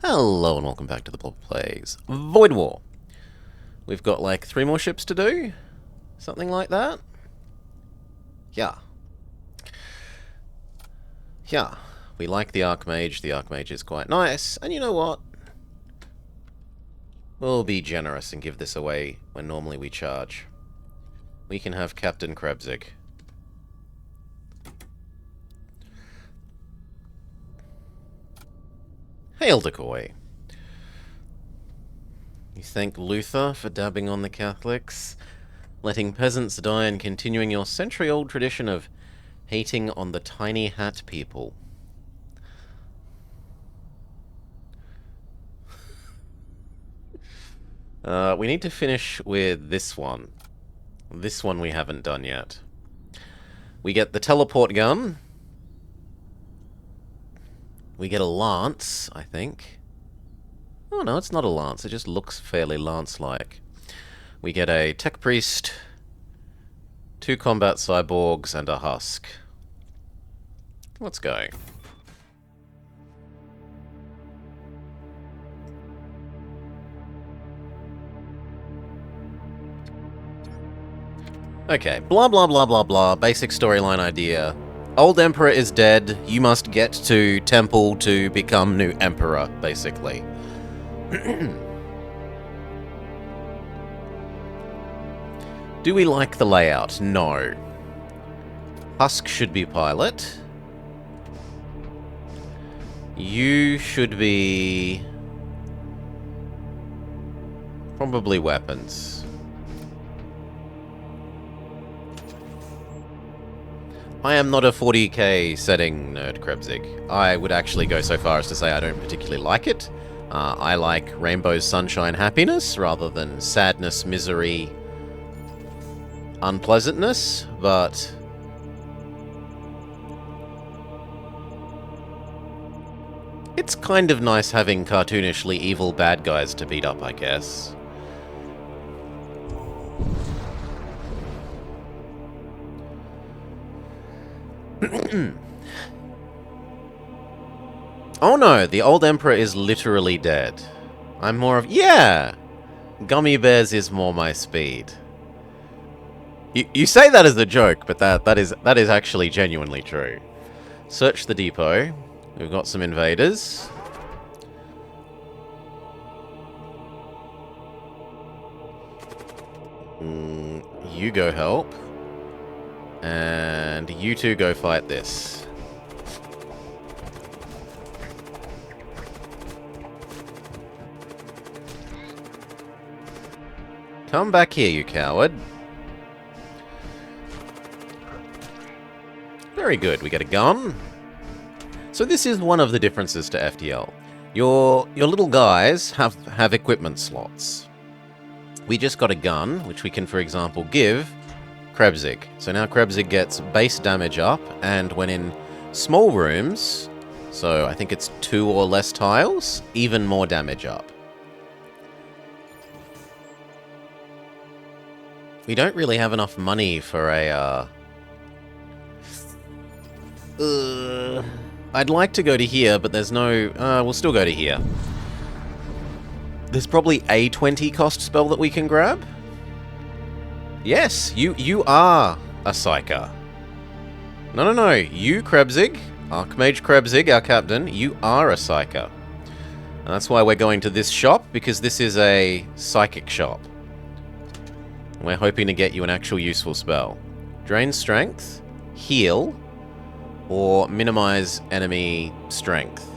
Hello and welcome back to the Plopper Plays Void War. We've got like 3 more ships to do? Something like that? Yeah. Yeah. We like the Archmage. The Archmage is quite nice. And you know what? We'll be generous and give this away when normally we charge. We can have Captain Krebzig. Hail Decoy. You thank Luther for dabbing on the Catholics, letting peasants die and continuing your century-old tradition of hating on the tiny hat people. We need to finish with this one. This one we haven't done yet. We get the teleport gun. We get a lance, I think. Oh no, it's not a lance. It just looks fairly lance-like. We get a tech priest, 2 combat cyborgs, and a husk. Let's go. Okay, blah blah blah blah blah, basic storyline idea. Old Emperor is dead, you must get to Temple to become new Emperor, basically. Do we like the layout? No. Husk should be pilot. You should be... probably weapons. I am not a 40k setting nerd, Krebzig. I would actually go so far as to say I don't particularly like it. I like rainbows, sunshine, happiness, rather than sadness, misery, unpleasantness, but... it's kind of nice having cartoonishly evil bad guys to beat up, I guess. Oh no, the old Emperor is literally dead. I'm more of... yeah! Gummy bears is more my speed. You say that as a joke, but that is actually genuinely true. Search the depot. We've got some invaders. You go help. And you two go fight this. Come back here, you coward. Very good, we get a gun. So this is one of the differences to FTL. Your little guys have equipment slots. We just got a gun, which we can, for example, give Krebzig. So now Krebzig gets base damage up, and when in small rooms, so I think it's 2 or less tiles, even more damage up. We don't really have enough money for a, I'd like to go to here, but there's no... we'll still go to here. There's probably a 20 cost spell that we can grab. Yes, you are a Psyker. No. You, Krebzig, Archmage Krebzig, our captain, you are a Psyker. And that's why we're going to this shop, because this is a psychic shop. We're hoping to get you an actual useful spell. Drain strength, heal, or minimize enemy strength.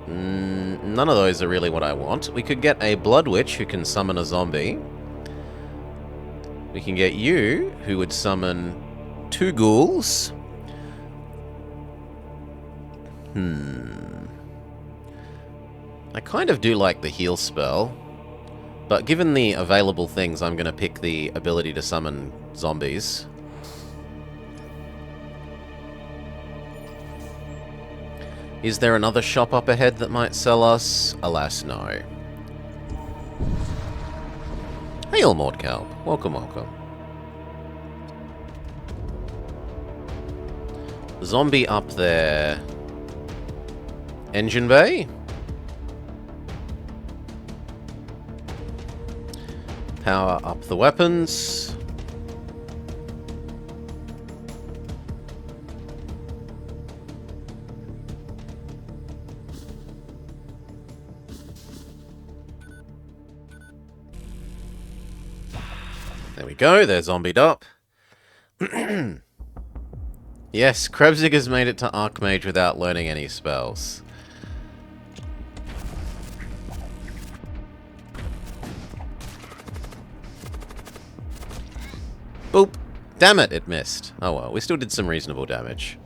None of those are really what I want. We could get a Blood Witch who can summon a zombie. We can get you, who would summon 2 ghouls. I kind of do like the heal spell. But given the available things, I'm going to pick the ability to summon zombies. Is there another shop up ahead that might sell us? Alas, no. Hail, Mordkalb. Welcome, welcome. Zombie up there. Engine bay? Power up the weapons. There we go, they're zombied up. Yes, Krebsig has made it to Archmage without learning any spells. Boop! Damn it, it missed. Oh well, we still did some reasonable damage.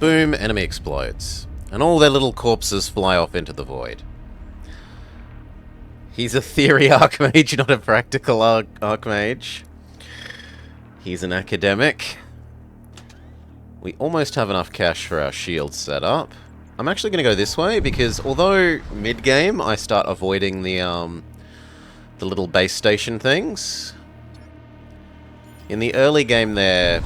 Boom, enemy explodes. And all their little corpses fly off into the void. He's a theory Archmage, not a practical Archmage. He's an academic. We almost have enough cash for our shield set up. I'm actually going to go this way, because although mid-game I start avoiding the little base station things, in the early game they're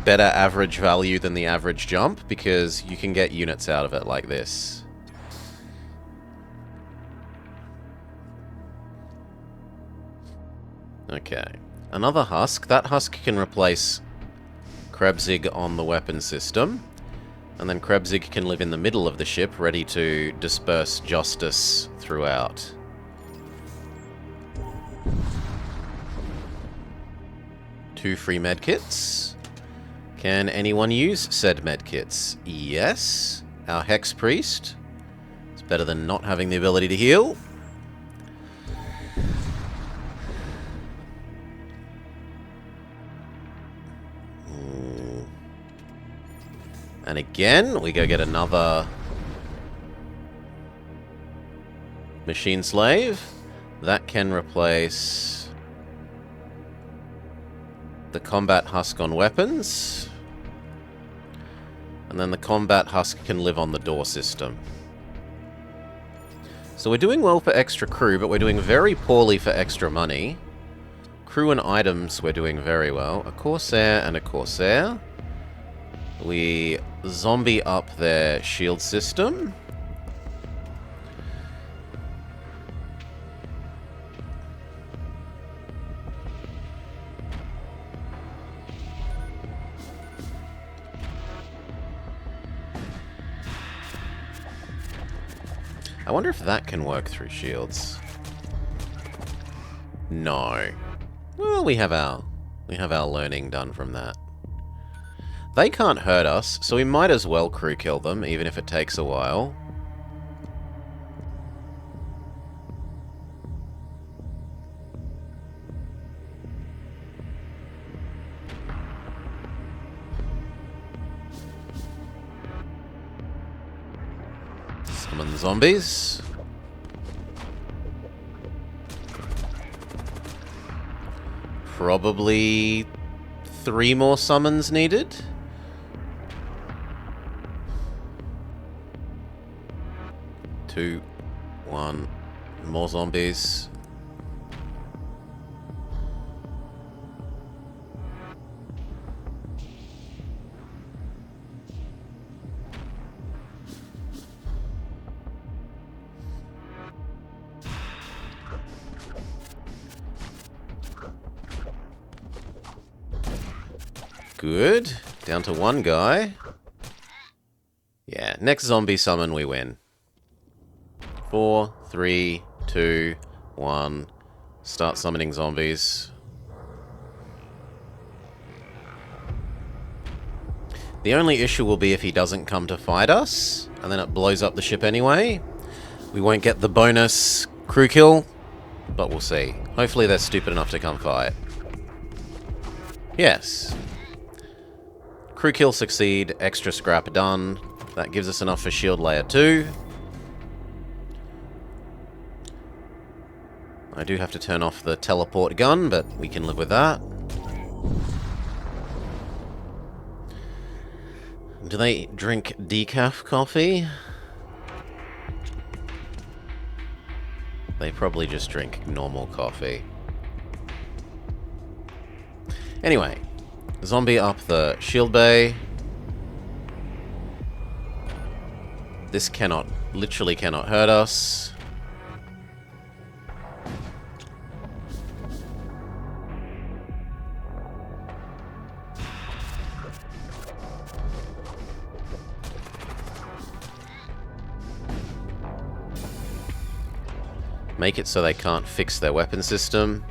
better average value than the average jump, because you can get units out of it like this. Okay. Another husk. That husk can replace Krebsig on the weapon system. And then Krebsig can live in the middle of the ship, ready to disperse justice throughout. Two free medkits. Can anyone use said medkits? Yes. Our Hex Priest. It's better than not having the ability to heal. And again, we go get another Machine Slave. That can replace the Combat Husk on weapons. And then the Combat Husk can live on the door system. So we're doing well for extra crew, but we're doing very poorly for extra money. Crew and items, we're doing very well. A Corsair and a Corsair. We zombie up their shield system. I wonder if that can work through shields. No. Well, we have our learning done from that. They can't hurt us, so we might as well crew kill them, even if it takes a while. Summon zombies. Probably 3 more summons needed. Two, 1, more zombies. Good. Down to 1 guy. Yeah, next zombie summon we win. 4, 3, 2, 1. Start summoning zombies. The only issue will be if he doesn't come to fight us, and then it blows up the ship anyway. We won't get the bonus crew kill, but we'll see. Hopefully they're stupid enough to come fight. Yes. Crew kill succeed, extra scrap done. That gives us enough for shield layer 2. I do have to turn off the teleport gun, but we can live with that. Do they drink decaf coffee? They probably just drink normal coffee. Anyway, zombie up the shield bay. This literally cannot hurt us. Make it so they can't fix their weapon system.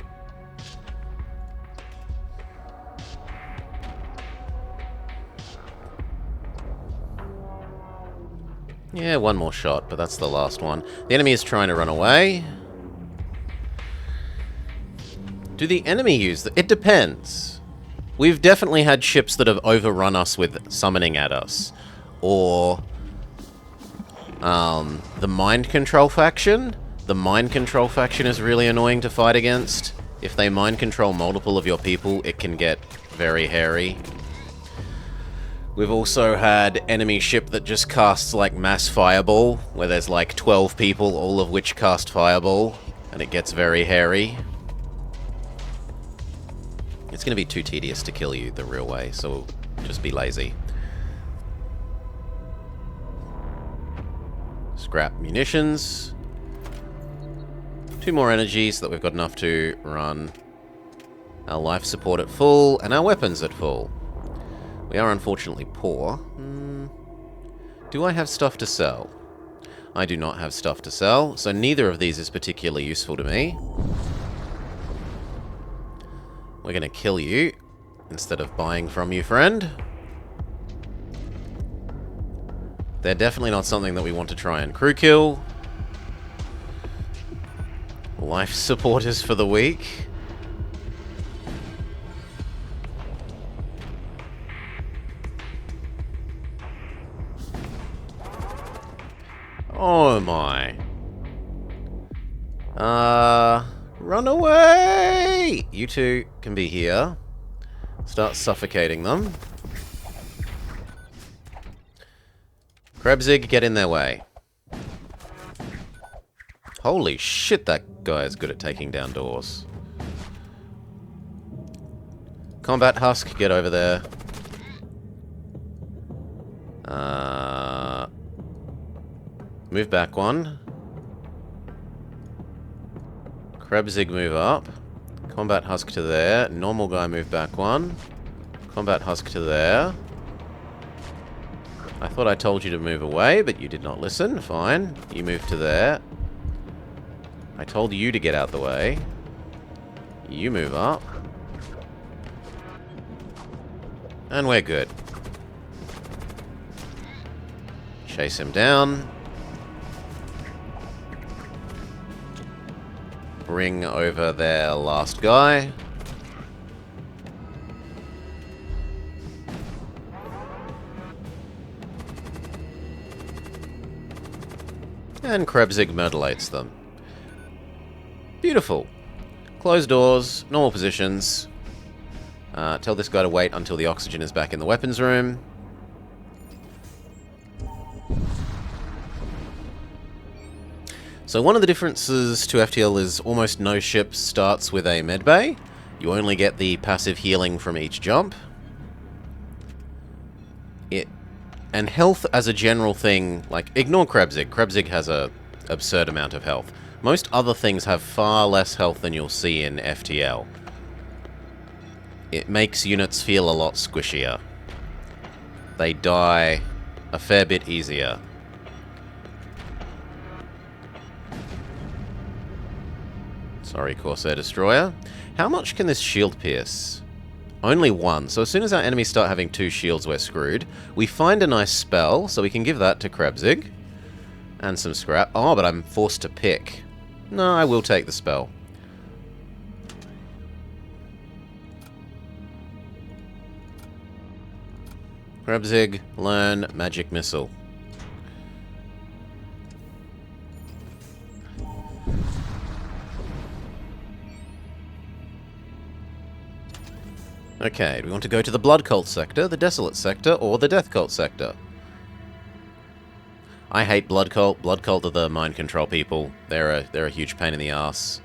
Yeah, one more shot, but that's the last one. The enemy is trying to run away. Do the enemy use the... It depends. We've definitely had ships that have overrun us with summoning at us. Or... the mind control faction. The mind control faction is really annoying to fight against. If they mind control multiple of your people, it can get very hairy. We've also had enemy ship that just casts like mass fireball, where there's like 12 people, all of which cast fireball, and it gets very hairy. It's going to be too tedious to kill you the real way, so just be lazy. Scrap munitions. 2 more energy so that we've got enough to run our life support at full and our weapons at full. We are unfortunately poor. Do I have stuff to sell? I do not have stuff to sell, so neither of these is particularly useful to me. We're going to kill you instead of buying from you, friend. They're definitely not something that we want to try and crew kill. Life support is for the weak. Oh my. Run away! You two can be here. Start suffocating them. Krebsig, get in their way. Holy shit, that guy is good at taking down doors. Combat Husk, get over there. Move back one. Krebsig, move up. Combat Husk to there. Normal guy, move back one. Combat Husk to there. I thought I told you to move away, but you did not listen. Fine. You move to there. I told you to get out the way. You move up. And we're good. Chase him down. Bring over their last guy. And Krebsig mutilates them. Beautiful. Close doors, normal positions. Tell this guy to wait until the oxygen is back in the weapons room. So one of the differences to FTL is almost no ship starts with a medbay. You only get the passive healing from each jump. And health as a general thing, like, ignore Krebsig. Krebsig has a absurd amount of health. Most other things have far less health than you'll see in FTL. It makes units feel a lot squishier. They die a fair bit easier. Sorry, Corsair Destroyer. How much can this shield pierce? Only 1. So as soon as our enemies start having 2 shields, we're screwed. We find a nice spell, so we can give that to Krebsig. And some scrap. Oh, but I'm forced to pick. No, I will take the spell. Krebsig, learn Magic Missile. Okay, do we want to go to the Blood Cult sector, the Desolate sector, or the Death Cult sector? I hate Blood Cult. Blood Cult are the mind control people. They're a huge pain in the ass.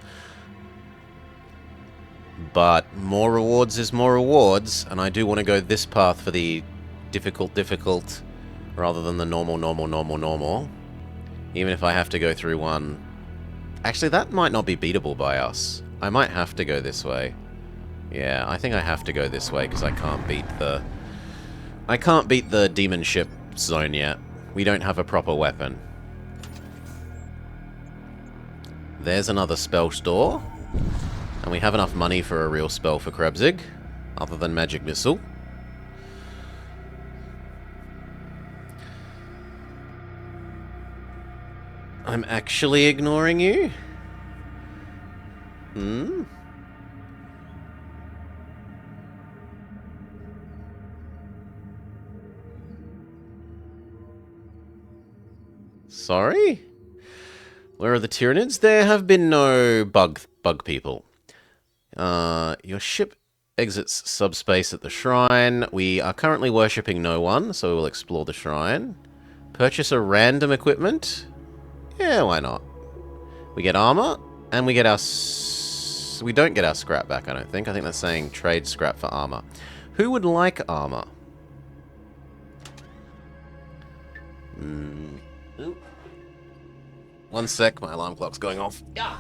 But more rewards is more rewards, and I do want to go this path for the difficult, rather than the normal. Even if I have to go through one. Actually, that might not be beatable by us. I might have to go this way. Yeah, I think I have to go this way because I can't beat the... I can't beat the demon ship zone yet. We don't have a proper weapon. There's another spell store. And we have enough money for a real spell for Krebsig, other than Magic Missile. I'm actually ignoring you? Hmm? Sorry? Where are the Tyranids? There have been no bug people. Your ship exits subspace at the shrine. We are currently worshipping no one, so we will explore the shrine. Purchase a random equipment? Yeah, why not? We get armor, and we get our... We don't get our scrap back, I don't think. I think that's saying trade scrap for armor. Who would like armor? Ooh. One sec, my alarm clock's going off. Yeah.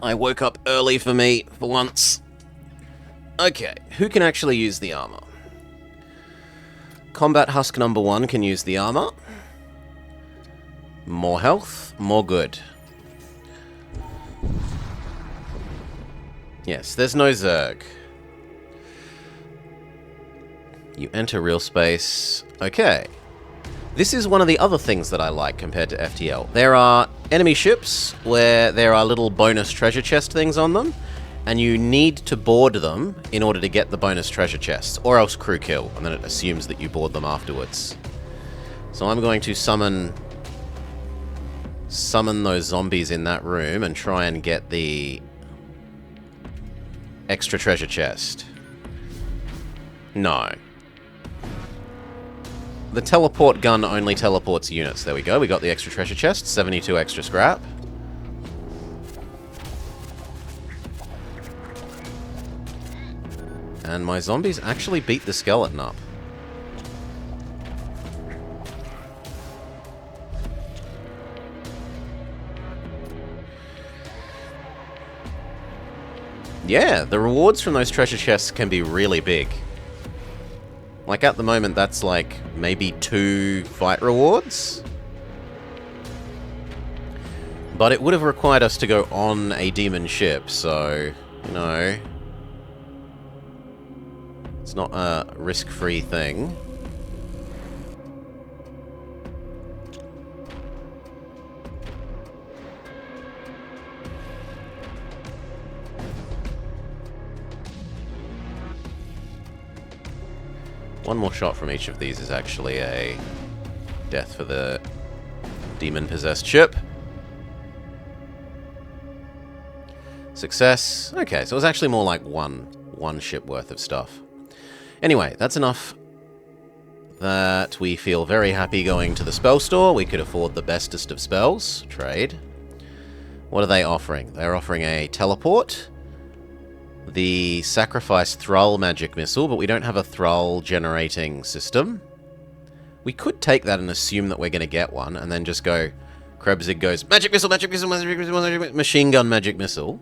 I woke up early for me, for once. Okay, who can actually use the armor? Combat Husk number 1 can use the armor. More health, more good. Yes, there's no Zerg. You enter real space. Okay. This is one of the other things that I like compared to FTL. There are enemy ships where there are little bonus treasure chest things on them, and you need to board them in order to get the bonus treasure chests, or else crew kill, and then it assumes that you board them afterwards. So I'm going to summon those zombies in that room and try and get the extra treasure chest. No. The teleport gun only teleports units. There we go. We got the extra treasure chest. 72 extra scrap. And my zombies actually beat the skeleton up. Yeah, the rewards from those treasure chests can be really big. Like, at the moment, that's like maybe 2 fight rewards. But it would have required us to go on a demon ship, so, you know, it's not a risk-free thing. One more shot from each of these is actually a death for the demon-possessed ship. Success. Okay, so it was actually more like one ship worth of stuff. Anyway, that's enough that we feel very happy going to the spell store. We could afford the bestest of spells. Trade. What are they offering? They're offering a teleport, the Sacrifice Thrall Magic Missile, but we don't have a Thrall generating system. We could take that and assume that we're going to get one, and then just go... Krebsig goes, Magic Missile, Magic Missile, Magic Missile, Magic Missile, Machine Gun Magic Missile.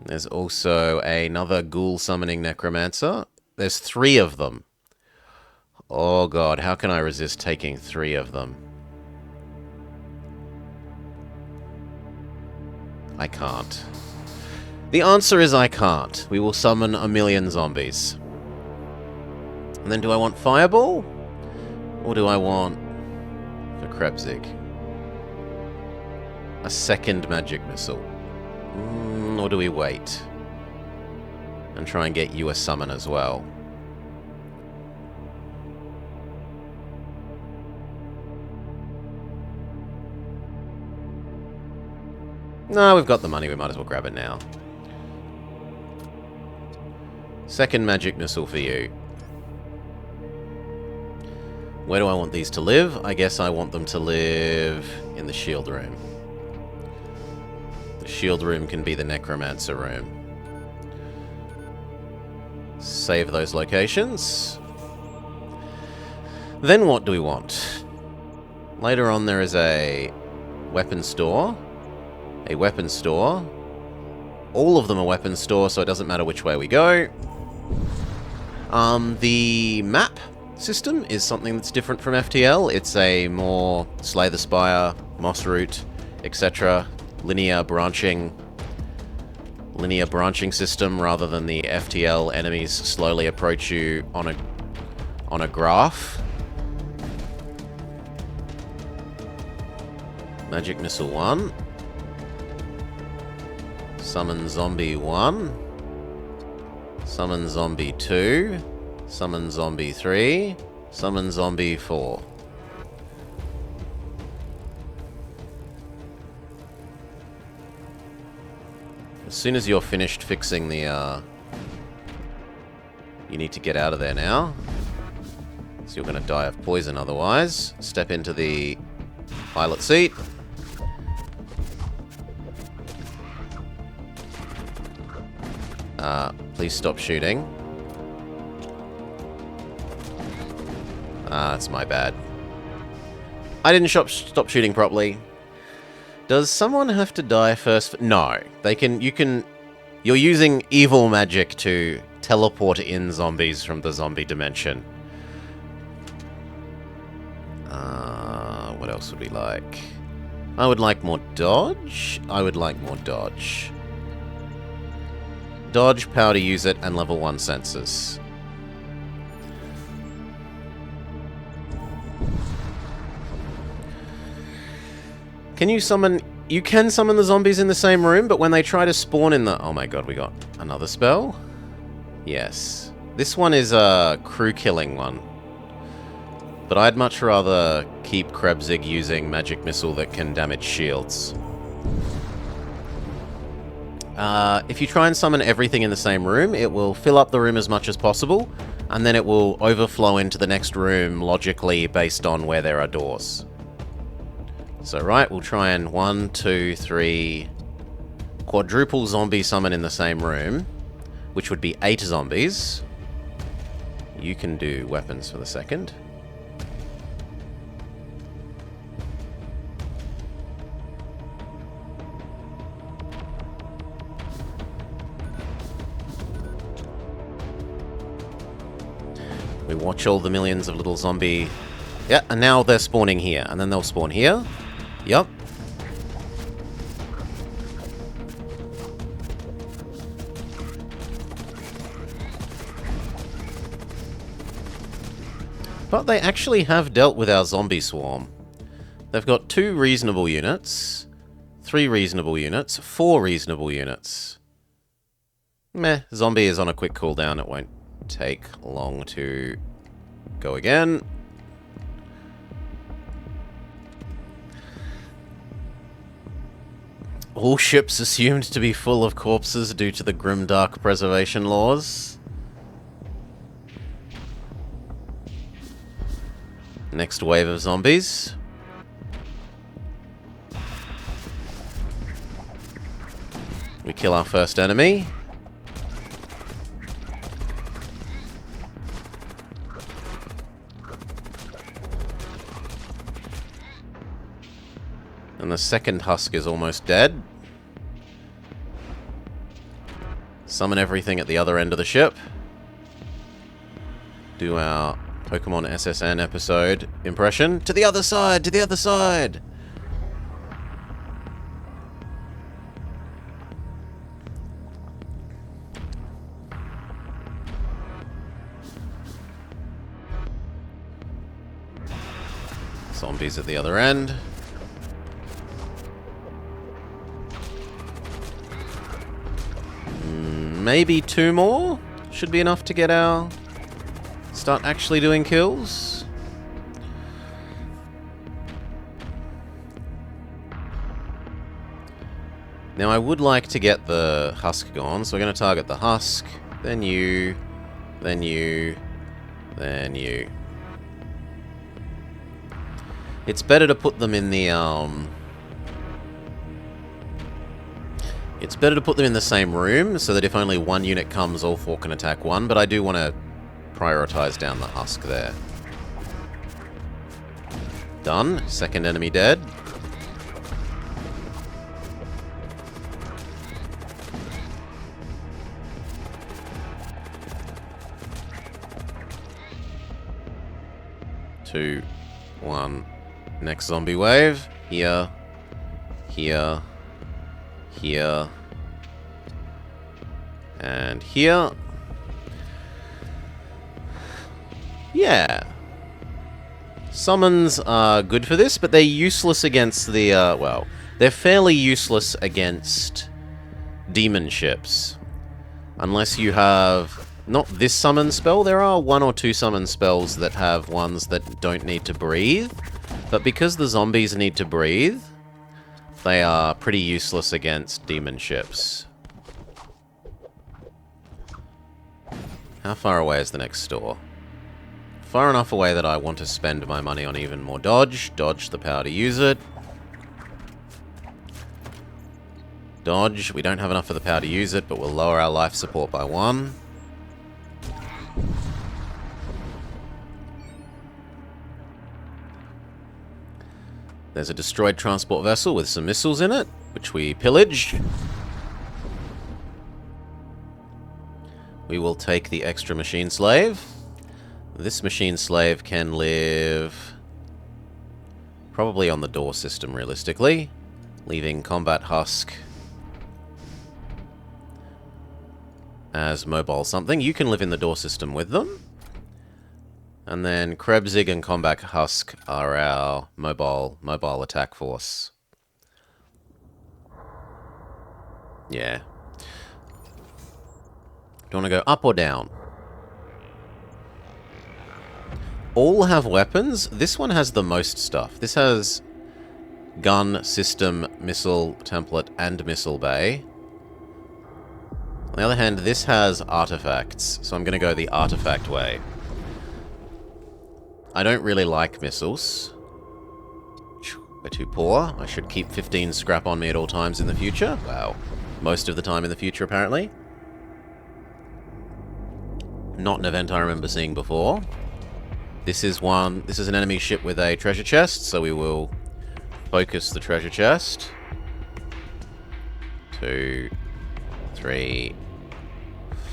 There's also another Ghoul Summoning Necromancer. There's 3 of them. Oh god, how can I resist taking 3 of them? I can't. The answer is I can't. We will summon a million zombies. And then do I want Fireball? Or do I want, for Krebsig, a second Magic Missile? Or do we wait? And try and get you a summon as well? No, we've got the money. We might as well grab it now. Second Magic Missile for you. Where do I want these to live? I guess I want them to live in the shield room. The shield room can be the necromancer room. Save those locations. Then what do we want? Later on there is a weapon store. A weapon store. All of them are weapon store, so it doesn't matter which way we go. The map system is something that's different from FTL. It's a more Slay the Spire, Moss Root, etc. linear branching system rather than the FTL enemies slowly approach you on a graph. Magic Missile 1. Summon Zombie 1. Summon Zombie 2. Summon Zombie 3. Summon Zombie 4. As soon as you're finished fixing the, you need to get out of there now. So you're going to die of poison otherwise. Step into the pilot seat. Please stop shooting. It's my bad. I didn't stop shooting properly. Does someone have to die first? No. You're using evil magic to teleport in zombies from the zombie dimension. What else would we like? I would like more dodge. Dodge, power to use it, and level 1 sensors. Can you summon... You can summon the zombies in the same room, but when they try to spawn in the... Oh my god, we got another spell? Yes. This one is a crew-killing one. But I'd much rather keep Krebsig using Magic Missile that can damage shields. If you try and summon everything in the same room, it will fill up the room as much as possible, and then it will overflow into the next room logically based on where there are doors. So, right, we'll try and 1, 2, 3... quadruple zombie summon in the same room, which would be 8 zombies. You can do weapons for the second. We watch all the millions of little zombie... Yeah, and now they're spawning here, and then they'll spawn here. Yep. But they actually have dealt with our zombie swarm. They've got 2 reasonable units, 3 reasonable units, 4 reasonable units. Meh, zombie is on a quick cooldown, it won't take long to go again. All ships assumed to be full of corpses due to the grimdark preservation laws. Next wave of zombies. We kill our first enemy. And the second husk is almost dead. Summon everything at the other end of the ship. Do our Pokemon SSN episode impression. To the other side! To the other side! Zombies at the other end. Maybe 2 more should be enough to get our... start actually doing kills. Now I would like to get the husk gone, so we're going to target the husk, then you, then you, then you. It's better to put them in the, It's better to put them in the same room, so that if only 1 unit comes, all 4 can attack 1, but I do want to prioritize down the husk there. Done. Second enemy dead. 2, 1. Next zombie wave. Here. Here. Here. And here. Yeah. Summons are good for this, but they're useless against the, well, they're fairly useless against demon ships. Unless you have... Not this summon spell. There are 1 or 2 summon spells that have ones that don't need to breathe. But because the zombies need to breathe, they are pretty useless against demon ships. How far away is the next store? Far enough away that I want to spend my money on even more dodge. Dodge the power to use it. Dodge. We don't have enough of the power to use it, but we'll lower our life support by 1. There's a destroyed transport vessel with some missiles in it, which we pillage. We will take the extra machine slave. This machine slave can live probably on the door system, realistically, leaving Combat Husk as mobile something. You can live in the door system with them. And then Krebsig and Combat Husk are our mobile attack force. Yeah. Do you want to go up or down? All have weapons. This one has the most stuff. This has gun, system, missile, template, and missile bay. On the other hand, this has artifacts, so I'm going to go the artifact way. I don't really like missiles. We're too poor. I should keep 15 scrap on me at all times in the future. Wow. Most of the time in the future, apparently. Not an event I remember seeing before. This is an enemy ship with a treasure chest, so we will focus the treasure chest. 2, 3,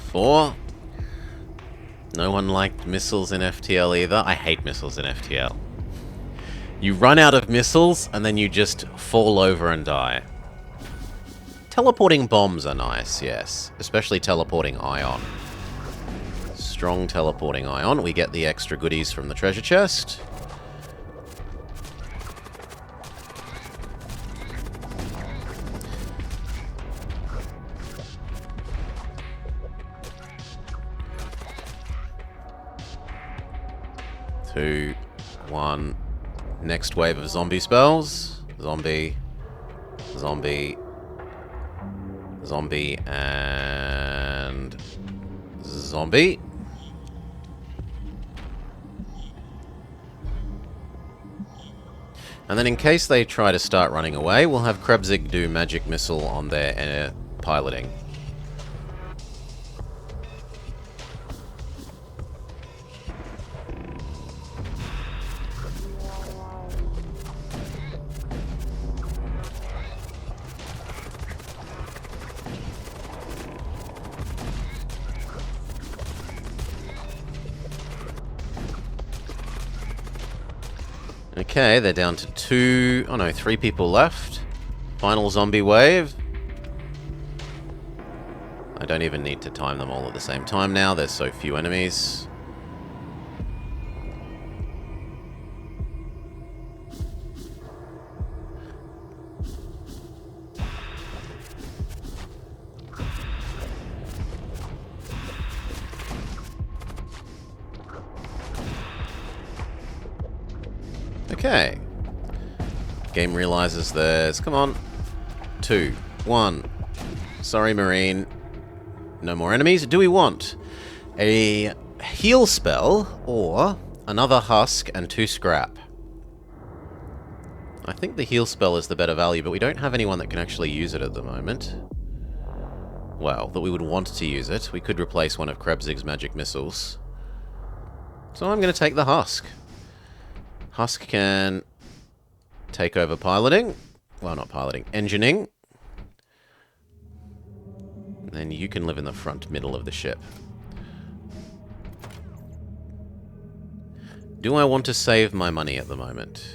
4. No one liked missiles in FTL either. I hate missiles in FTL. You run out of missiles, and then you just fall over and die. Teleporting bombs are nice, yes. Especially teleporting ion. Strong teleporting ion. We get the extra goodies from the treasure chest. Two, 1. Next wave of zombie spells. Zombie, zombie, zombie, and zombie. And then in case they try to start running away, we'll have Krebsig do magic missile on their piloting. Okay, they're down to 3 people left. Final zombie wave. I don't even need to time them all at the same time now. There's so few enemies. Okay. Game realizes there's... Come on. 2, 1. Sorry, Marine. No more enemies. Do we want a heal spell or another husk and 2 scrap? I think the heal spell is the better value, but we don't have anyone that can actually use it at the moment. Well, that we would want to use it. We could replace one of Krebsig's magic missiles. So I'm going to take the husk. Husk can take over piloting. Well, not piloting. Engineering. And then you can live in the front middle of the ship. Do I want to save my money at the moment?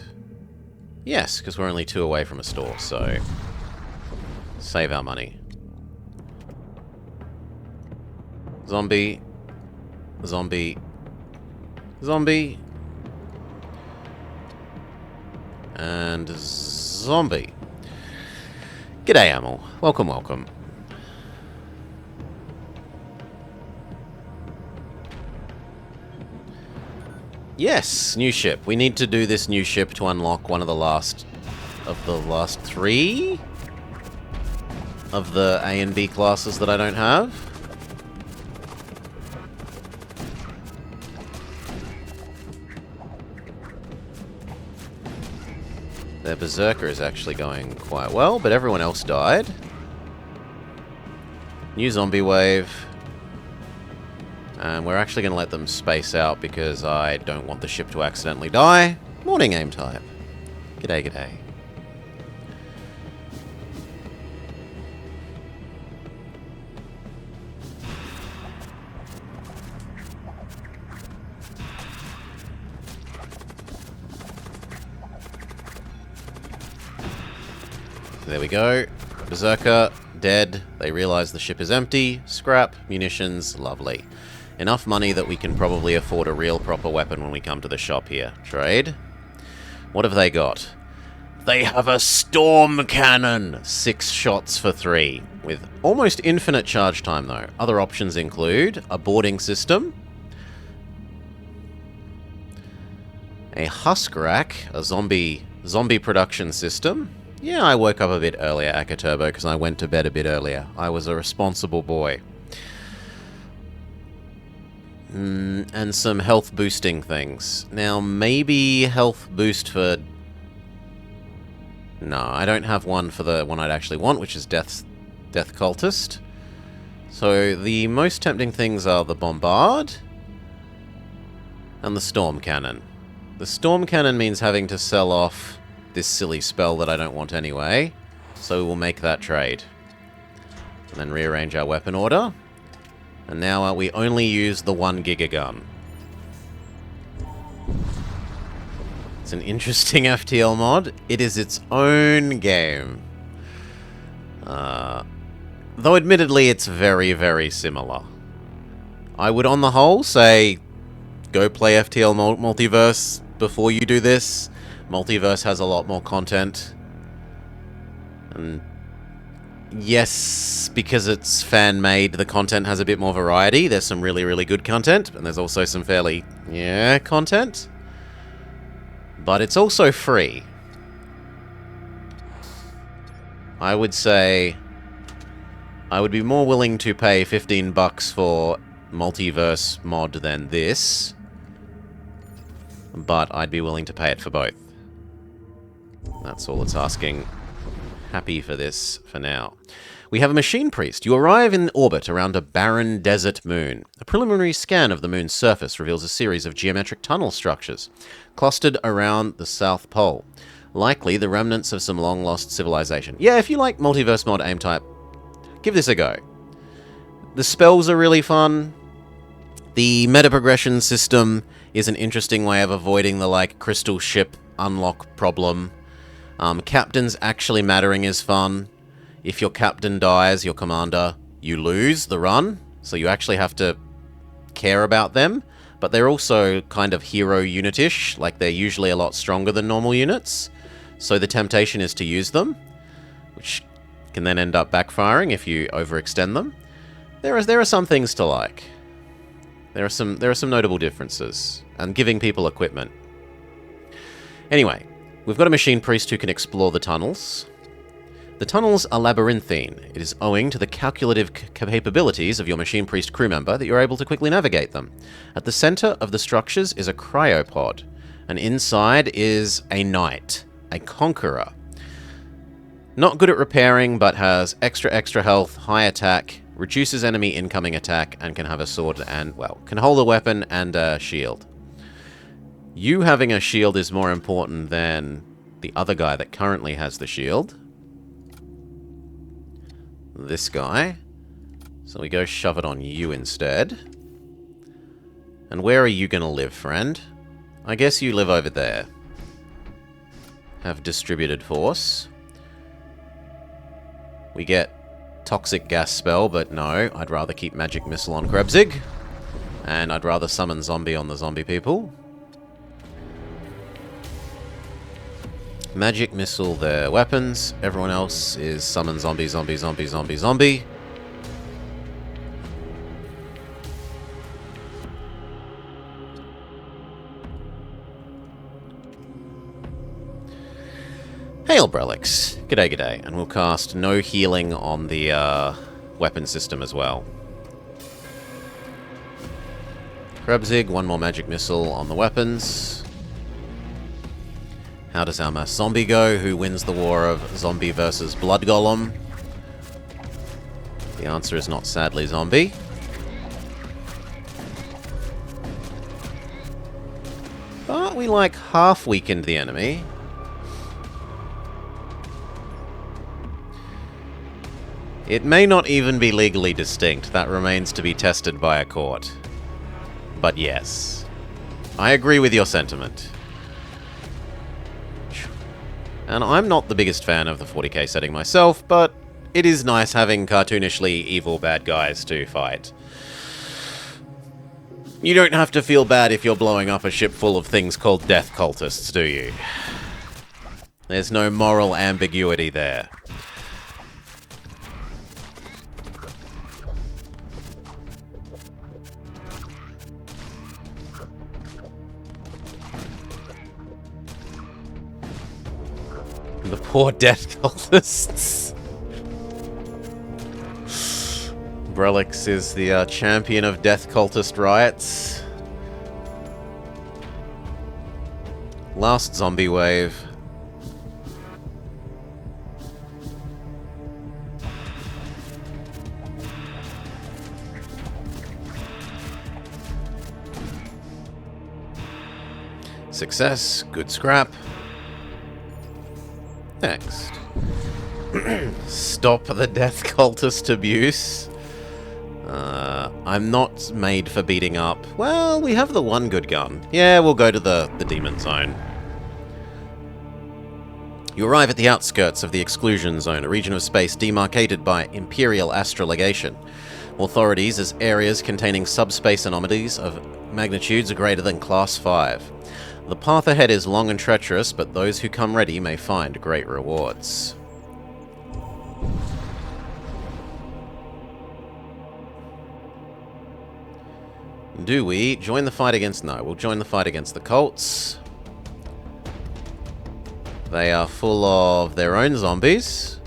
Yes, because we're only 2 away from a store, so... Save our money. Zombie. Zombie. Zombie. And zombie. G'day, Amel. Welcome, welcome. Yes, new ship. We need to do this new ship to unlock one of the last 3 of the A and B classes that I don't have. Their Berserker is actually going quite well, but everyone else died. New zombie wave. And we're actually going to let them space out because I don't want the ship to accidentally die. Morning, aim type. G'day, g'day. There we go. Berserker, dead. They realize the ship is empty. Scrap, munitions, lovely. Enough money that we can probably afford a real proper weapon when we come to the shop here. Trade. What have they got? They have a storm cannon! 6 shots for 3. With almost infinite charge time, though. Other options include a boarding system, a husk rack, a zombie production system. Yeah, I woke up a bit earlier, Akaturbo, because I went to bed a bit earlier. I was a responsible boy. And some health boosting things. Now, maybe health boost for... No, I don't have one for the one I'd actually want, which is Death Cultist. So, the most tempting things are the Bombard and the Storm Cannon. The Storm Cannon means having to sell off this silly spell that I don't want anyway. So we'll make that trade. And then rearrange our weapon order. And now we only use the 1 Giga gun. It's an interesting FTL mod. It is its own game. Though admittedly it's very, very similar. I would on the whole say go play FTL Multiverse before you do this. Multiverse has a lot more content. And yes, because it's fan-made, the content has a bit more variety. There's some really, really good content, and there's also some fairly, content. But it's also free. I would say I would be more willing to pay $15 for Multiverse mod than this. But I'd be willing to pay it for both. That's all it's asking. Happy for this for now. We have a Machine Priest. You arrive in orbit around a barren desert moon. A preliminary scan of the moon's surface reveals a series of geometric tunnel structures clustered around the South Pole. Likely the remnants of some long-lost civilization. Yeah, if you like Multiverse mod aim type, give this a go. The spells are really fun. The meta progression system is an interesting way of avoiding the, crystal ship unlock problem. Captains actually mattering is fun. If your captain dies, your commander, you lose the run. So you actually have to care about them. But they're also kind of hero unit-ish. They're usually a lot stronger than normal units. So the temptation is to use them, which can then end up backfiring if you overextend them. There are some things to like. There are some notable differences. And giving people equipment. Anyway, we've got a Machine Priest who can explore the tunnels. The tunnels are labyrinthine. It is owing to the calculative capabilities of your Machine Priest crew member that you're able to quickly navigate them. At the center of the structures is a cryopod, and inside is a knight, a conqueror. Not good at repairing, but has extra health, high attack, reduces enemy incoming attack, and can have a sword and, can hold a weapon and a shield. You having a shield is more important than the other guy that currently has the shield. This guy. So we go shove it on you instead. And where are you going to live, friend? I guess you live over there. Have distributed force. We get toxic gas spell, but no, I'd rather keep magic missile on Krebsig. And I'd rather summon zombie on the zombie people. Magic missile their weapons. Everyone else is summon zombie, zombie, zombie, zombie, zombie. Hail Brelix. G'day, g'day. And we'll cast no healing on the weapon system as well. Krebsig, one more magic missile on the weapons. How does our mass zombie go? Who wins the war of zombie versus blood golem? The answer is not sadly zombie. But we like half weakened the enemy. It may not even be legally distinct. That remains to be tested by a court. But yes, I agree with your sentiment. And I'm not the biggest fan of the 40k setting myself, but it is nice having cartoonishly evil bad guys to fight. You don't have to feel bad if you're blowing up a ship full of things called death cultists, do you? There's no moral ambiguity there. The poor death cultists. Brelix is the champion of death cultist riots. Last zombie wave. Success. Good scrap. Next. Stop the death cultist abuse. I'm not made for beating up. Well, we have the one good gun. Yeah, we'll go to the demon zone. You arrive at the outskirts of the exclusion zone, a region of space demarcated by Imperial Astrolegation. Authorities as areas containing subspace anomalies of magnitudes greater than Class 5. The path ahead is long and treacherous, but those who come ready may find great rewards. Do we join the fight against... No, we'll join the fight against the cults. They are full of their own zombies.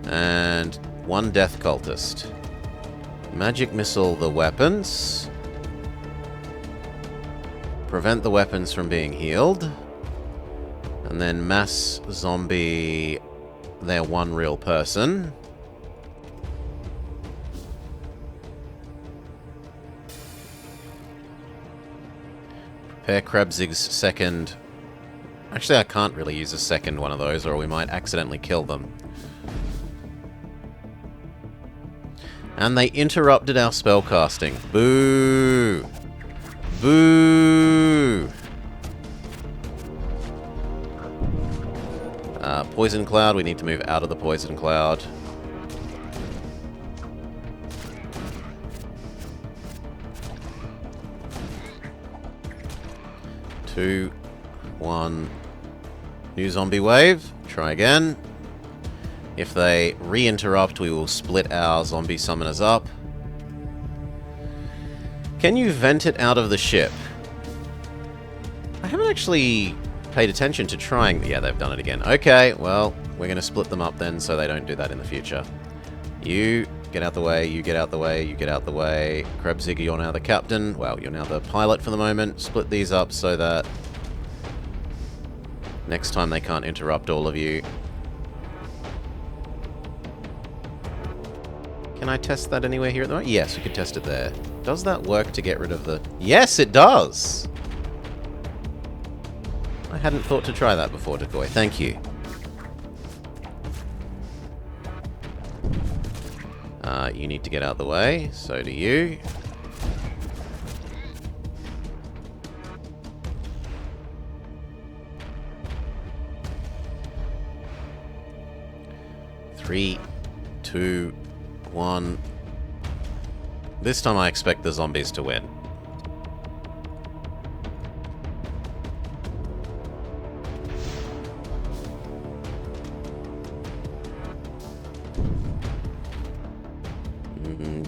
And one death cultist. Magic missile the weapons. Prevent the weapons from being healed. And then mass zombie their one real person. Prepare Krebsig's second... Actually, I can't really use a second one of those, or we might accidentally kill them. And they interrupted our spellcasting. Boo! Boo! Poison cloud, we need to move out of the poison cloud. Two, one. New zombie wave. Try again. If they re-interrupt, we will split our zombie summoners up. Can you vent it out of the ship? I haven't actually paid attention to trying... Yeah, they've done it again. Okay, well, we're going to split them up then so they don't do that in the future. You get out the way, you get out the way, you get out the way. Krebsig, you're now the captain. Well, you're now the pilot for the moment. Split these up so that next time they can't interrupt all of you. Can I test that anywhere here at the moment? Yes, we can test it there. Does that work to get rid of the... Yes, it does! I hadn't thought to try that before, Decoy. Thank you. You need to get out the way. So do you. 3, 2, 1. This time I expect the zombies to win.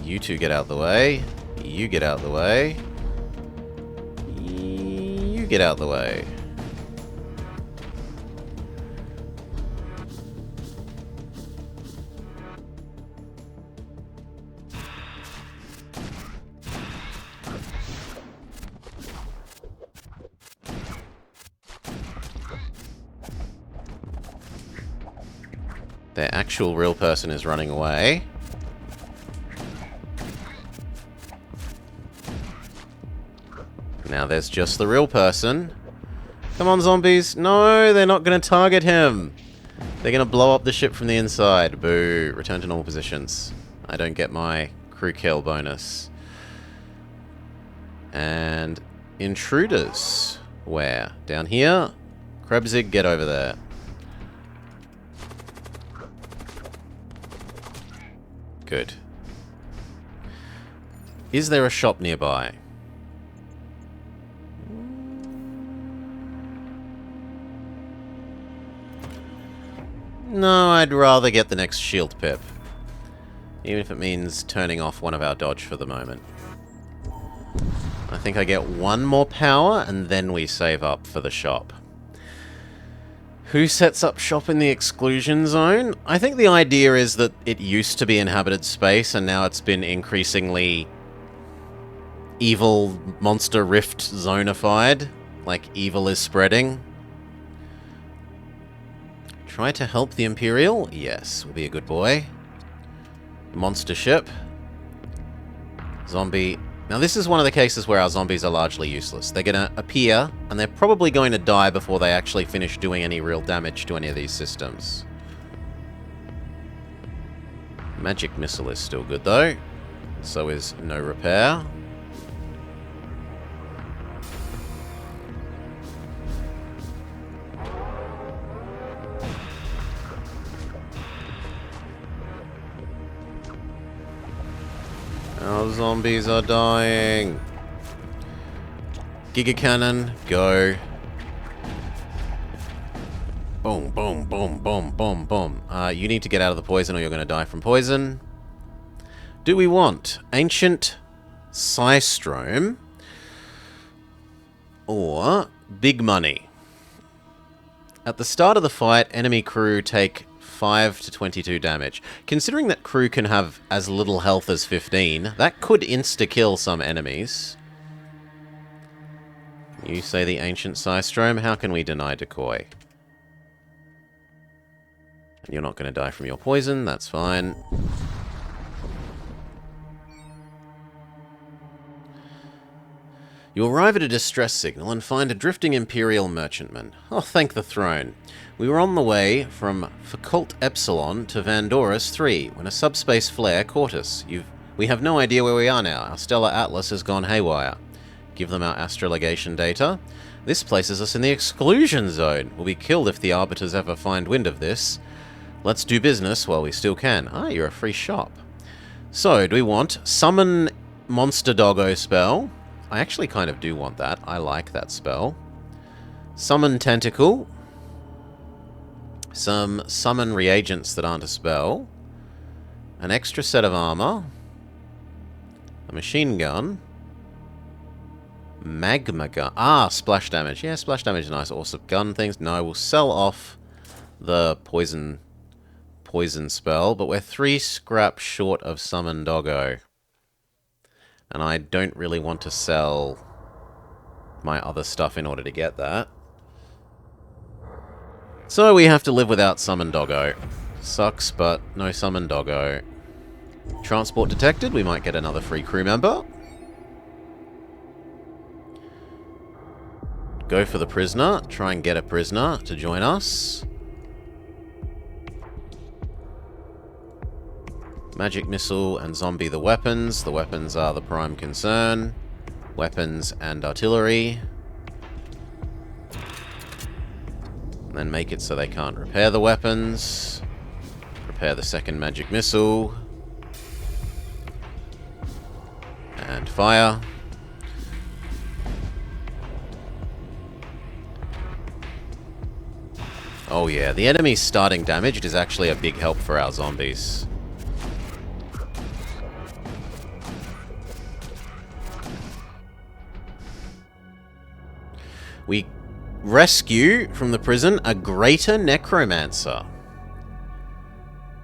You two get out the way. You get out the way. You get out the way. Their actual real person is running away. Now there's just the real person. Come on, zombies. No, they're not going to target him. They're going to blow up the ship from the inside. Boo. Return to normal positions. I don't get my crew kill bonus. And intruders. Where? Down here? Krebsig, get over there. Good. Is there a shop nearby? No, I'd rather get the next shield pip. Even if it means turning off one of our dodge for the moment. I think I get one more power, and then we save up for the shop. Who sets up shop in the exclusion zone? I think the idea is that it used to be inhabited space, and now it's been increasingly evil monster rift zonified. Like, evil is spreading. Try to help the Imperial? Yes, will be a good boy. Monster ship. Zombie. Now this is one of the cases where our zombies are largely useless. They're going to appear, and they're probably going to die before they actually finish doing any real damage to any of these systems. Magic missile is still good though. So is no repair. Our zombies are dying. Giga Cannon, go. Boom, boom, boom, boom, boom, boom. You need to get out of the poison or you're going to die from poison. Do we want Ancient Psystrom or Big Money? At the start of the fight, enemy crew take 5 to 22 damage. Considering that crew can have as little health as 15, that could insta-kill some enemies. You say the Ancient Psystrom, how can we deny decoy? You're not going to die from your poison, that's fine. You arrive at a distress signal and find a drifting Imperial merchantman. Oh, thank the throne. We were on the way from Foucault Epsilon to Vandoris 3 when a subspace flare caught us. We have no idea where we are now. Our stellar atlas has gone haywire. Give them our astrologation data. This places us in the exclusion zone. We'll be killed if the Arbiters ever find wind of this. Let's do business while we still can. Ah, you're a free shop. So, do we want Summon Monster Doggo spell? I actually kind of do want that. I like that spell. Summon Tentacle. Some summon reagents that aren't a spell. An extra set of armor. A machine gun. Magma gun. Ah, splash damage. Yeah, splash damage is nice. Awesome gun things. No, we'll sell off the poison spell, but we're 3 scrap short of Summon Doggo. And I don't really want to sell my other stuff in order to get that. So we have to live without Summon Doggo. Sucks, but no Summon Doggo. Transport detected. We might get another free crew member. Go for the prisoner. Try and get a prisoner to join us. Magic missile and zombie the weapons. The weapons are the prime concern. Weapons and artillery. And then make it so they can't repair the weapons. Prepare the second magic missile. And fire. Oh yeah, the enemies starting damaged is actually a big help for our zombies. We rescue from the prison a greater necromancer.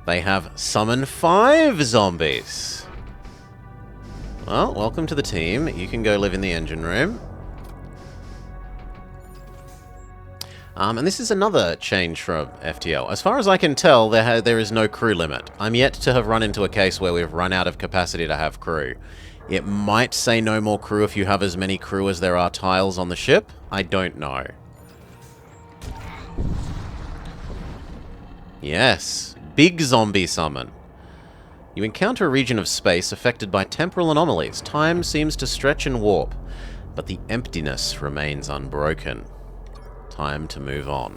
They have summoned 5 zombies. Well, welcome to the team. You can go live in the engine room. And this is another change from FTL. As far as I can tell, there is no crew limit. I'm yet to have run into a case where we've run out of capacity to have crew. It might say no more crew if you have as many crew as there are tiles on the ship. I don't know. Yes, big zombie summon. You encounter a region of space affected by temporal anomalies. Time seems to stretch and warp, but the emptiness remains unbroken. Time to move on.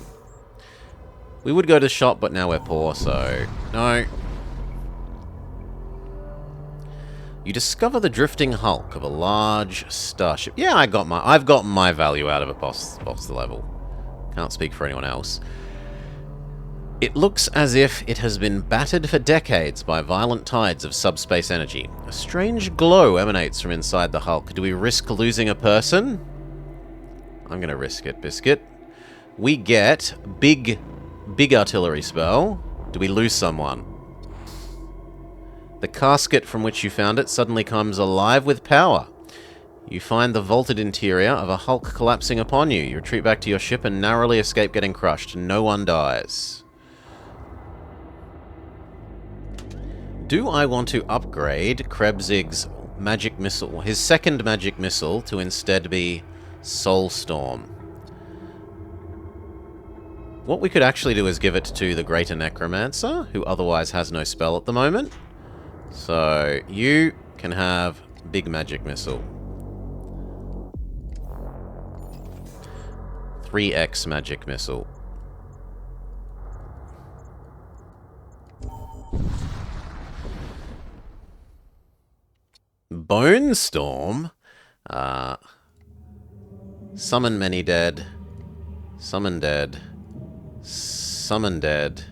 We would go to the shop, but now we're poor, so no. You discover the drifting hulk of a large starship. Yeah, I've got my value out of a boss level. Can't speak for anyone else. It looks as if it has been battered for decades by violent tides of subspace energy. A strange glow emanates from inside the hulk. Do we risk losing a person? I'm gonna risk it, Biscuit. We get big artillery spell. Do we lose someone? The casket from which you found it suddenly comes alive with power. You find the vaulted interior of a hulk collapsing upon you. You retreat back to your ship and narrowly escape getting crushed. No one dies. Do I want to upgrade Krebzig's magic missile, his second magic missile, to instead be Soulstorm? What we could actually do is give it to the Greater Necromancer, who otherwise has no spell at the moment. So, you can have big magic missile. 3x magic missile. Bone Storm. Summon many dead. Summon dead. Summon dead.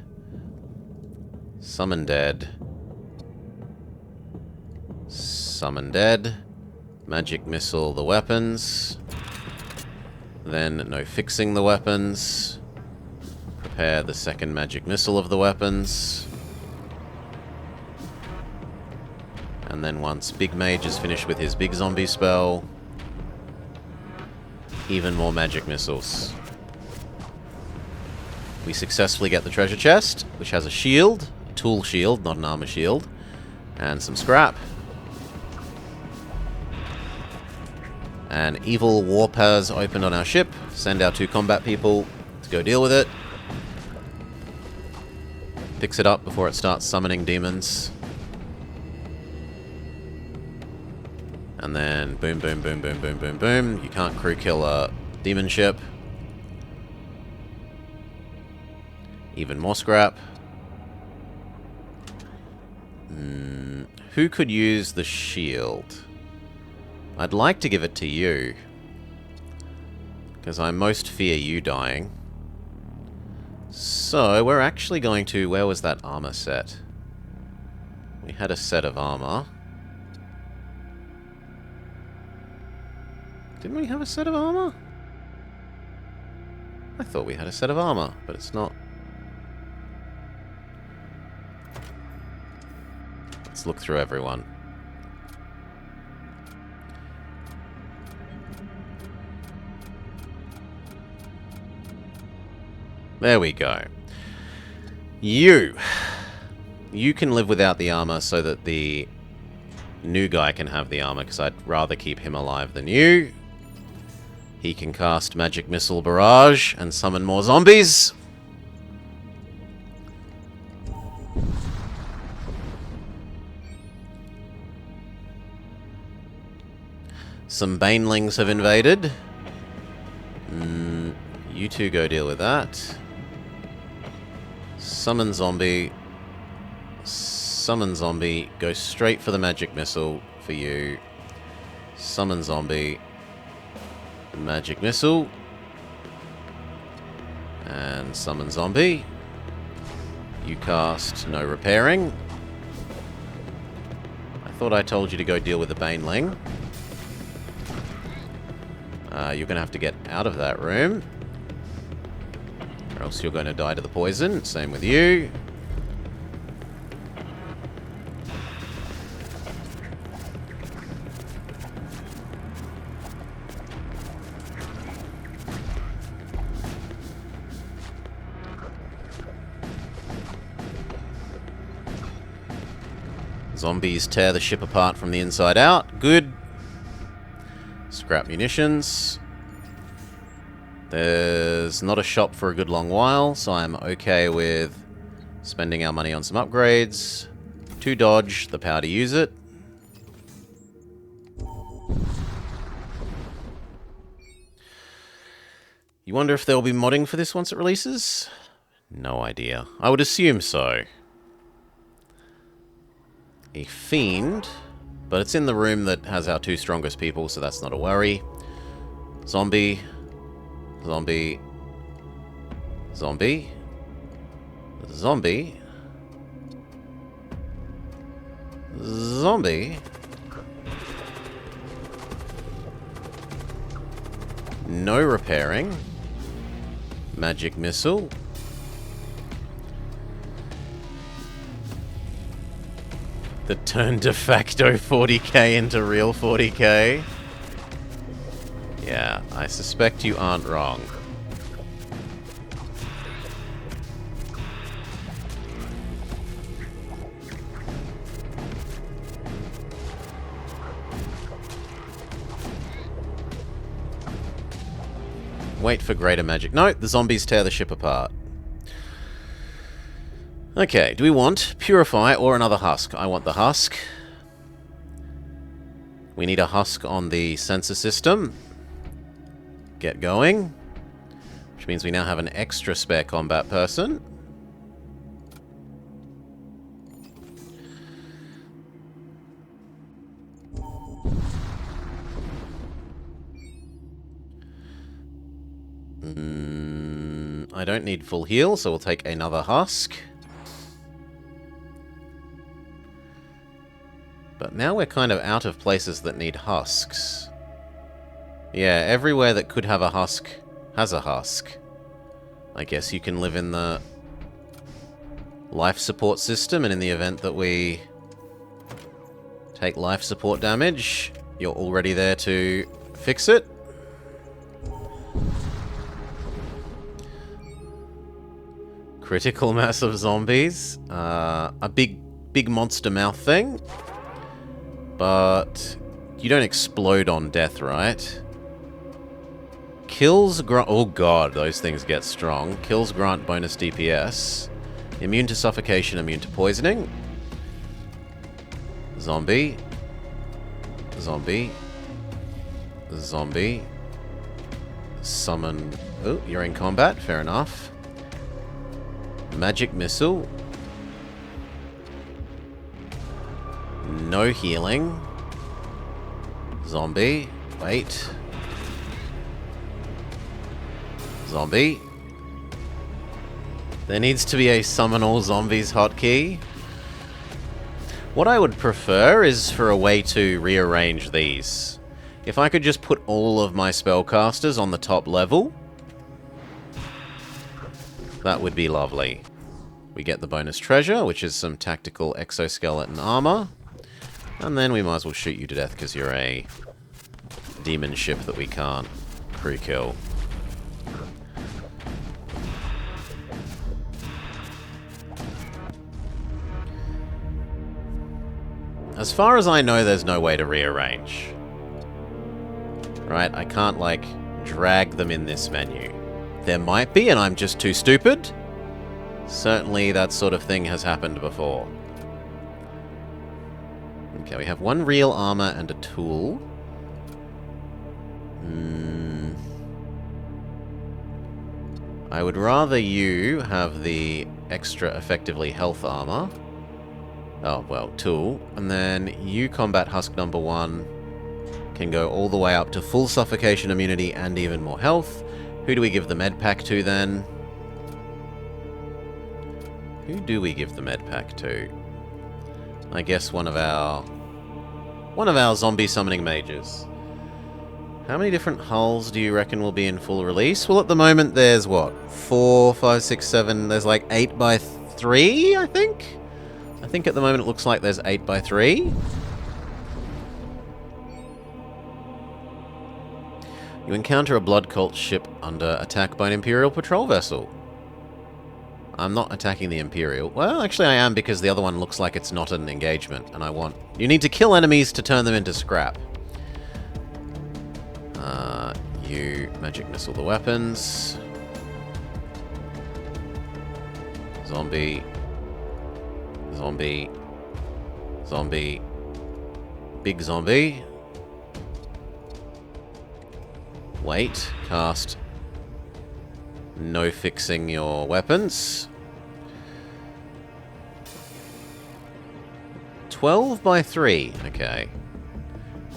Summon dead. Summon dead. Magic missile the weapons. Then no fixing the weapons. Prepare the second magic missile of the weapons. And then once Big Mage is finished with his big zombie spell, even more magic missiles. We successfully get the treasure chest, which has a shield, a tool shield, not an armor shield, and some scrap. An evil warp has opened on our ship. Send our 2 combat people to go deal with it. Fix it up before it starts summoning demons. And then boom, boom, boom, boom, boom, boom, boom. You can't crew kill a demon ship. Even more scrap. Who could use the shield? I'd like to give it to you, because I most fear you dying. So, we're actually going to... Where was that armor set? We had a set of armor. Didn't we have a set of armor? I thought we had a set of armor, but it's not. Let's look through everyone. There we go. You can live without the armor so that the new guy can have the armor, because I'd rather keep him alive than you. He can cast Magic Missile Barrage and summon more zombies. Some Banelings have invaded. You 2 go deal with that. Summon zombie. Summon zombie. Go straight for the magic missile for you. Summon zombie. Magic missile. And summon zombie. You cast no repairing. I thought I told you to go deal with the Baneling. You're going to have to get out of that room. Or else you're going to die to the poison. Same with you. Zombies tear the ship apart from the inside out. Good. Scrap munitions. There's not a shop for a good long while, so I'm okay with spending our money on some upgrades. To dodge, the power to use it. You wonder if there'll be modding for this once it releases? No idea. I would assume so. A fiend, but it's in the room that has our two strongest people, so that's not a worry. Zombie. Zombie. Zombie. Zombie. Zombie. No repairing. Magic missile. That turned de facto 40k into real 40k. Yeah, I suspect you aren't wrong. Wait for greater magic. No, the zombies tear the ship apart. Okay, do we want Purify or another husk? I want the husk. We need a husk on the sensor system. Get going. Which means we now have an extra spare combat person. I don't need full heal, so we'll take another husk. But now we're kind of out of places that need husks. Yeah, everywhere that could have a husk has a husk. I guess you can live in the life support system, and in the event that we take life support damage, you're already there to fix it. Critical mass of zombies. A big monster mouth thing. But you don't explode on death, right? Kills grant... Oh god, those things get strong. Kills grant bonus DPS. Immune to suffocation, immune to poisoning. Zombie. Zombie. Zombie. Summon... Oh, you're in combat. Fair enough. Magic missile. No healing. Zombie. Wait. Zombie. There needs to be a summon all zombies hotkey. What I would prefer is for a way to rearrange these. If I could just put all of my spellcasters on the top level, that would be lovely. We get the bonus treasure, which is some tactical exoskeleton armor. And then we might as well shoot you to death because you're a demon ship that we can't crew kill. As far as I know, there's no way to rearrange. Right? I can't, like, drag them in this menu. There might be, and I'm just too stupid. Certainly that sort of thing has happened before. Okay, we have one real armor and a tool. I would rather you have the extra effectively health armor. Oh, well, tool. And then you combat husk number 1. Can go all the way up to full suffocation immunity and even more health. Who do we give the med pack to then? Who do we give the med pack to? I guess one of our zombie summoning mages. How many different hulls do you reckon will be in full release? Well, at the moment there's what? 4, 5, 6, 7. There's like 8 by 3, I think? I think at the moment it looks like there's 8 by 3. You encounter a blood cult ship under attack by an Imperial patrol vessel. I'm not attacking the Imperial. Well, actually I am, because the other one looks like it's not an engagement, and I want... You need to kill enemies to turn them into scrap. You magic missile the weapons. Zombie. Zombie. Zombie. Big zombie. Wait. Cast. No fixing your weapons. 12 by 3. Okay.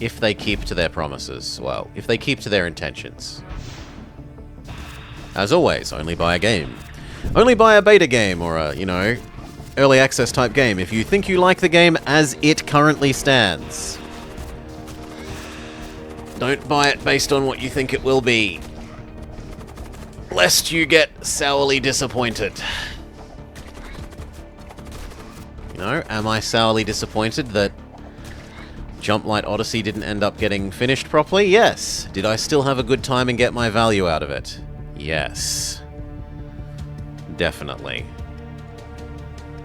If they keep to their promises. Well, if they keep to their intentions. As always, only buy a game. Only buy a beta game or a, you know, early access type game if you think you like the game as it currently stands. Don't buy it based on what you think it will be, lest you get sourly disappointed. You know, am I sourly disappointed that Jump Light Odyssey didn't end up getting finished properly? Yes. Did I still have a good time and get my value out of it? Yes. Definitely.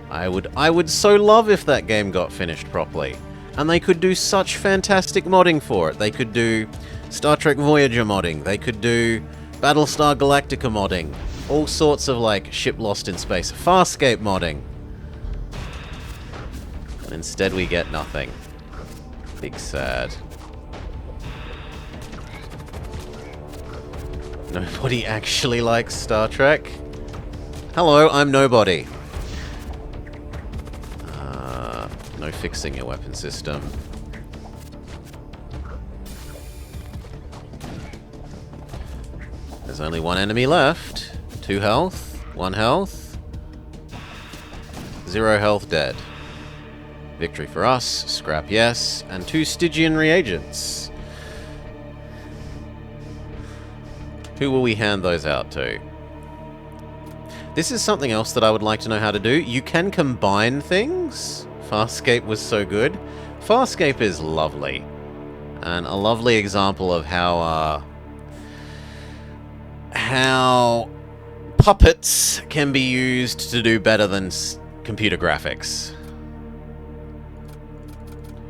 I would so love if that game got finished properly. And they could do such fantastic modding for it. They could do Star Trek Voyager modding. They could do Battlestar Galactica modding. All sorts of, like, ship lost in space. Farscape modding. And instead we get nothing. Big sad. Nobody actually likes Star Trek. Hello, I'm nobody. No fixing your weapon system. There's only one enemy left. 2 health, 1 health. 0 health, dead. Victory for us, scrap yes, and 2 Stygian reagents. Who will we hand those out to? This is something else that I would like to know how to do. You can combine things. Farscape was so good. Farscape is lovely. And a lovely example of how puppets can be used to do better than computer graphics.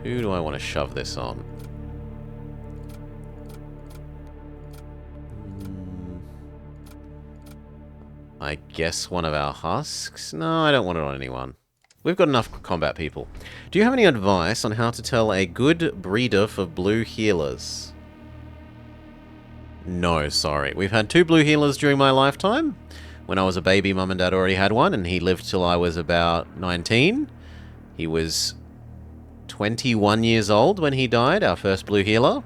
Who do I want to shove this on? I guess one of our husks? No, I don't want it on anyone. We've got enough combat people. Do you have any advice on how to tell a good breeder for blue healers? No, sorry. We've had 2 blue healers during my lifetime. When I was a baby, Mum and Dad already had one, and he lived till I was about 19. He was 21 years old when he died, our first blue healer.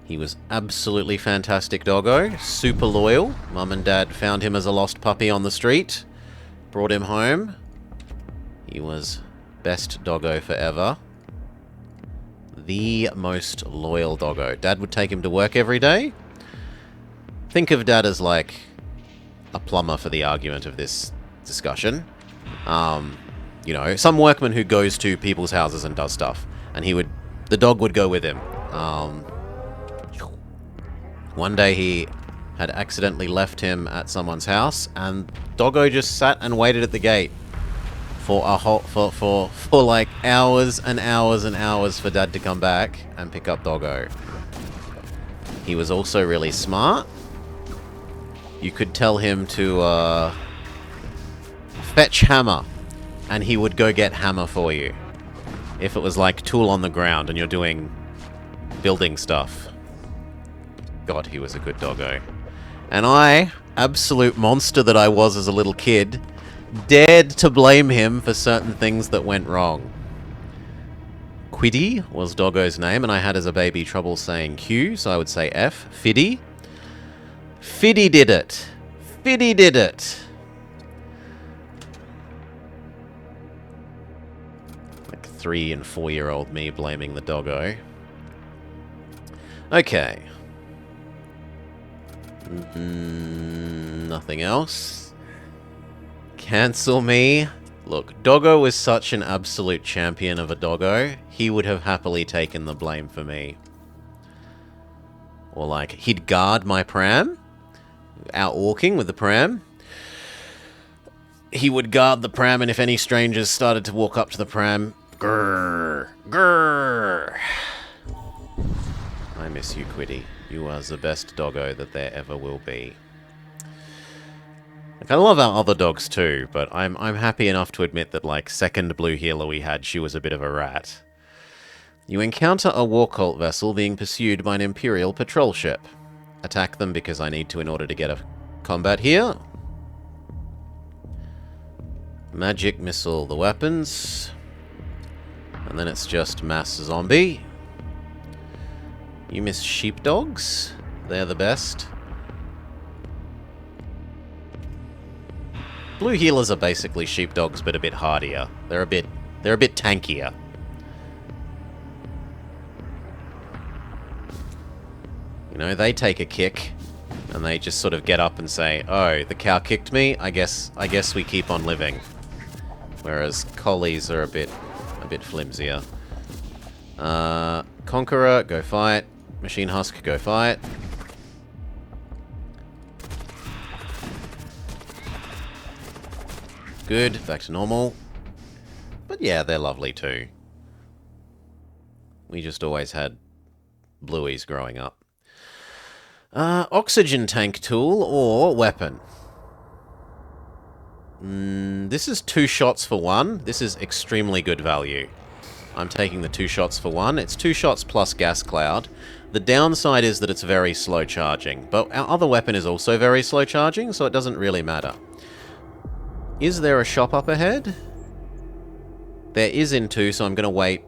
He was absolutely fantastic doggo, super loyal. Mum and Dad found him as a lost puppy on the street, brought him home. He was best doggo forever. The most loyal doggo. Dad would take him to work every day. Think of Dad as like a plumber for the argument of this discussion. You know, some workman who goes to people's houses and does stuff, and the dog would go with him. One day he had accidentally left him at someone's house, and Doggo just sat and waited at the gate for like hours and hours and hours for Dad to come back and pick up Doggo. He was also really smart. You could tell him to fetch hammer, and he would go get hammer for you. If it was like tool on the ground and you're doing building stuff. God, he was a good doggo. And I, absolute monster that I was as a little kid, dared to blame him for certain things that went wrong. Quiddy was Doggo's name, and I had as a baby trouble saying Q, so I would say F. Fiddy. Fiddy did it. Fiddy did it. Like 3- and 4-year-old me blaming the doggo. Okay. Nothing else. Cancel me. Look, Doggo was such an absolute champion of a doggo, he would have happily taken the blame for me. Or like, he'd guard my pram, out walking with the pram. He would guard the pram, and if any strangers started to walk up to the pram, grrr, grrr. I miss you, Quiddy. You are the best doggo that there ever will be. Like, I love our other dogs too, but I'm happy enough to admit that, like, second blue healer we had, she was a bit of a rat. You encounter a war cult vessel being pursued by an Imperial patrol ship. Attack them because I need to in order to get a combat here. Magic missile the weapons. And then it's just mass zombie. You miss sheepdogs? They're the best. Blue healers are basically sheepdogs, but a bit hardier. They're a bit tankier. You know, they take a kick, and they just sort of get up and say, "Oh, the cow kicked me. I guess we keep on living." Whereas collies are a bit flimsier. Conqueror, go fight. Machine Husk, go fight. Good, back to normal. But yeah, they're lovely too. We just always had blueies growing up. Oxygen tank tool or weapon. This is 2 shots for 1. This is extremely good value. I'm taking the 2 shots for 1. It's 2 shots plus gas cloud. The downside is that it's very slow charging, but our other weapon is also very slow charging, so it doesn't really matter. Is there a shop up ahead? There is in 2, so I'm going to wait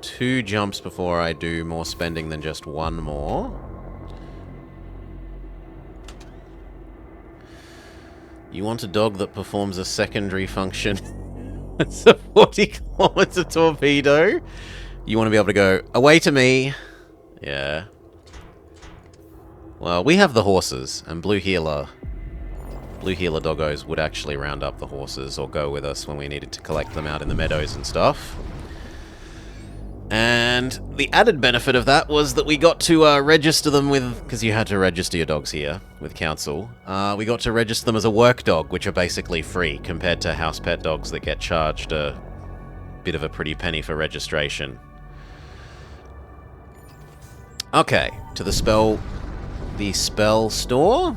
2 jumps before I do more spending than just 1 more. You want a dog that performs a secondary function. It's a 40-kilometer torpedo. You want to be able to go, away to me. Yeah. Well, we have the horses, and Blue Healer doggos would actually round up the horses or go with us when we needed to collect them out in the meadows and stuff. And the added benefit of that was that we got to register them with... Because you had to register your dogs here with council. We got to register them as a work dog, which are basically free compared to house pet dogs that get charged a bit of a pretty penny for registration. Okay, to the spell store.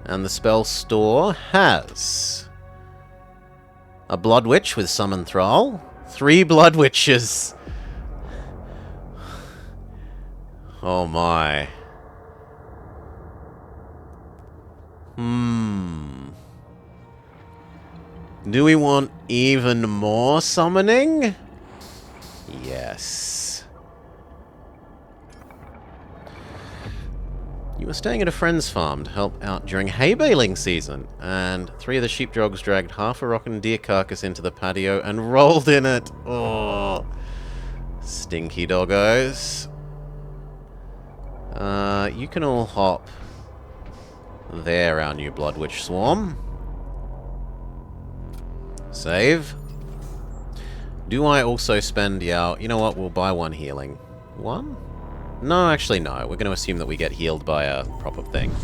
And the spell store has a Blood Witch with Summon Thrall. 3 Blood Witches. Oh my. Do we want even more summoning? Yes. You were staying at a friend's farm to help out during hay baling season, and 3 of the sheepdogs dragged half a rockin' deer carcass into the patio and rolled in it. Oh, stinky doggos. You can all hop there, our new Blood Witch swarm. Save. Do I also spend... Yeah, you know what? We'll buy 1 healing. 1? No, actually no. We're going to assume that we get healed by a proper thing.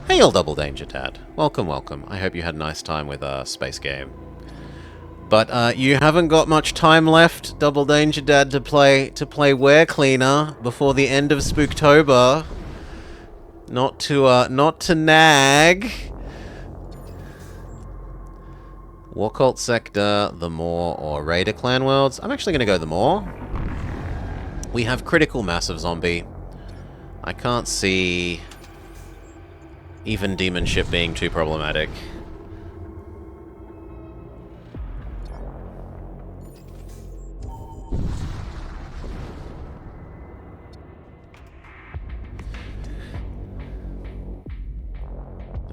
Hail, Double Danger Dad. Welcome, welcome. I hope you had a nice time with Space Game. But you haven't got much time left, Double Danger Dad, to play Were Cleaner before the end of Spooktober. Not to nag. War Cult Sector, the Maw, or Raider Clan Worlds. I'm actually going to go the Maw. We have critical mass of zombie. I can't see even demon ship being too problematic.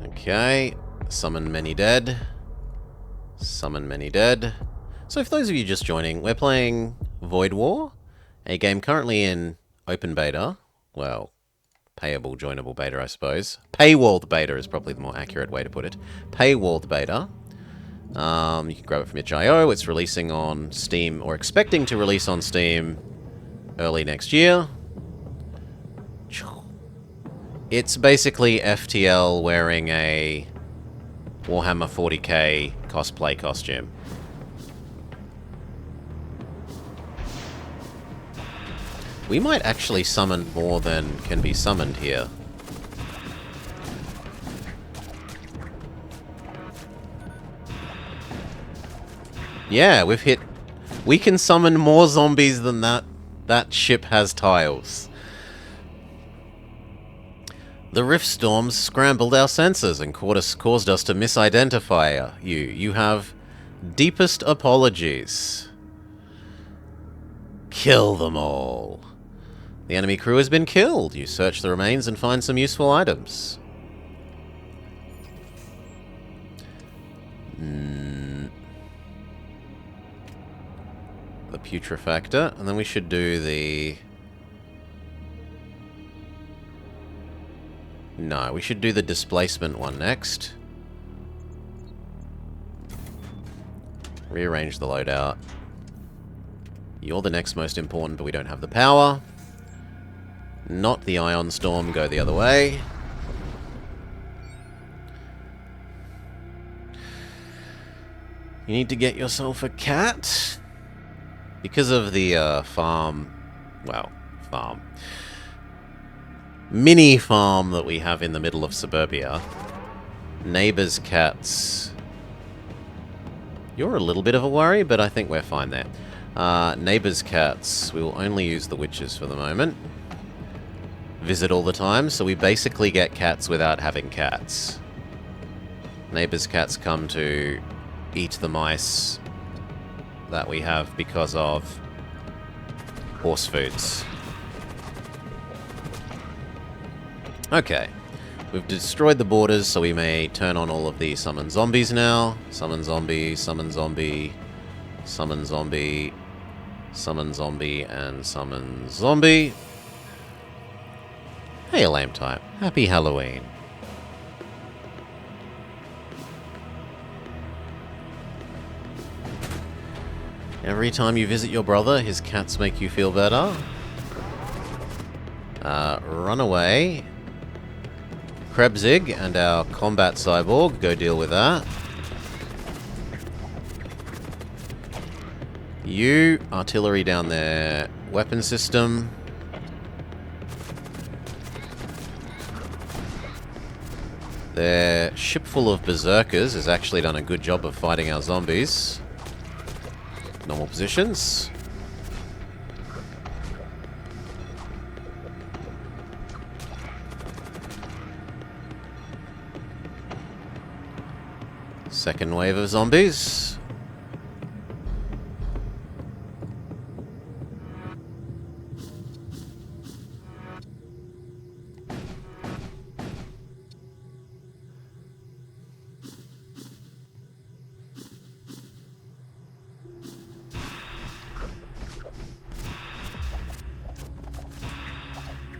Okay, summon many dead. Summon many dead. So for those of you just joining, we're playing Void War, a game currently in open beta. Well, payable, joinable beta, I suppose. Paywalled beta is probably the more accurate way to put it. Paywalled beta. You can grab it from itch.io. It's releasing on Steam, or expecting to release on Steam early next year. It's basically FTL wearing a Warhammer 40k cosplay costume. We might actually summon more than can be summoned here. Yeah, we've hit... We can summon more zombies than that ship has tiles. The rift storms scrambled our sensors and caused us to misidentify you. You have deepest apologies. Kill them all. The enemy crew has been killed. You search the remains and find some useful items. The putrefactor, and then we should do the... No, we should do the displacement one next. Rearrange the loadout. You're the next most important, but we don't have the power. Not the Ion Storm, go the other way. You need to get yourself a cat. Because of the farm... Well, farm. Mini farm that we have in the middle of suburbia. Neighbors' cats. You're a little bit of a worry, but I think we're fine there. Neighbors' cats. We will only use the witches for the moment. Visit all the time, so we basically get cats without having cats. Neighbors' cats come to eat the mice that we have because of horse foods. Okay. We've destroyed the borders, so we may turn on all of the summon zombies now. Summon zombie, summon zombie, summon zombie, summon zombie, and summon zombie. Hey, Lame Type. Happy Halloween. Every time you visit your brother, his cats make you feel better. Run away. Krebzig and our combat cyborg, go deal with that. You, artillery down there, weapon system. Their ship full of berserkers has actually done a good job of fighting our zombies. Normal positions. Second wave of zombies.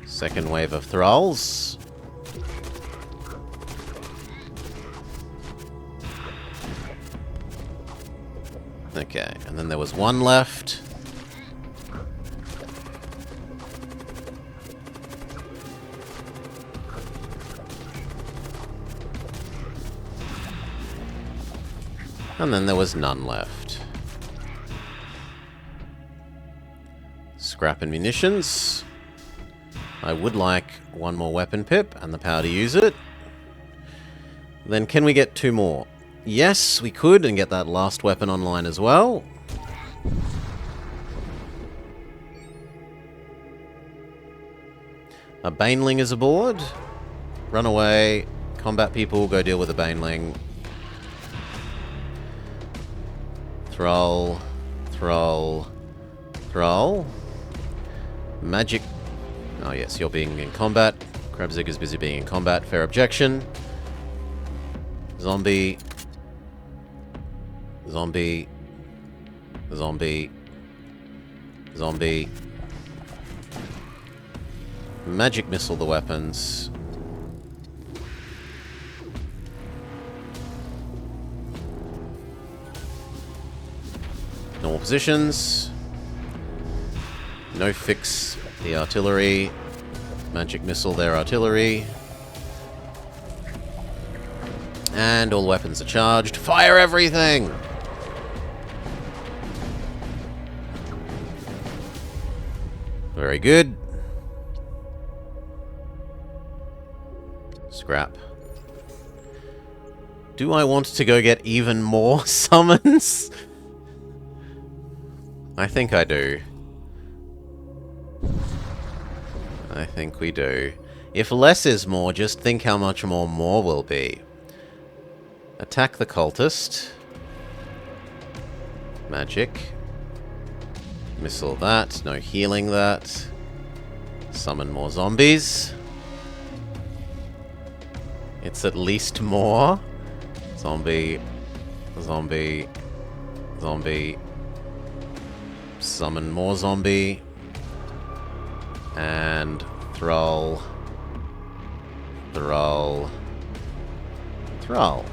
Second wave of thralls. Okay, and then there was one left. And then there was none left. Scrap and munitions. I would like one more weapon pip and the power to use it. Then can we get two more? Yes, we could, and get that last weapon online as well. A Baneling is aboard. Run away. Combat people, go deal with the Baneling. Thrall. Thrall. Thrall. Magic. Oh yes, you're being in combat. Krebsig is busy being in combat. Fair objection. Zombie. Zombie. Zombie. Zombie. Magic missile the weapons. Normal positions. No fix the artillery. Magic missile their artillery. And all weapons are charged. Fire everything! Very good. Scrap. Do I want to go get even more summons? I think I do. I think we do. If less is more, just think how much more will be. Attack the cultist. Magic. Missile that. No healing that. Summon more zombies. It's at least more. Zombie. Zombie. Zombie. Summon more zombie. And Thrall. Thrall. Thrall.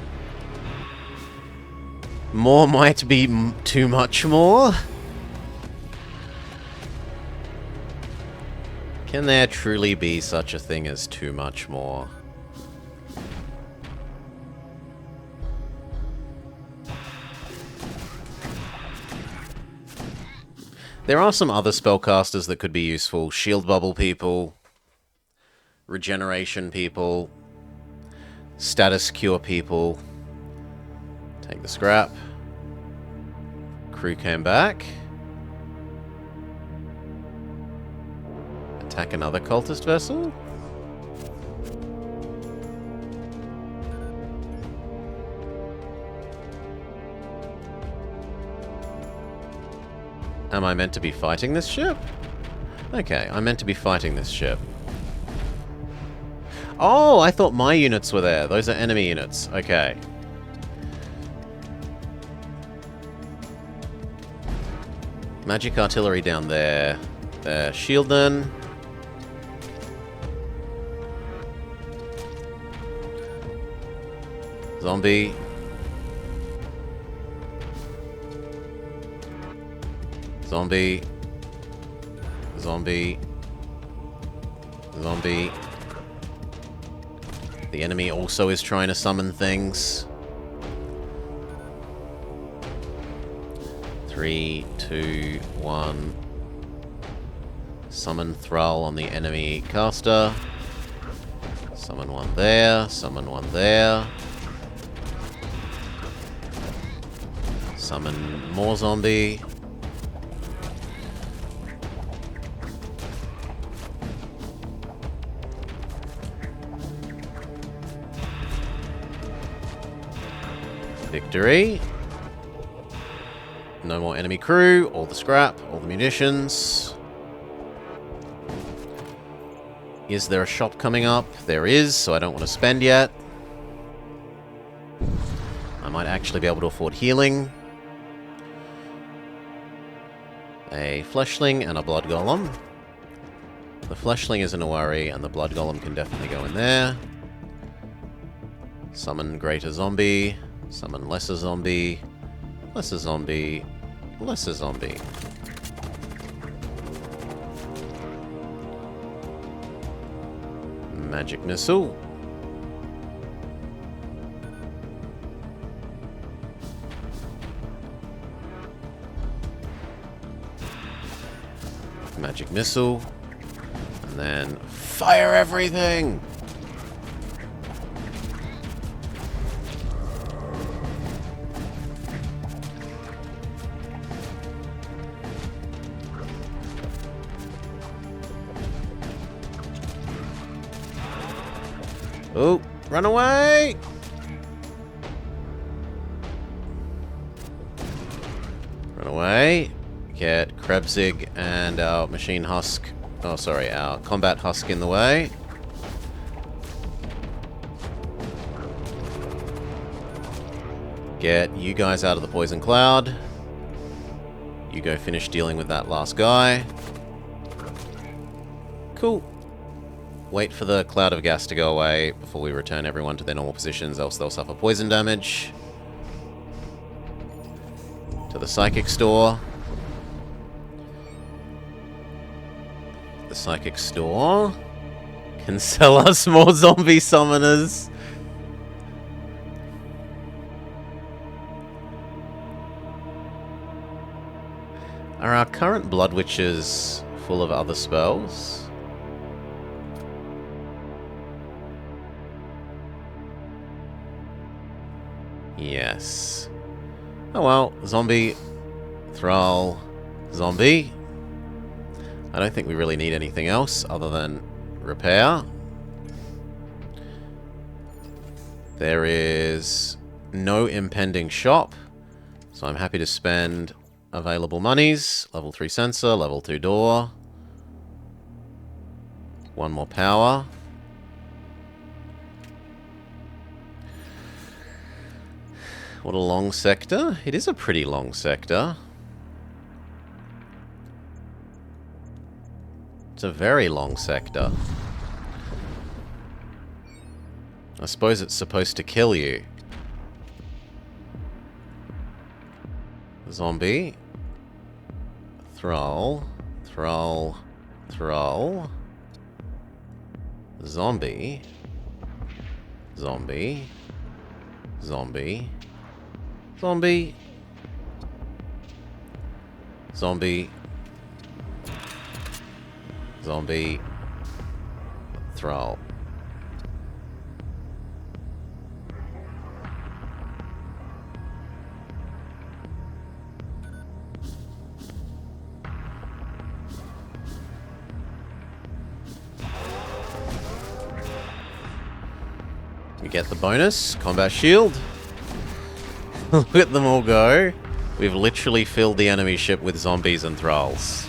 More might be too much more. Can there truly be such a thing as too much more? There are some other spellcasters that could be useful. Shield bubble people. Regeneration people. Status cure people. Take the scrap. Crew came back. Attack another cultist vessel? Am I meant to be fighting this ship? Okay, I'm meant to be fighting this ship. Oh, I thought my units were there. Those are enemy units. Okay. Magic artillery down there. There. Shield then. Zombie. Zombie. Zombie. Zombie. The enemy also is trying to summon things. 3, 2, 1. Summon Thrall on the enemy caster. Summon one there. Summon one there. Summon more zombie. Victory. No more enemy crew. All the scrap. All the munitions. Is there a shop coming up? There is, so I don't want to spend yet. I might actually be able to afford healing. A fleshling and a blood golem. The fleshling isn't a worry, and the blood golem can definitely go in there. Summon greater zombie. Summon lesser zombie. Lesser zombie. Lesser zombie. Magic missile. Magic missile. And then fire everything! Oh, Run away! Run away. Get Krebsig and our machine husk. Oh, sorry, our combat husk in the way. Get you guys out of the poison cloud. You go finish dealing with that last guy. Cool. Wait for the cloud of gas to go away before we return everyone to their normal positions, else they'll suffer poison damage. To the psychic store. The psychic store can sell us more zombie summoners. Are our current Blood Witches full of other spells? Yes. Oh well, zombie, thrall, zombie. I don't think we really need anything else other than repair. There is no impending shop, so I'm happy to spend available monies. Level 3 sensor, level 2 door. One more power. What a long sector. It is a pretty long sector. It's a very long sector. I suppose it's supposed to kill you. Zombie. Thrall. Thrall. Thrall. Zombie. Zombie. Zombie. Zombie. Zombie. Zombie. Thrall. We get the bonus, combat shield. Look at them all go. We've literally filled the enemy ship with zombies and thralls.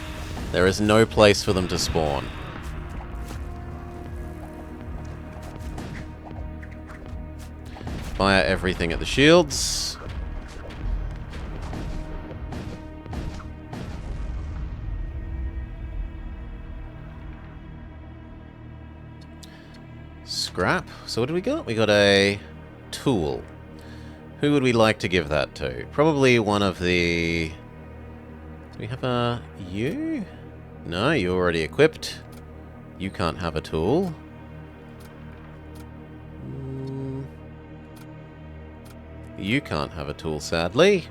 There is no place for them to spawn. Fire everything at the shields. Scrap. So what do we got? We got a tool. Who would we like to give that to? Probably one of the... Do we have a... You? No, you're already equipped. You can't have a tool. You can't have a tool, sadly.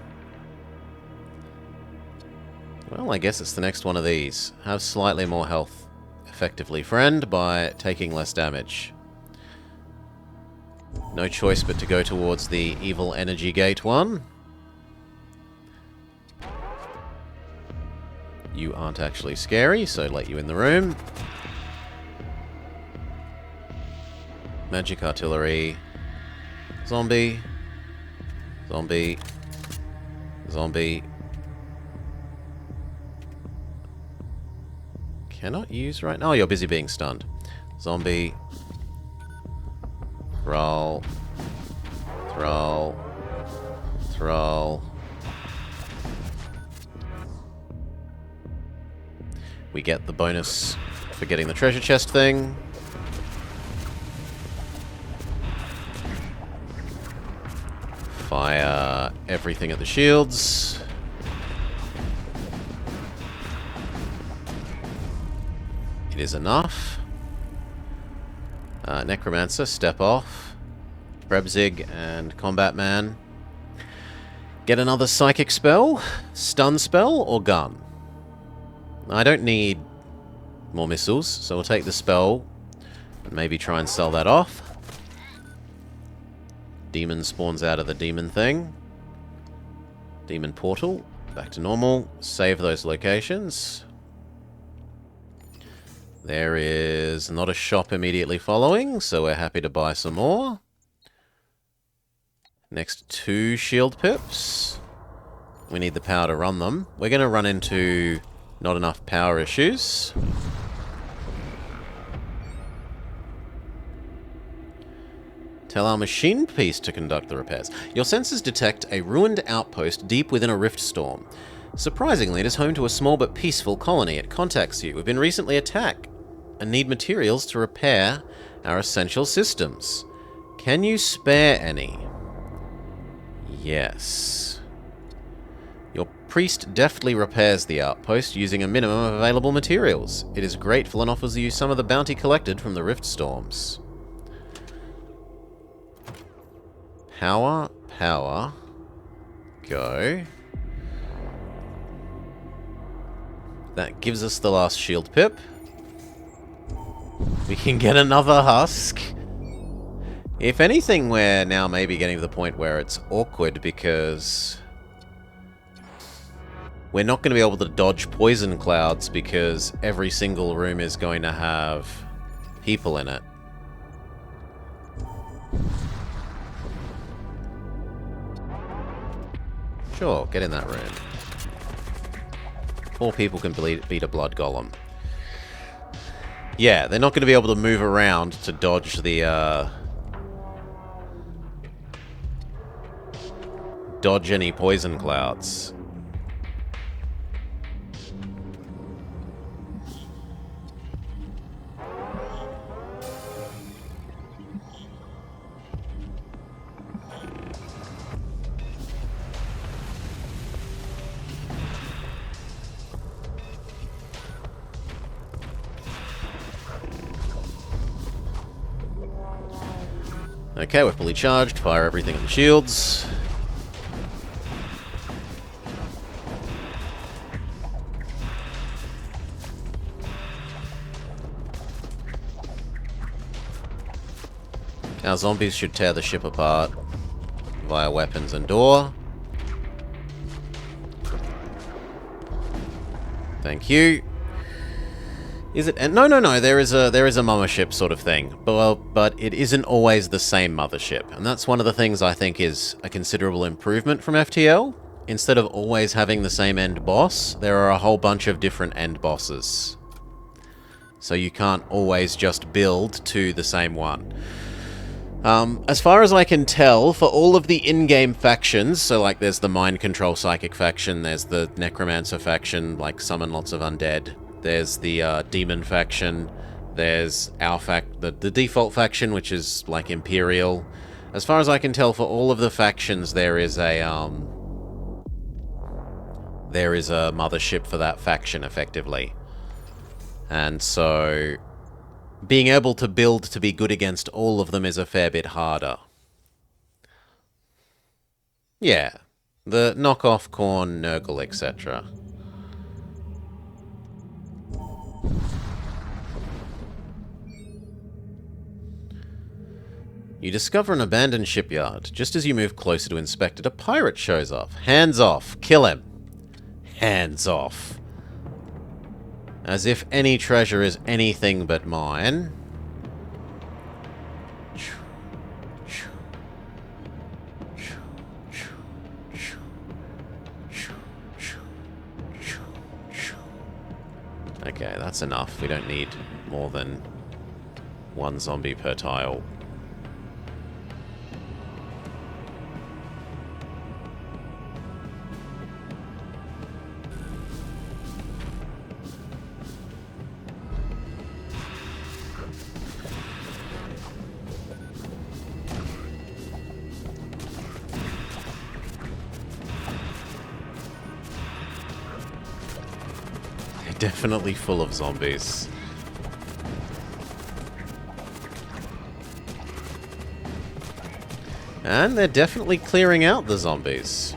Well, I guess it's the next one of these. Have slightly more health. Effectively, friend, by taking less damage. No choice but to go towards the evil energy gate one. You aren't actually scary, so let you in the room. Magic artillery. Zombie. Zombie. Zombie. Cannot use right now. Oh, you're busy being stunned. Zombie. Thrall. Thrall. Thrall. We get the bonus for getting the treasure chest thing. Fire everything at the shields. It is enough. Necromancer, step off. Krebsig and Combat Man. Get another psychic spell, stun spell, or gun. I don't need more missiles, so we'll take the spell and maybe try and sell that off. Demon spawns out of the demon thing. Demon portal. Back to normal. Save those locations. There is not a shop immediately following, so we're happy to buy some more. Next 2 shield pips. We need the power to run them. We're going to run into not enough power issues. Tell our machine piece to conduct the repairs. Your sensors detect a ruined outpost deep within a rift storm. Surprisingly, it is home to a small but peaceful colony. It contacts you. We've been recently attacked and need materials to repair our essential systems. Can you spare any? Yes. Your priest deftly repairs the outpost using a minimum of available materials. It is grateful and offers you some of the bounty collected from the rift storms. Power, power, go. That gives us the last shield pip. We can get another husk. If anything, we're now maybe getting to the point where it's awkward because we're not going to be able to dodge poison clouds because every single room is going to have people in it. Sure, get in that room. 4 people can beat a blood golem. Yeah, they're not going to be able to move around to dodge the, dodge any poison clouds. Okay, we're fully charged. Fire everything in the shields. Our zombies should tear the ship apart via weapons and door. Thank you. Is it? No. There is a mothership sort of thing, but it isn't always the same mothership, and that's one of the things I think is a considerable improvement from FTL. Instead of always having the same end boss, there are a whole bunch of different end bosses, so you can't always just build to the same one. As far as I can tell, for all of the in-game factions, so like there's the Mind Control Psychic faction, there's the Necromancer faction, like summon lots of undead. There's the Demon faction. There's our the default faction, which is like Imperial. As far as I can tell, for all of the factions, there is a mothership for that faction, effectively. And so being able to build to be good against all of them is a fair bit harder. Yeah, the knockoff Khorne, Nurgle, etc. You discover an abandoned shipyard. Just as you move closer to inspect it, a pirate shows up. Hands off. Kill him. Hands off. As if any treasure is anything but mine. Okay, that's enough. We don't need more than 1 zombie per tile. Definitely full of zombies. And they're definitely clearing out the zombies.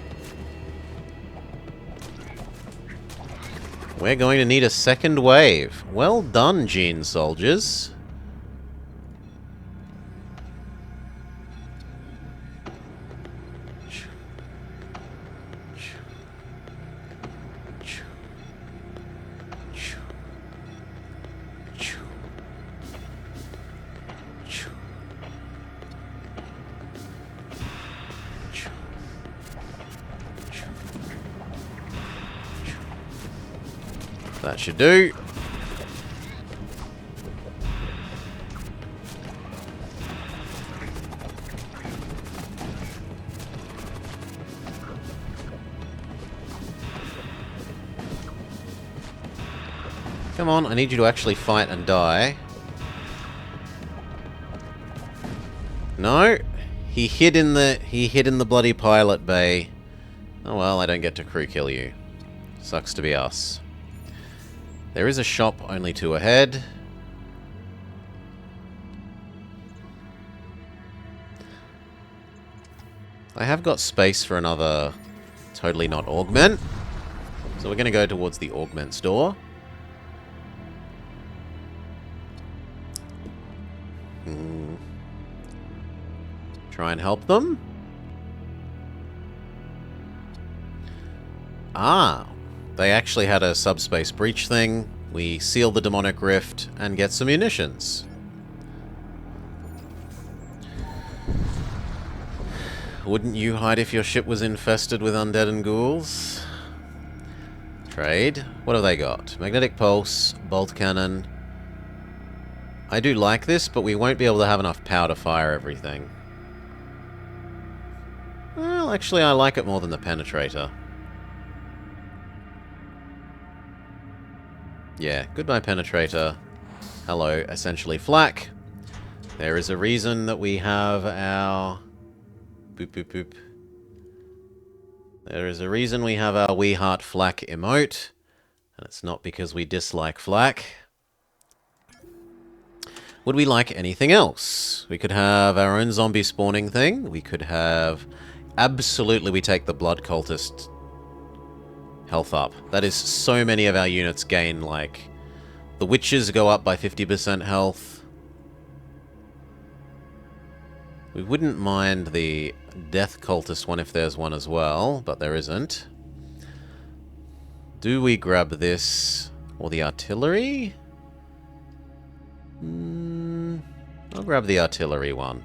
We're going to need a second wave. Well done, Gene soldiers. That should do. Come on, I need you to actually fight and die. No, he hid in the bloody pilot bay. Oh well, I don't get to crew kill you. Sucks to be us. There is a shop only 2 ahead. I have got space for another totally not augment. So we're going to go towards the augment store. Try and help them. Ah, they actually had a subspace breach thing. We seal the demonic rift and get some munitions. Wouldn't you hide if your ship was infested with undead and ghouls? Trade. What have they got? Magnetic pulse, bolt cannon. I do like this, but we won't be able to have enough power to fire everything. Well, actually, I like it more than the penetrator. Yeah, goodbye, penetrator. Hello, essentially flak. There is a reason that we have our... Boop, boop, boop. There is a reason we have our We Heart Flak emote. And it's not because we dislike flak. Would we like anything else? We could have our own zombie spawning thing. We could have... Absolutely, we take the Blood Cultist health up. That is so many of our units gain, like... The Witches go up by 50% health. We wouldn't mind the Death Cultist one if there's one as well, but there isn't. Do we grab this or the artillery? I'll grab the artillery one.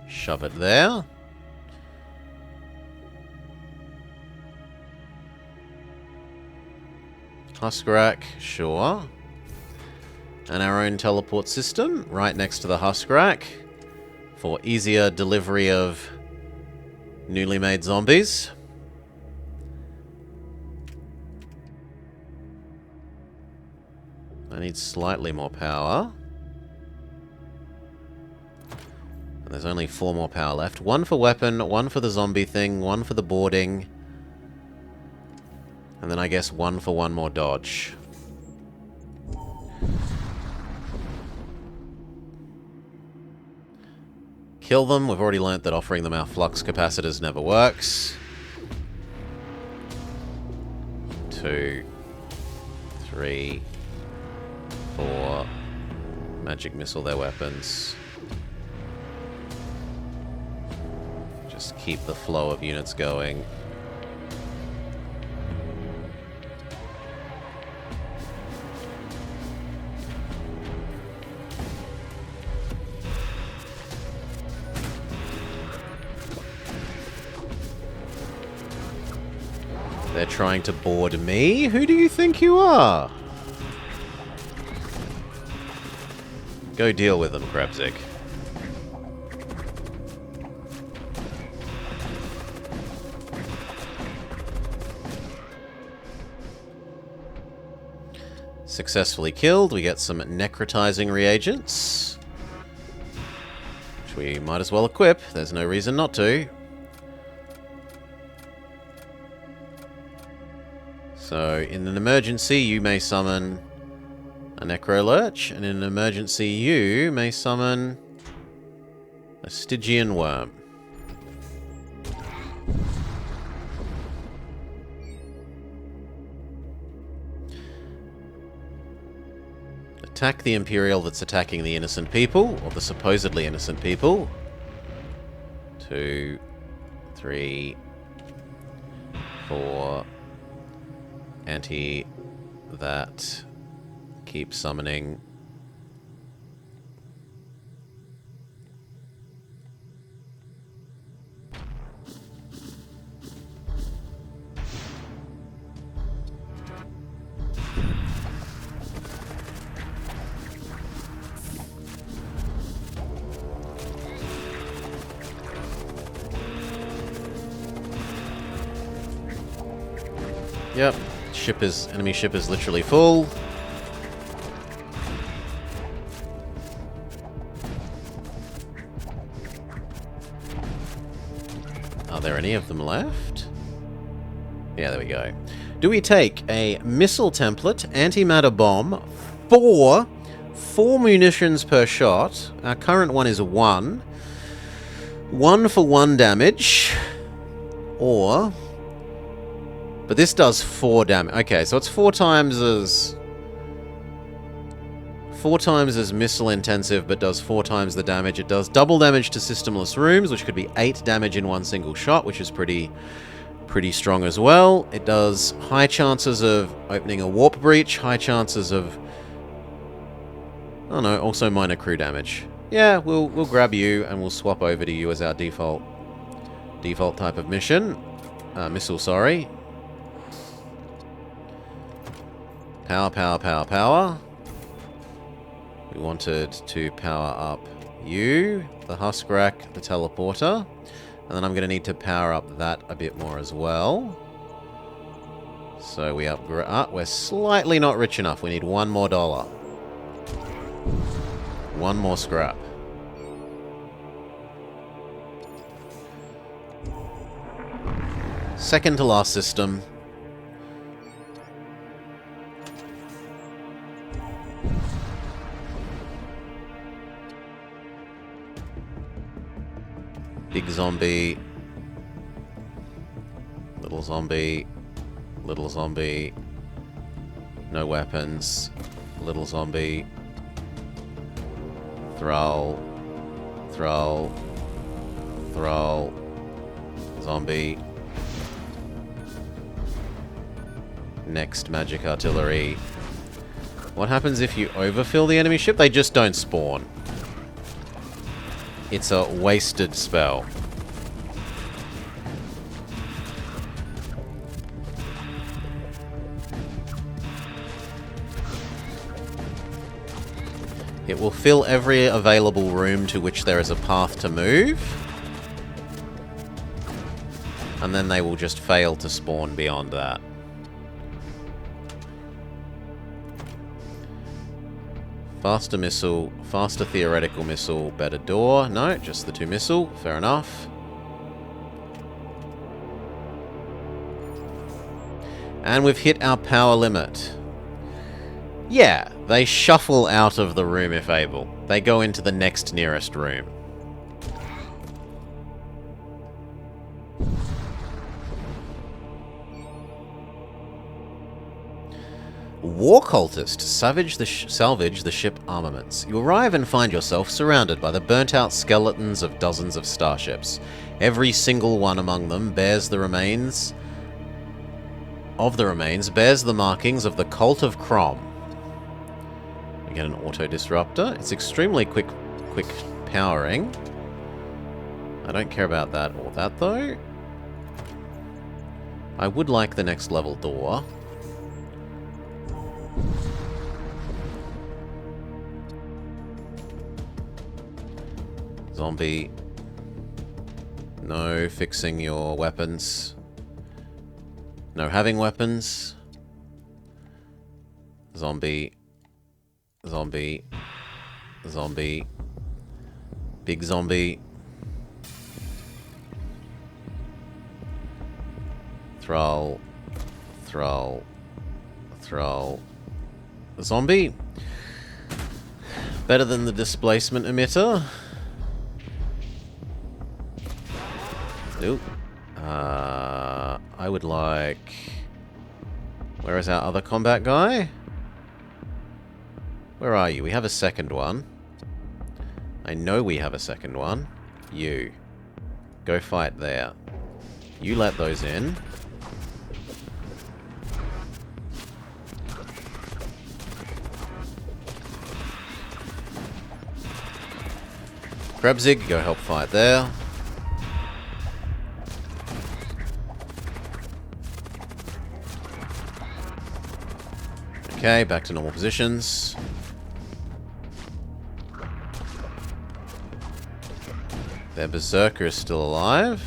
Shove it there. Huskrak, sure. And our own teleport system right next to the Huskrak for easier delivery of newly made zombies. I need slightly more power. And there's only 4 more power left. 1 for weapon, 1 for the zombie thing, 1 for the boarding. And then I guess 1 for 1 more dodge. Kill them. We've already learnt that offering them our flux capacitors never works. 2, 3, 4. Magic missile their weapons. Just keep the flow of units going. They're trying to board me? Who do you think you are? Go deal with them, Krebsig. Successfully killed. We get some necrotizing reagents, which we might as well equip. There's no reason not to. So, in an emergency, you may summon a Necrolurch, and in an emergency, you may summon a Stygian Worm. Attack the Imperial that's attacking the innocent people, or the supposedly innocent people. 2, 3, 4... Anti that. Keep summoning. Yep. Enemy ship is literally full. Are there any of them left? Yeah, there we go. Do we take a missile template, antimatter bomb, 4 munitions per shot. Our current one is 1. 1 for 1 damage. Or... But this does 4 damage. Okay, so it's 4 times as missile intensive, but does 4 times the damage. It does double damage to systemless rooms, which could be 8 damage in one single shot, which is pretty strong as well. It does high chances of opening a warp breach, high chances of... Oh no, also minor crew damage. Yeah, we'll grab you and we'll swap over to you as our default type of mission. Missile, sorry. Power, power, power, power. We wanted to power up you, the Huskrak, the teleporter. And then I'm going to need to power up that a bit more as well. So we upgrade... we're slightly not rich enough. We need $1 more. 1 more scrap. Second to last system. Big zombie. Little zombie. Little zombie. No weapons. Little zombie. Thrall. Thrall. Thrall. Zombie. Next magic artillery. What happens if you overfill the enemy ship? They just don't spawn. It's a wasted spell. It will fill every available room to which there is a path to move. And then they will just fail to spawn beyond that. Faster missile, faster theoretical missile, better door. No, just the 2 missile. Fair enough. And we've hit our power limit. Yeah, they shuffle out of the room if able. They go into the next nearest room. War cultist, salvage the ship armaments. You arrive and find yourself surrounded by the burnt-out skeletons of dozens of starships. Every single one among them bears the markings of the Cult of Crom. We get an auto disruptor. It's extremely quick powering. I don't care about that or that though. I would like the next level door. Zombie. No fixing your weapons. No having weapons. Zombie. Zombie. Zombie. Big zombie. Thrall. Thrall. Thrall. Zombie. Better than the displacement emitter. Nope. I would like... Where is our other combat guy? Where are you? We have a second one. I know we have a second one. You. Go fight there. You let those in. Krebsig, go help fight there. Okay, back to normal positions. Their Berserker is still alive.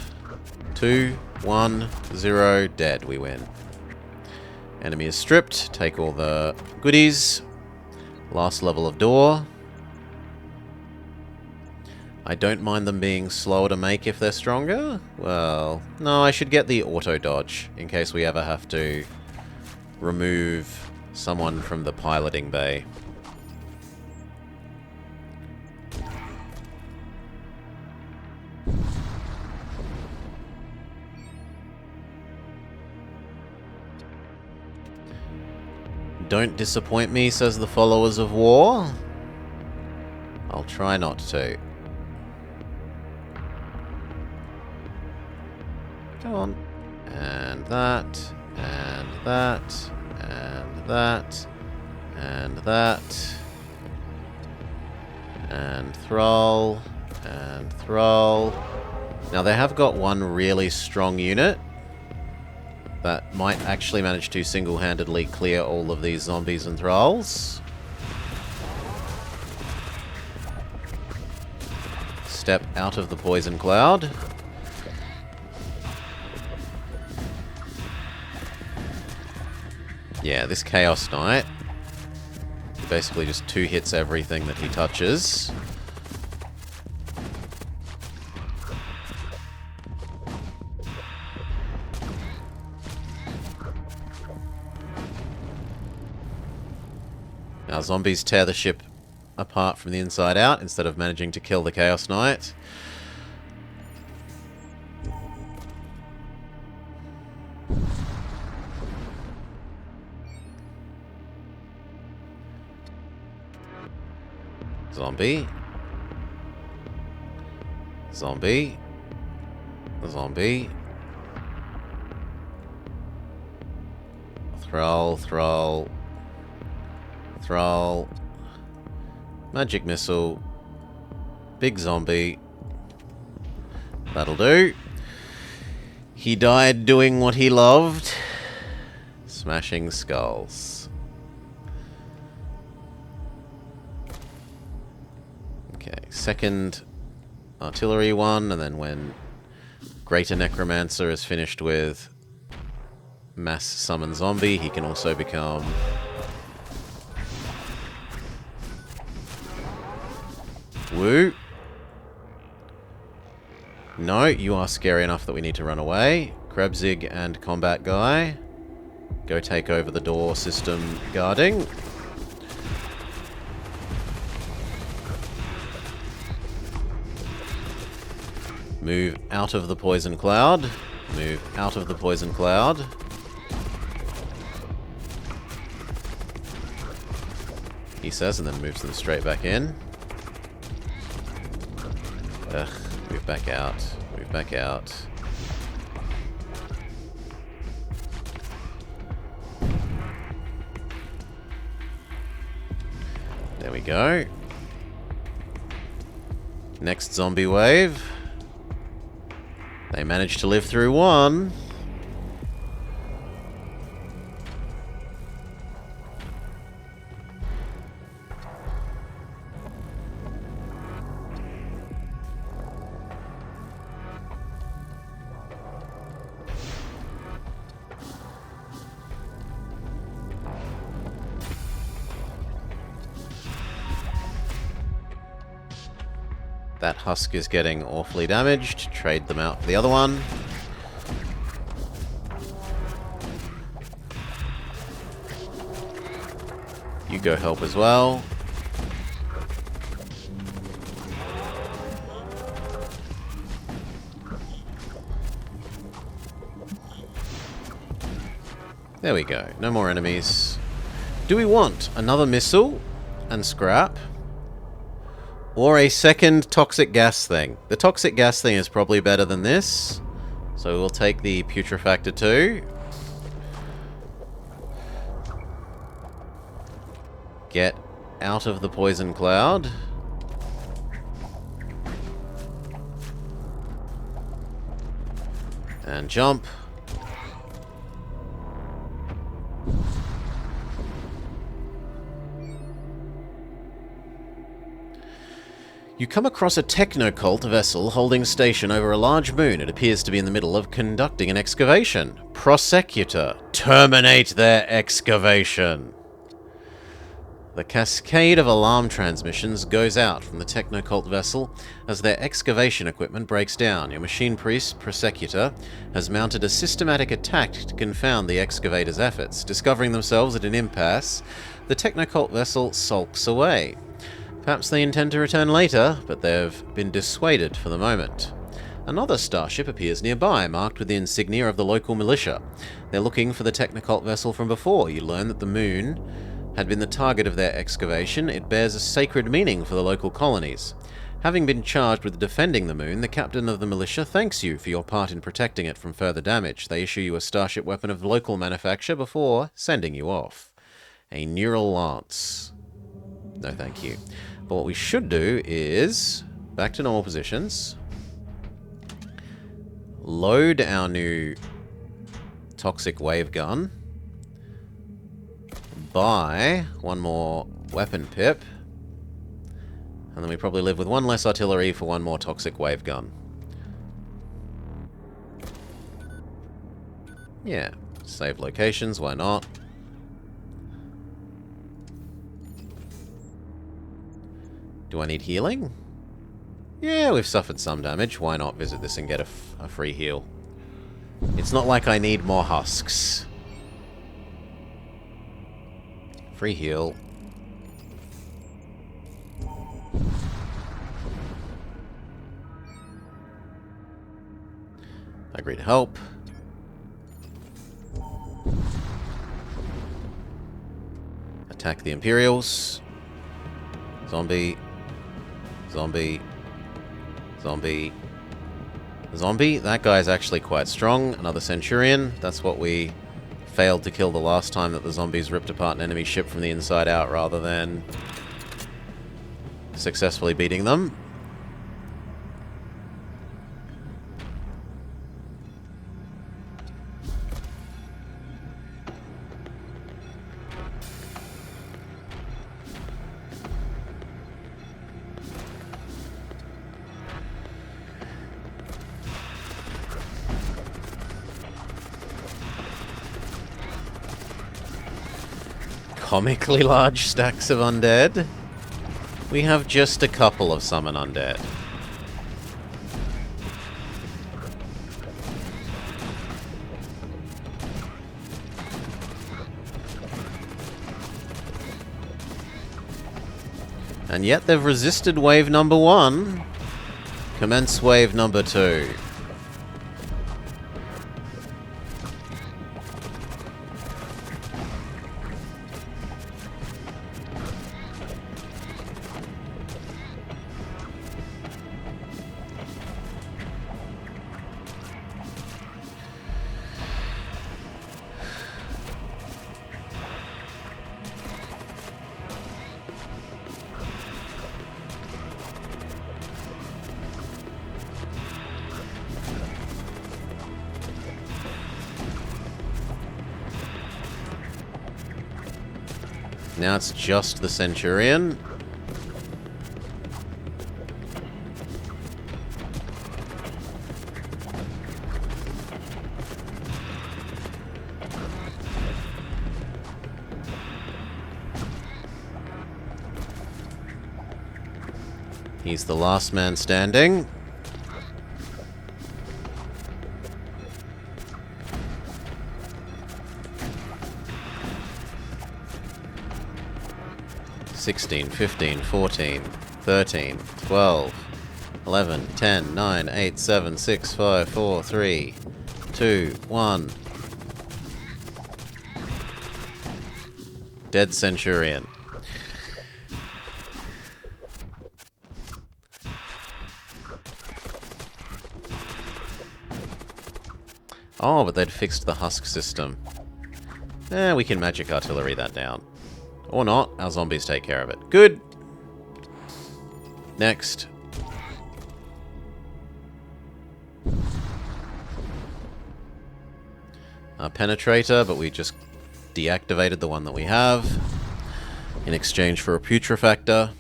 2, 1, 0, dead. We win. Enemy is stripped. Take all the goodies. Last level of door. I don't mind them being slower to make if they're stronger. Well, no, I should get the auto dodge in case we ever have to remove someone from the piloting bay. Don't disappoint me, says the followers of war. I'll try not to. Come on. And that, and that, and that, and that. And Thrall, and Thrall. Now they have got one really strong unit that might actually manage to single-handedly clear all of these zombies and thralls. Step out of the poison cloud. Yeah, this Chaos Knight basically just 2 hits everything that he touches. Now zombies tear the ship apart from the inside out instead of managing to kill the Chaos Knight. Zombie. Zombie. Zombie. Thrall, Thrall. Thrall. Magic Missile. Big Zombie. That'll do. He died doing what he loved. Smashing skulls. Okay, second artillery one, and then when Greater Necromancer is finished with Mass Summon Zombie, he can also become Woo. No, you are scary enough that we need to run away. Krebzig and Combat Guy. Go take over the door system guarding. Move out of the poison cloud. Move out of the poison cloud. He says, and then moves them straight back in. Ugh, move back out. Move back out. There we go. Next zombie wave. They managed to live through one. That husk is getting awfully damaged. Trade them out for the other one. You go help as well. There we go. No more enemies. Do we want another missile and scrap? Or a second toxic gas thing? The toxic gas thing is probably better than this. So we'll take the Putrefactor 2. Get out of the poison cloud. And jump. You come across a technocult vessel holding station over a large moon. It appears to be in the middle of conducting an excavation. Prosecutor, terminate their excavation. The cascade of alarm transmissions goes out from the technocult vessel as their excavation equipment breaks down. Your machine priest, Prosecutor, has mounted a systematic attack to confound the excavator's efforts. Discovering themselves at an impasse, the technocult vessel sulks away. Perhaps they intend to return later, but they've been dissuaded for the moment. Another starship appears nearby, marked with the insignia of the local militia. They're looking for the technocult vessel from before. You learn that the moon had been the target of their excavation. It bears a sacred meaning for the local colonies. Having been charged with defending the moon, the captain of the militia thanks you for your part in protecting it from further damage. They issue you a starship weapon of local manufacture before sending you off. A neural lance. No thank you. But what we should do is back to normal positions. Load our new toxic wave gun. Buy one more weapon pip. And then we probably live with one less artillery for one more toxic wave gun. Yeah, save locations, why not? Do I need healing? Yeah, we've suffered some damage. Why not visit this and get a free heal? It's not like I need more husks. Free heal. Agree to help. Attack the Imperials. Zombie. Zombie. Zombie. Zombie. That guy's actually quite strong. Another Centurion. That's what we failed to kill the last time that the zombies ripped apart an enemy ship from the inside out rather than successfully beating them. Comically large stacks of undead. We have just a couple of summon undead. And yet they've resisted wave number 1. Commence wave number 2. Now it's just the Centurion. He's the last man standing. $16, $15, $14, $13, $12, $11, $10, $9, $8, $7, $6, $5, $4, $3, $2, $1. Dead Centurion. Oh, but they'd fixed the husk system. We can magic artillery that down. Or not, our zombies take care of it. Good! Next. Our penetrator, but we just deactivated the one that we have in exchange for a putrefactor.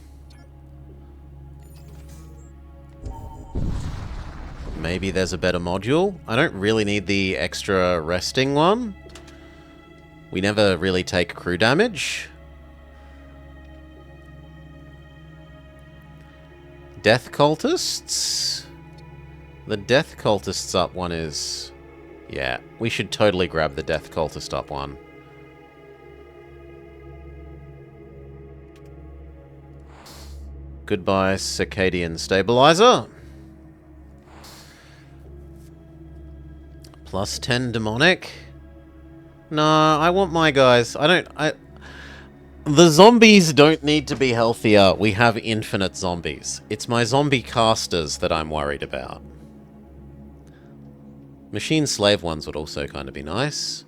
maybe there's a better module. I don't really need the extra resting one. We never really take crew damage. Death Cultists? The Death Cultists up one is... Yeah, we should totally grab the Death Cultist up one. Goodbye, Circadian Stabilizer. Plus 10 Demonic. No, I want my guys. The zombies don't need to be healthier. We have infinite zombies. It's my zombie casters that I'm worried about. Machine slave ones would also kind of be nice.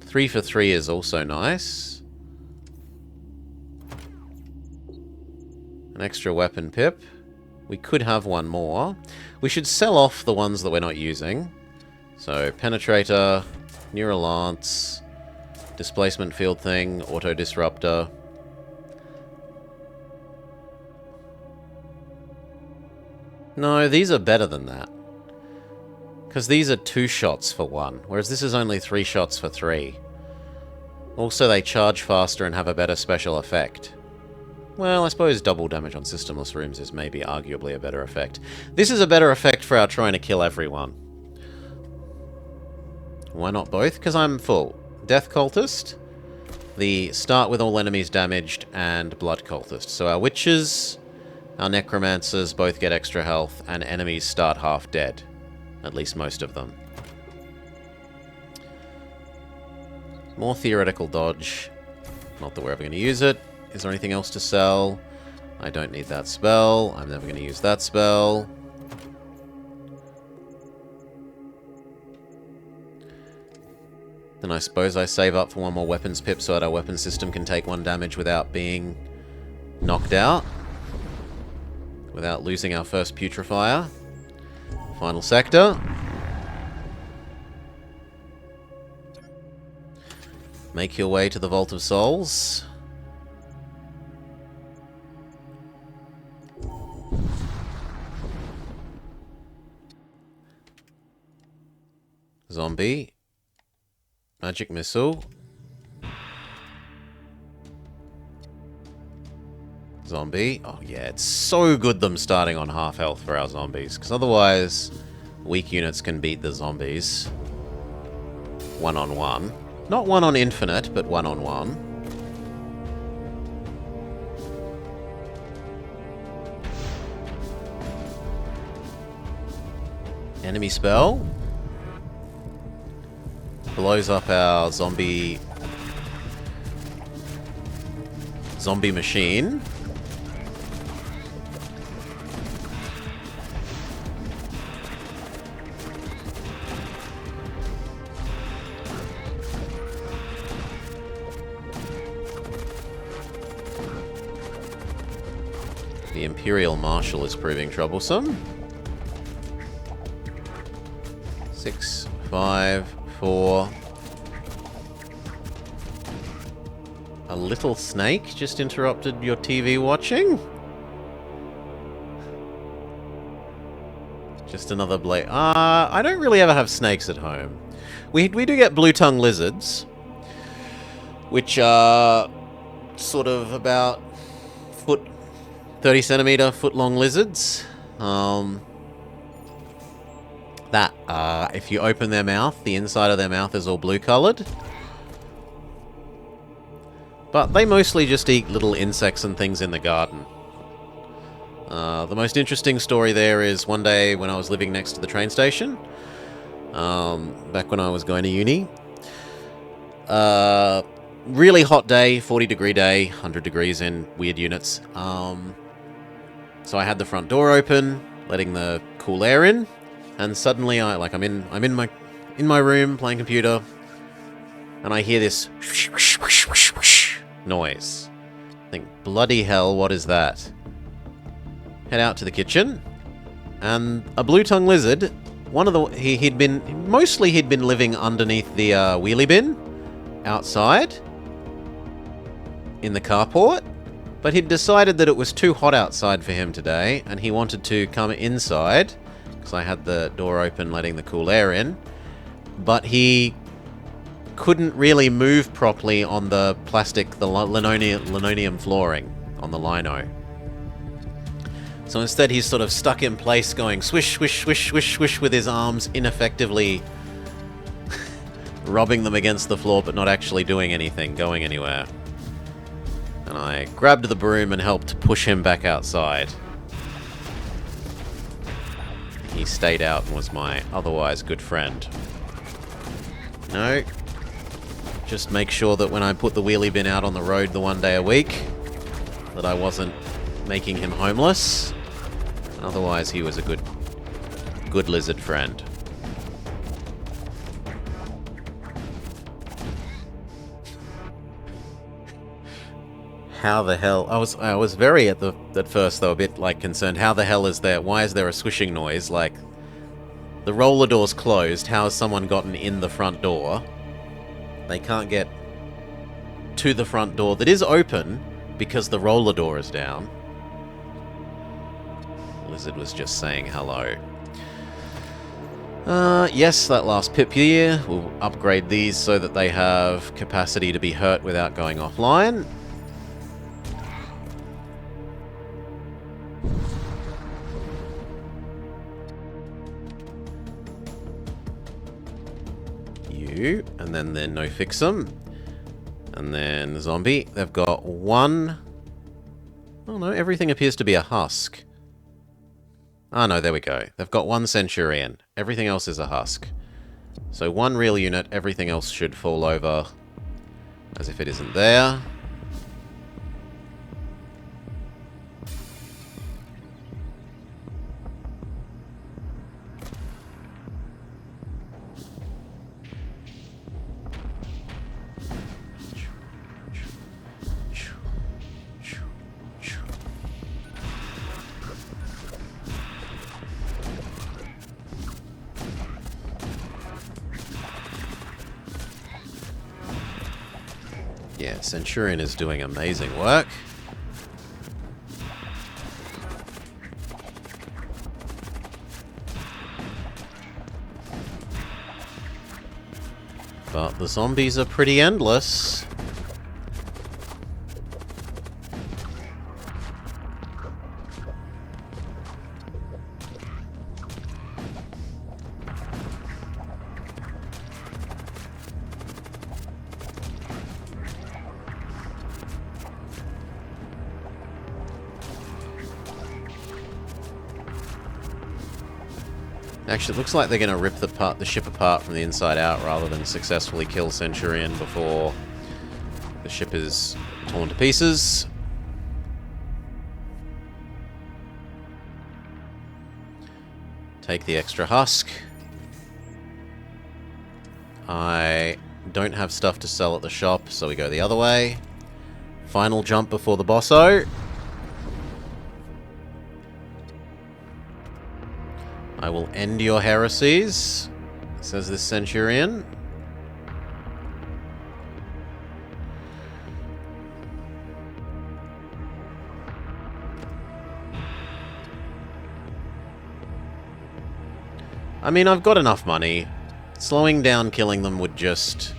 3 for 3 is also nice. An extra weapon pip. We could have one more. We should sell off the ones that we're not using. So, Penetrator, Neural Lance, Displacement Field Thing, Auto Disruptor. No, these are better than that. Because these are 2 shots for 1, whereas this is only 3 shots for 3. Also, they charge faster and have a better special effect. Well, I suppose double damage on systemless rooms is maybe arguably a better effect. This is a better effect for our trying to kill everyone. Why not both? Because I'm full. Death Cultist, the start with all enemies damaged, and Blood Cultist. So our Witches, our Necromancers both get extra health, and enemies start half dead. At least most of them. More theoretical dodge. Not that we're ever going to use it. Is there anything else to sell? I don't need that spell. I'm never going to use that spell. Then I suppose I save up for one more weapons pip so that our weapon system can take 1 damage without being knocked out. Without losing our first putrefier. Final sector. Make your way to the Vault of Souls. Zombie. Magic Missile. Zombie. Oh yeah, it's so good them starting on half health for our zombies, because otherwise weak units can beat the zombies. 1-on-1. Not 1 on infinite, but 1-on-1. Enemy spell. Blows up our zombie machine. The Imperial Marshal is proving troublesome. 6, 5, 4. A little snake just interrupted your TV watching? Just another blade. I don't really ever have snakes at home. We do get blue-tongue lizards, which are sort of about 30 centimeter, foot-long lizards. If you open their mouth, the inside of their mouth is all blue-colored. But they mostly just eat little insects and things in the garden. The most interesting story there is one day when I was living next to the train station, back when I was going to uni. Really hot day, 40-degree day, 100 degrees in weird units. So I had the front door open, letting the cool air in, and suddenly I'm in my room playing computer, and I hear this noise. I think, bloody hell, what is that? Head out to the kitchen, and a blue-tongue lizard. He'd been living underneath the wheelie bin outside in the carport, But he'd decided that it was too hot outside for him today, and he wanted to come inside, because I had the door open letting the cool air in. But he couldn't really move properly on the linoleum flooring, on the lino. So instead he's sort of stuck in place going swish, swish, swish, swish, swish with his arms, ineffectively rubbing them against the floor but not actually doing anything, going anywhere. And I grabbed the broom and helped push him back outside. He stayed out and was my otherwise good friend. No. Just make sure that when I put the wheelie bin out on the road the one day a week, that I wasn't making him homeless. Otherwise, he was a good lizard friend. How the hell? I was very at first though a bit like concerned. How the hell is there? Why is there a swishing noise? Like, the roller door's closed. How has someone gotten in the front door? They can't get to the front door that is open because the roller door is down. Lizard was just saying hello. Yes, that last pip here. We'll upgrade these so that they have capacity to be hurt without going offline. You, and then no fix them. And then the zombie. They've got one... Oh no, everything appears to be a husk. Ah no, there we go. They've got one Centurion. Everything else is a husk. So one real unit, everything else should fall over as if it isn't there. Yeah, Centurion is doing amazing work. But the zombies are pretty endless. Actually, it looks like they're going to rip the ship apart from the inside out rather than successfully kill Centurion before the ship is torn to pieces. Take the extra husk. I don't have stuff to sell at the shop, so we go the other way. Final jump before the bosso. I will end your heresies, says this Centurion. I mean, I've got enough money. Slowing down killing them would just...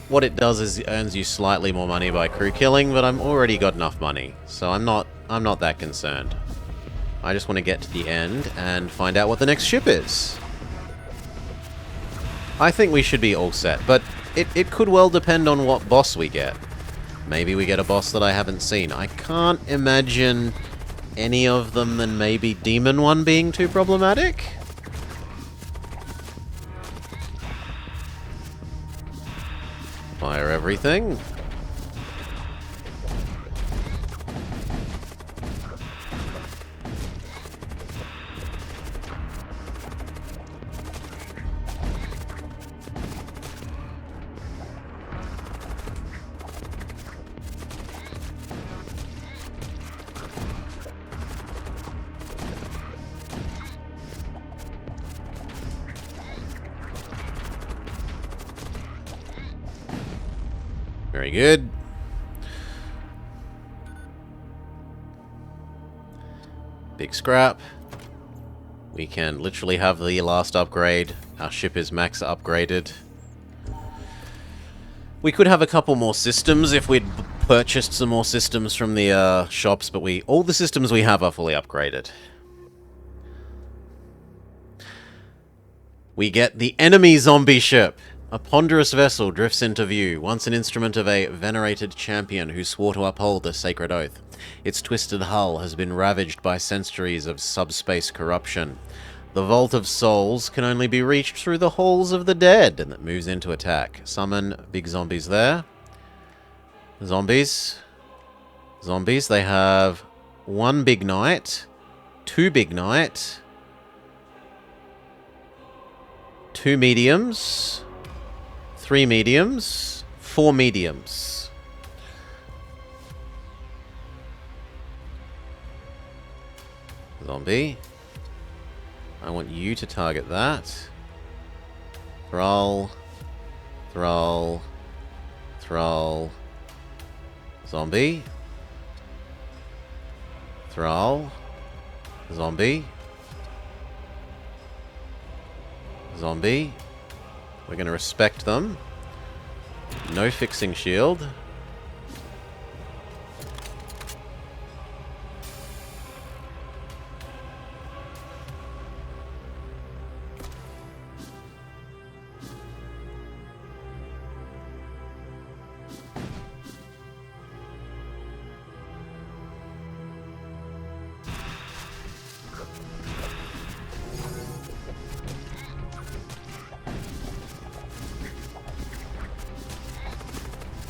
What it does is it earns you slightly more money by crew killing, but I'm already got enough money, so I'm not that concerned. I just want to get to the end and find out what the next ship is. I think we should be all set, but it could well depend on what boss we get. Maybe we get a boss that I haven't seen. I can't imagine any of them than maybe Demon One being too problematic. Fire everything. Very good. Big scrap. We can literally have the last upgrade. Our ship is max upgraded. We could have a couple more systems if we'd purchased some more systems from the shops, but all the systems we have are fully upgraded. We get the enemy zombie ship. A ponderous vessel drifts into view, once an instrument of a venerated champion who swore to uphold the sacred oath. Its twisted hull has been ravaged by centuries of subspace corruption. The Vault of Souls can only be reached through the halls of the dead, and it moves into attack. Summon big zombies there. Zombies. Zombies, they have 1 big knight, 2 big knight, 2 mediums, 3 mediums, 4 mediums. Zombie. I want you to target that. Thrall. Thrall. Thrall. Zombie. Thrall. Zombie. Zombie. We're going to respect them. No fixing shield.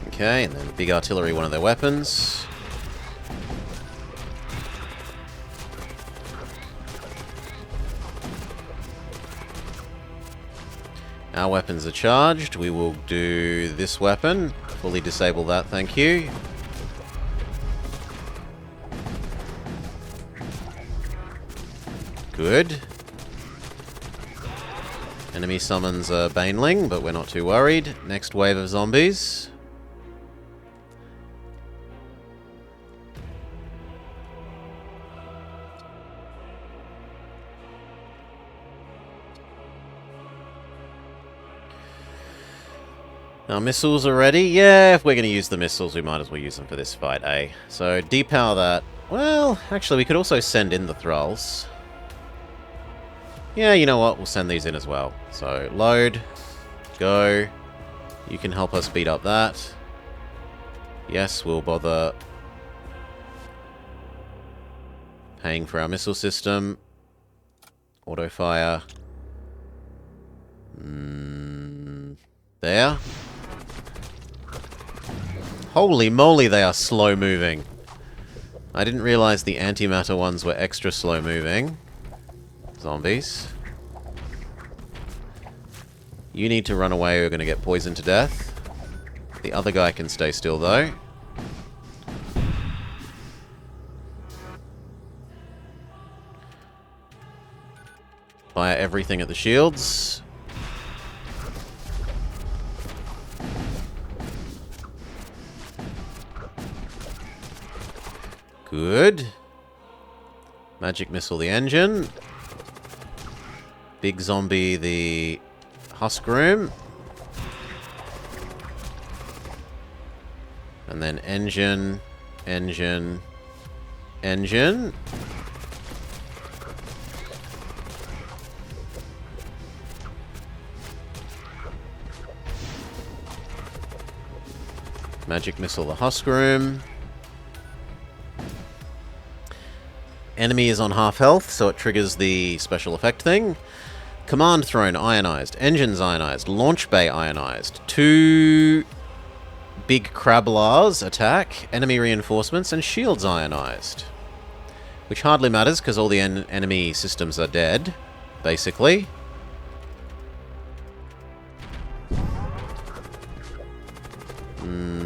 Okay, and then big artillery, one of their weapons. Our weapons are charged. We will do this weapon. Fully disable that, thank you. Good. Enemy summons a Baneling, but we're not too worried. Next wave of zombies. Our missiles are ready. Yeah, if we're going to use the missiles, we might as well use them for this fight, eh? So, depower that. Well, actually, we could also send in the Thralls. Yeah, you know what? We'll send these in as well. So, load. Go. You can help us beat up that. Yes, we'll bother paying for our missile system. Auto fire. There. Holy moly, they are slow moving. I didn't realize the antimatter ones were extra slow moving. Zombies. You need to run away, you're going to get poisoned to death. The other guy can stay still, though. Fire everything at the shields. Good. Magic missile the engine. Big zombie the husk room. And then engine, engine, engine. Magic missile the husk room. Enemy is on half health, so it triggers the special effect thing. Command throne ionized. Engines ionized. Launch bay ionized. 2 big Krablars attack. Enemy reinforcements and shields ionized. Which hardly matters because all the enemy systems are dead, basically.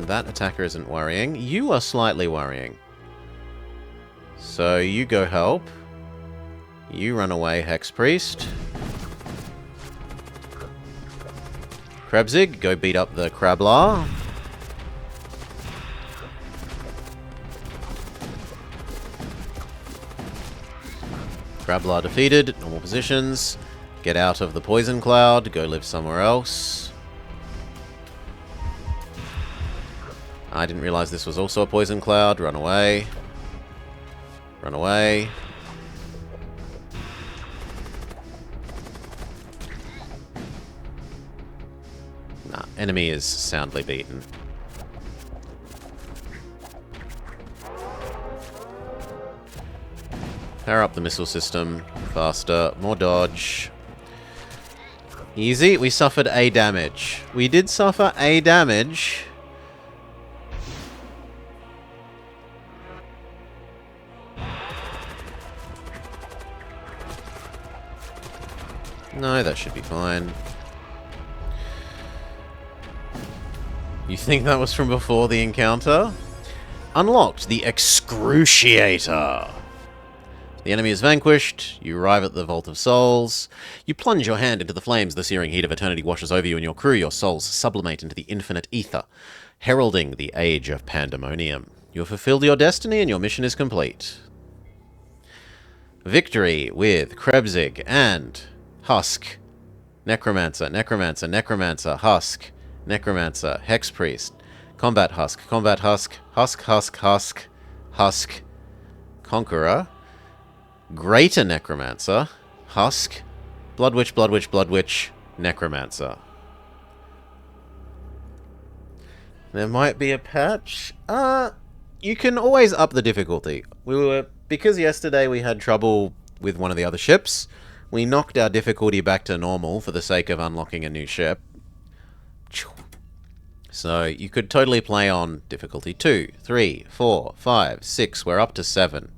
That attacker isn't worrying. You are slightly worrying. So you go help. You run away, Hex Priest. Krebzig, go beat up the Krablar. Grablar defeated. Normal positions. Get out of the poison cloud. Go live somewhere else. I didn't realize this was also a poison cloud. Run away. Run away. Nah, enemy is soundly beaten. Power up the missile system. Faster. More dodge. Easy. We suffered A damage. We did suffer A damage. No, that should be fine. You think that was from before the encounter? Unlocked the Excruciator. The enemy is vanquished. You arrive at the Vault of Souls. You plunge your hand into the flames. The searing heat of eternity washes over you and your crew. Your souls sublimate into the infinite ether, heralding the age of pandemonium. You have fulfilled your destiny and your mission is complete. Victory with Krebsig and Husk. Necromancer, Necromancer, Necromancer, Husk, Necromancer, Hexpriest, Combat Husk, Combat Husk, Husk, Husk, Husk, Husk, Conqueror, Greater Necromancer, Husk, Blood Witch, Blood Witch, Blood Witch, Necromancer. There might be a patch. You can always up the difficulty. Because yesterday we had trouble with one of the other ships, we knocked our difficulty back to normal for the sake of unlocking a new ship. So you could totally play on difficulty 2, 3, 4, 5, 6, we're up to 7.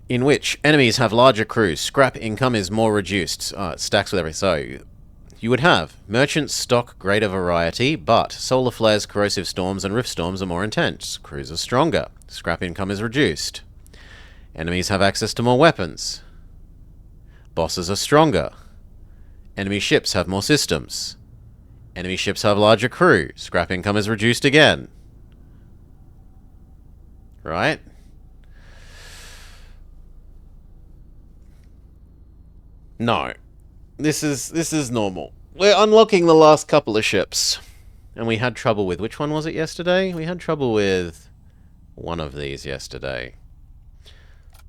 In which enemies have larger crews, scrap income is more reduced. It stacks with everything. So you would have merchants stock greater variety, but solar flares, corrosive storms, and rift storms are more intense. Crews are stronger. Scrap income is reduced. Enemies have access to more weapons. Bosses are stronger. Enemy ships have more systems. Enemy ships have larger crew. Scrap income is reduced again. Right? No. This is normal. We're unlocking the last couple of ships. And we had trouble with... Which one was it yesterday? We had trouble with one of these yesterday.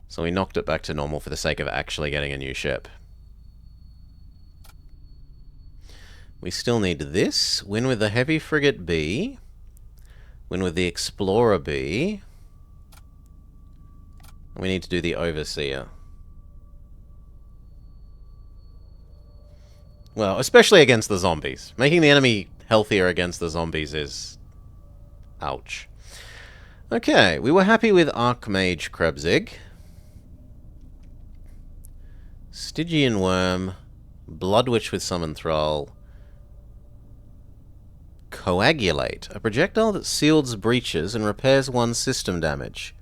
So we knocked it back to normal for the sake of actually getting a new ship. We still need this. Win with the Heavy Frigate B. Win with the Explorer B. We need to do the Overseer. Well, especially against the zombies. Making the enemy healthier against the zombies is... ouch. Okay, we were happy with Archmage Krebsig. Stygian Worm. Blood Witch with Summon Thrall. Coagulate. A projectile that seals breaches and repairs one's system damage.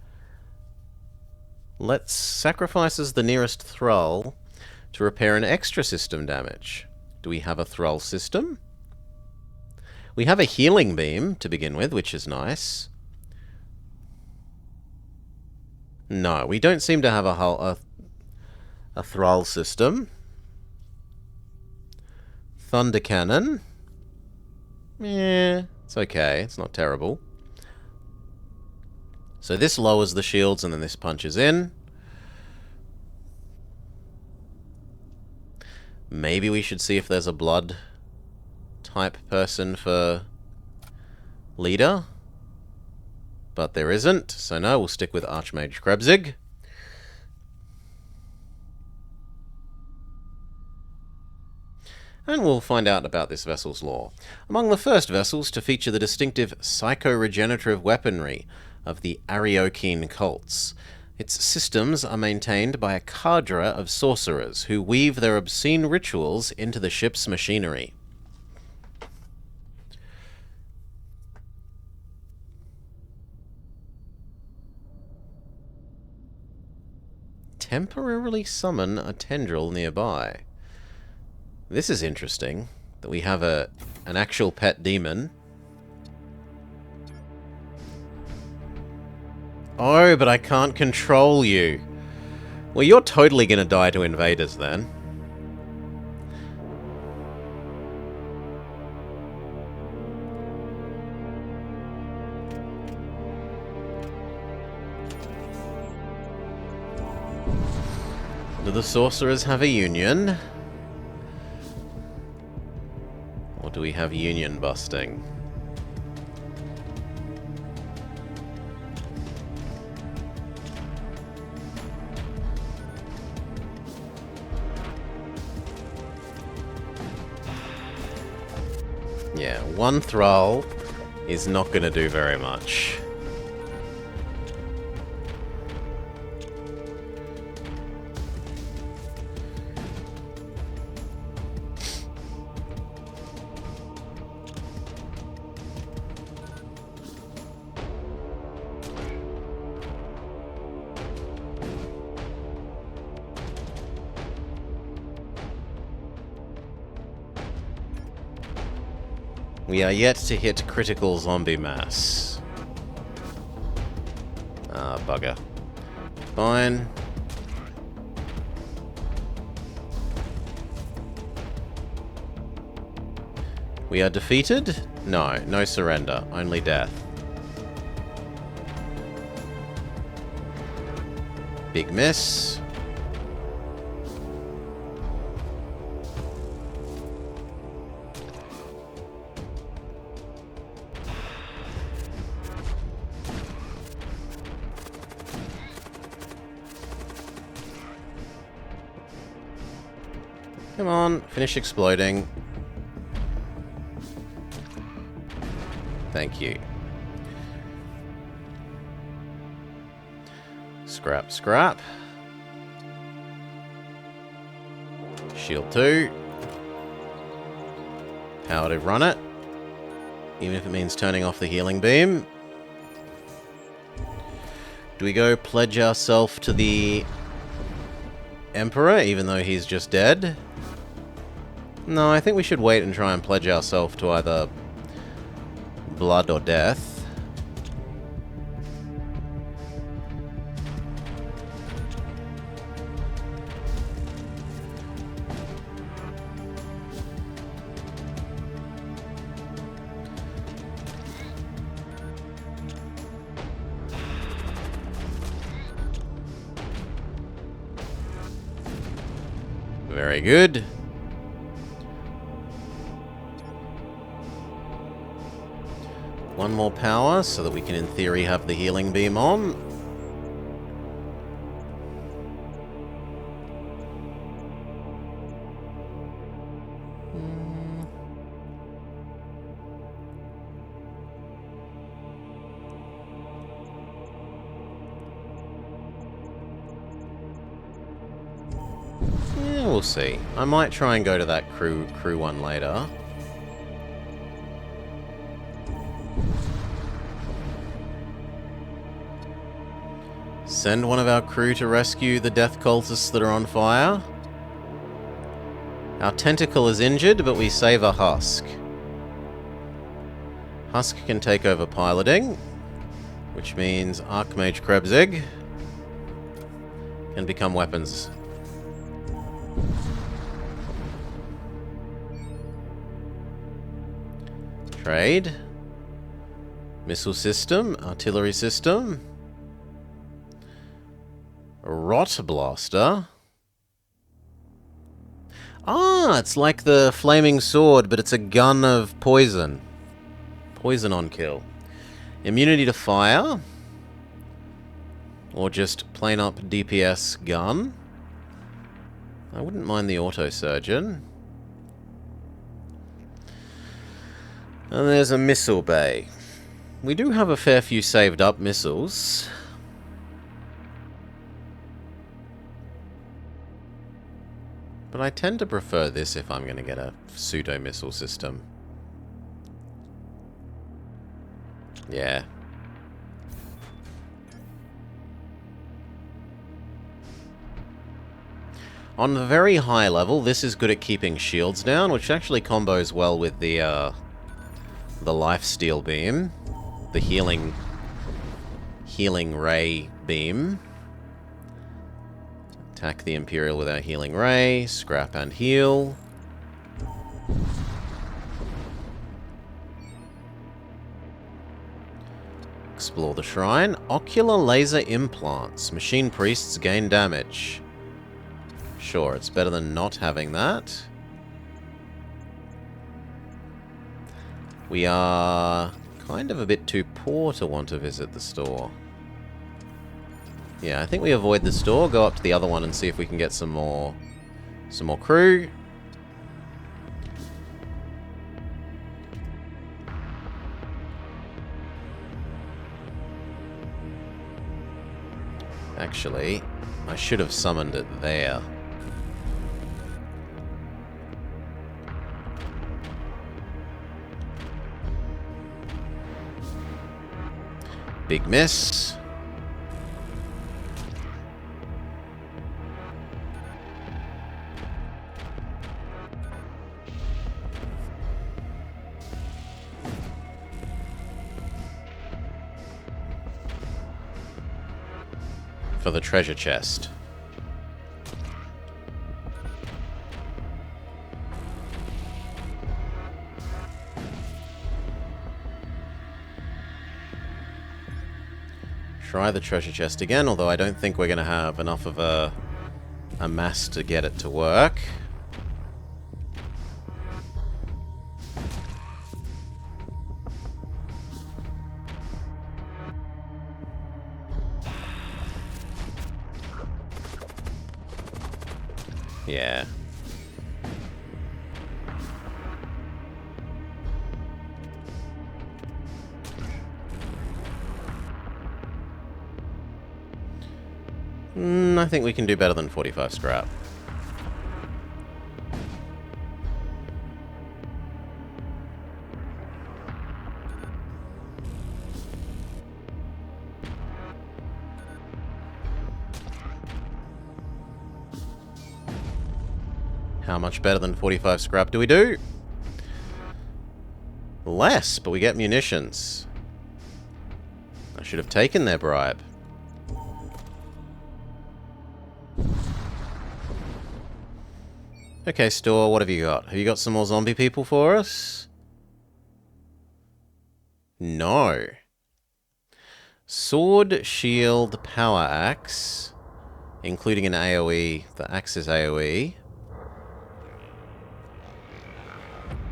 Sacrifices the nearest Thrall to repair an extra system damage. Do we have a Thrall system? We have a Healing Beam to begin with, which is nice. No, we don't seem to have a Thrall system. Thunder Cannon. It's okay. It's not terrible. So this lowers the shields and then this punches in. Maybe we should see if there's a blood type person for leader. But there isn't, so no, we'll stick with Archmage Krebsig. And we'll find out about this vessel's lore. Among the first vessels to feature the distinctive psycho-regenerative weaponry of the Ariokine cults, its systems are maintained by a cadre of sorcerers who weave their obscene rituals into the ship's machinery. Temporarily summon a tendril nearby. This is interesting, that we have an actual pet demon. Oh, but I can't control you. Well, you're totally gonna die to invaders then. Do the sorcerers have a union? Or do we have union busting? Yeah, one thrall is not going to do very much. We are yet to hit critical zombie mass. Ah, bugger. Fine. We are defeated? No, no surrender, only death. Big miss. Come on, finish exploding. Thank you. Scrap, scrap. Shield 2. Power to run it. Even if it means turning off the healing beam. Do we go pledge ourselves to the Emperor, even though he's just dead? No, I think we should wait and try and pledge ourselves to either blood or death. Very good. One more power so that we can, in theory, have the healing beam on. Yeah, we'll see. I might try and go to that crew one later. Send one of our crew to rescue the death cultists that are on fire. Our tentacle is injured, but we save a husk. Husk can take over piloting, which means Archmage Krebsig can become weapons. Trade. Missile system, artillery system. Rot Blaster. Ah, it's like the Flaming Sword, but it's a gun of poison. Poison on kill. Immunity to fire. Or just plain up DPS gun. I wouldn't mind the auto surgeon. And there's a missile bay. We do have a fair few saved up missiles. But I tend to prefer this if I'm going to get a pseudo-missile system. Yeah. On a very high level, this is good at keeping shields down, which actually combos well with the lifesteal beam. The healing ray beam. Attack the Imperial with our healing ray. Scrap and heal. Explore the shrine. Ocular laser implants. Machine priests gain damage. Sure, it's better than not having that. We are kind of a bit too poor to want to visit the store. Yeah, I think we avoid the store, go up to the other one and see if we can get some more crew. Actually, I should have summoned it there. Big miss. For the treasure chest. Try the treasure chest again, although I don't think we're going to have enough of a mass to get it to work. Yeah. I think we can do better than 45 scrap. How much better than 45 scrap do we do? Less, but we get munitions. I should have taken their bribe. Okay, store, what have you got? Have you got some more zombie people for us? No. Sword, shield, power axe, including an AoE. The axe is AoE.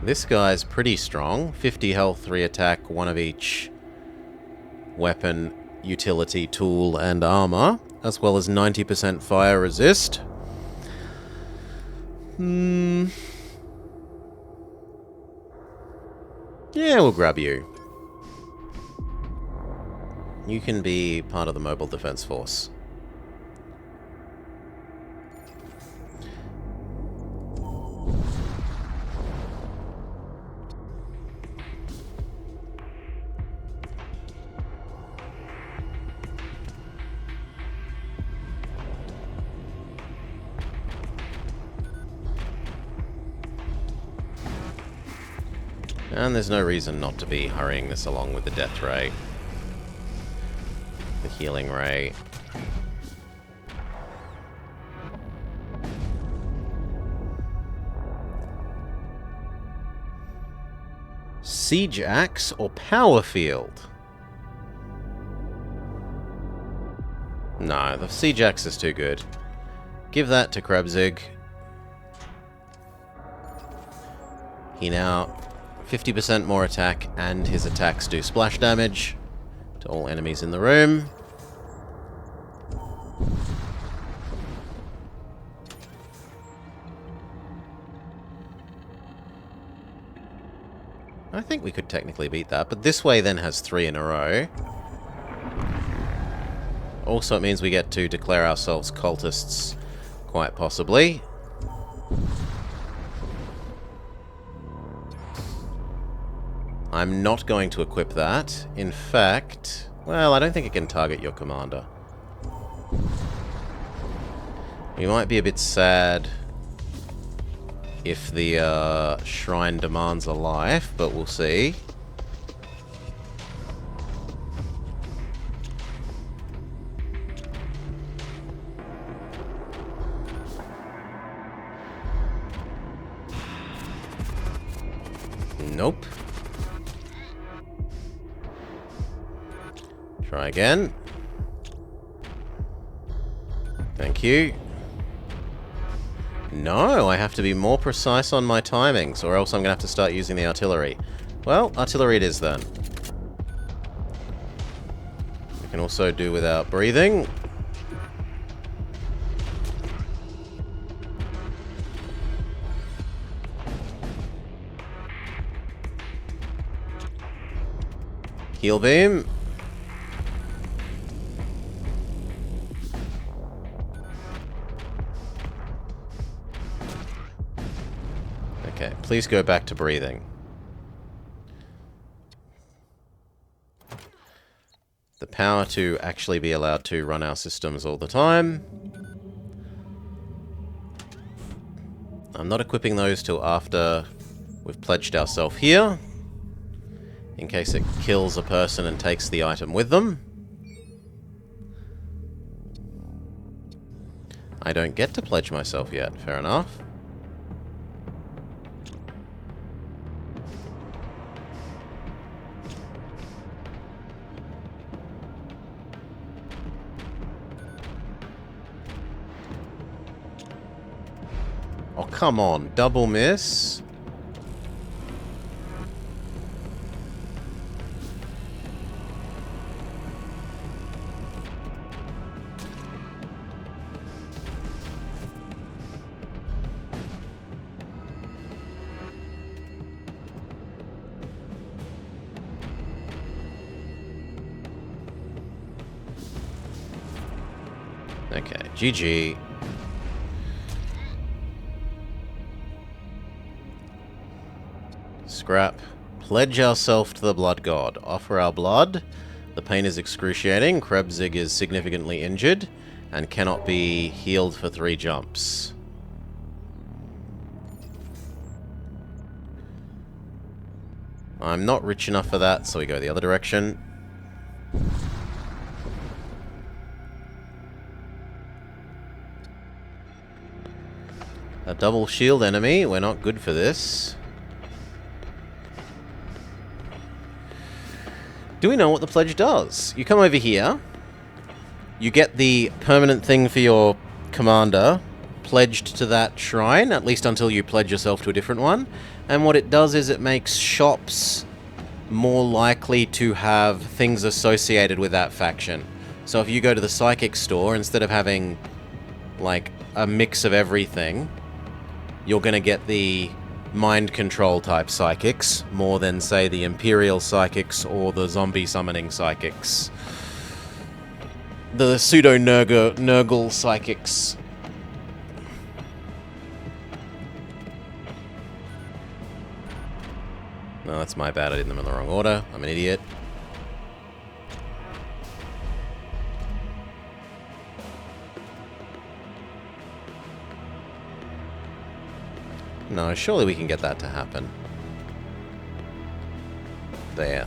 This guy's pretty strong. 50 health, 3 attack, 1 of each weapon, utility, tool, and armor, as well as 90% fire resist. Yeah, we'll grab you. You can be part of the Mobile Defense Force. And there's no reason not to be hurrying this along with the death ray. The healing ray. Siege axe or power field? No, the siege axe is too good. Give that to Krebzig. He now 50% more attack, and his attacks do splash damage to all enemies in the room. I think we could technically beat that, but this way then has 3 in a row. Also, it means we get to declare ourselves cultists, quite possibly. I'm not going to equip that. In fact, well, I don't think it can target your commander. We might be a bit sad if the shrine demands a life, but we'll see. Nope. Try again. Thank you. No, I have to be more precise on my timings, or else I'm going to have to start using the artillery. Well, artillery it is then. We can also do without breathing. Heal beam. Okay, please go back to breathing. The power to actually be allowed to run our systems all the time. I'm not equipping those till after we've pledged ourselves here, in case it kills a person and takes the item with them. I don't get to pledge myself yet, fair enough. Oh, come on. Double miss. Okay, GG. Scrap. Pledge ourselves to the blood god. Offer our blood. The pain is excruciating. Krebsig is significantly injured and cannot be healed for 3 jumps. I'm not rich enough for that, so we go the other direction. A double shield enemy. We're not good for this. Do we know what the pledge does? You come over here. You get the permanent thing for your commander pledged to that shrine, at least until you pledge yourself to a different one. And what it does is it makes shops more likely to have things associated with that faction. So if you go to the psychic store, instead of having like a mix of everything, you're going to get the mind control type psychics more than, say, the Imperial psychics or the zombie summoning psychics. The pseudo-Nurgle psychics. No, that's my bad. I did them in the wrong order. I'm an idiot. No, surely we can get that to happen. There.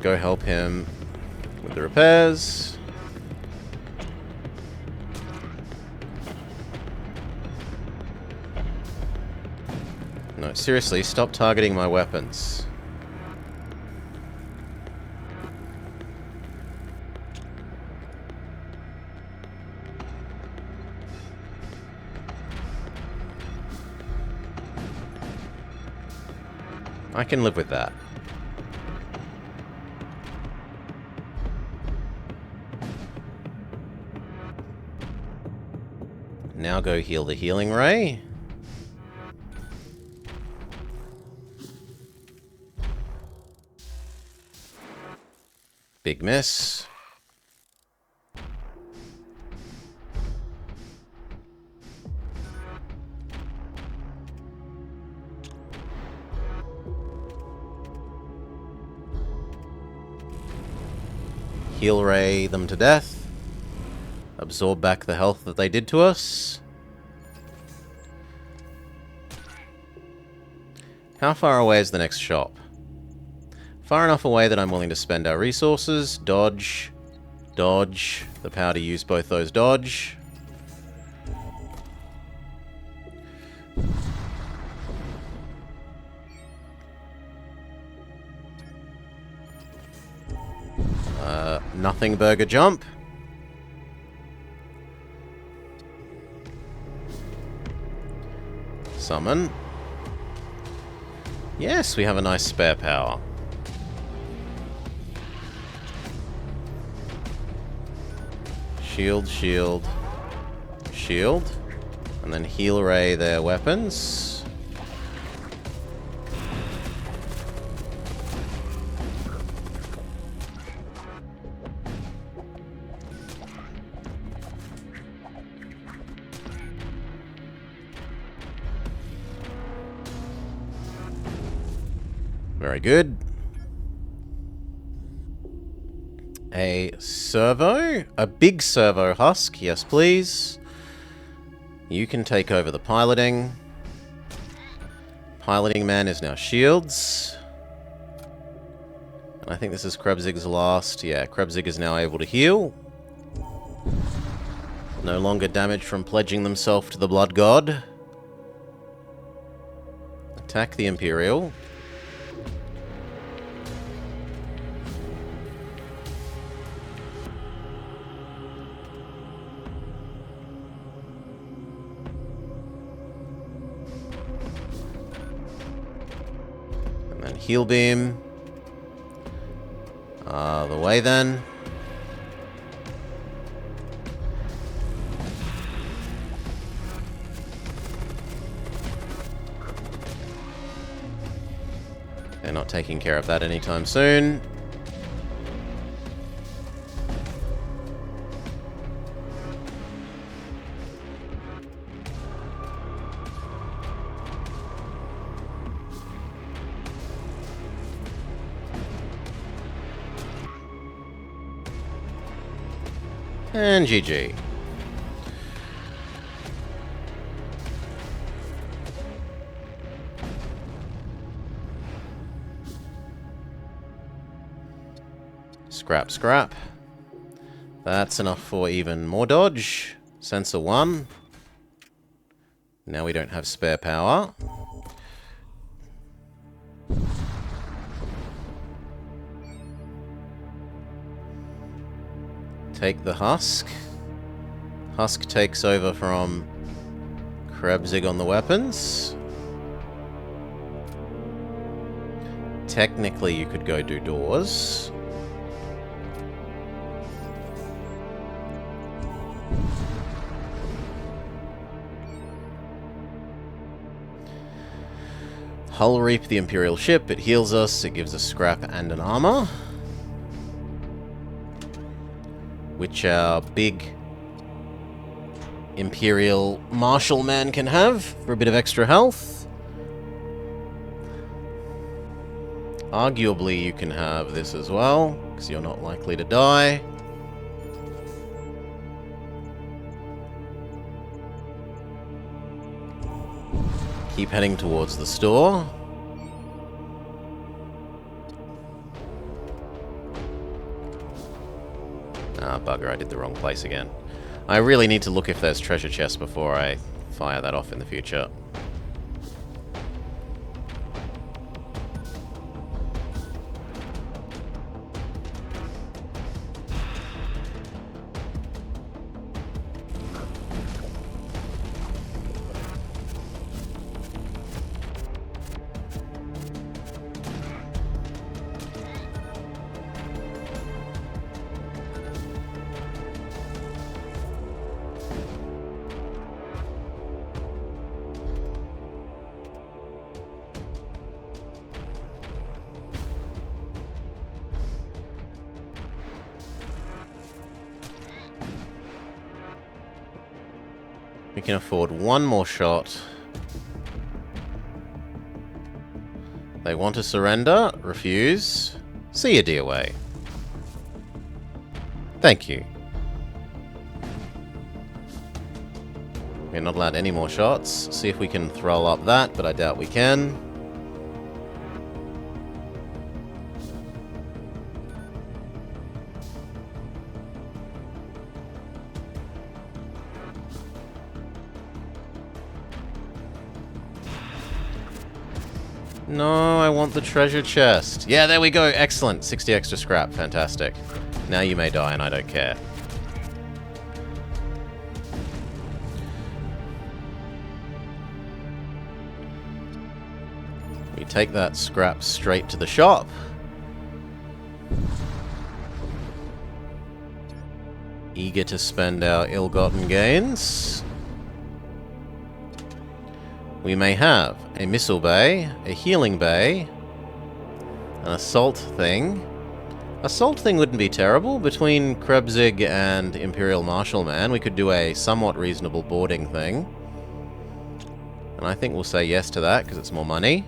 Go help him with the repairs. No, seriously, stop targeting my weapons. I can live with that. Now go heal the healing ray. Big miss. Heal ray them to death. Absorb back the health that they did to us. How far away is the next shop? Far enough away that I'm willing to spend our resources. Dodge. Dodge. The power to use both those dodge. nothing burger jump. Summon. Yes, we have a nice spare power. Shield, shield, shield. And then heal ray their weapons. Very good. A servo? A big servo husk, yes please. You can take over the piloting. Piloting man is now shields. And I think this is Krebzig's last. Yeah, Krebzig is now able to heal. No longer damage from pledging themselves to the blood god. Attack the Imperial. Heal beam. The way then. They're not taking care of that anytime soon. And GG. Scrap, scrap. That's enough for even more dodge. Sensor 1. Now we don't have spare power. Take the husk. Husk takes over from Krebzig on the weapons. Technically, you could go do doors. Hull Reap the Imperial ship. It heals us. It gives us scrap and an armor. Which our big Imperial Marshal man can have for a bit of extra health. Arguably, you can have this as well, because you're not likely to die. Keep heading towards the store. Ah, bugger, I did the wrong place again. I really need to look if there's treasure chests before I fire that off in the future. We can afford one more shot. They want to surrender. Refuse. See you, dear way. Thank you. We're not allowed any more shots. See if we can throw up that, but I doubt we can. No, I want the treasure chest. Yeah, there we go. Excellent. 60 extra scrap. Fantastic. Now you may die and I don't care. We take that scrap straight to the shop. Eager to spend our ill-gotten gains. We may have a missile bay, a healing bay, an assault thing. Assault thing wouldn't be terrible. Between Krebsig and Imperial Marshal Man, we could do a somewhat reasonable boarding thing. And I think we'll say yes to that, because it's more money.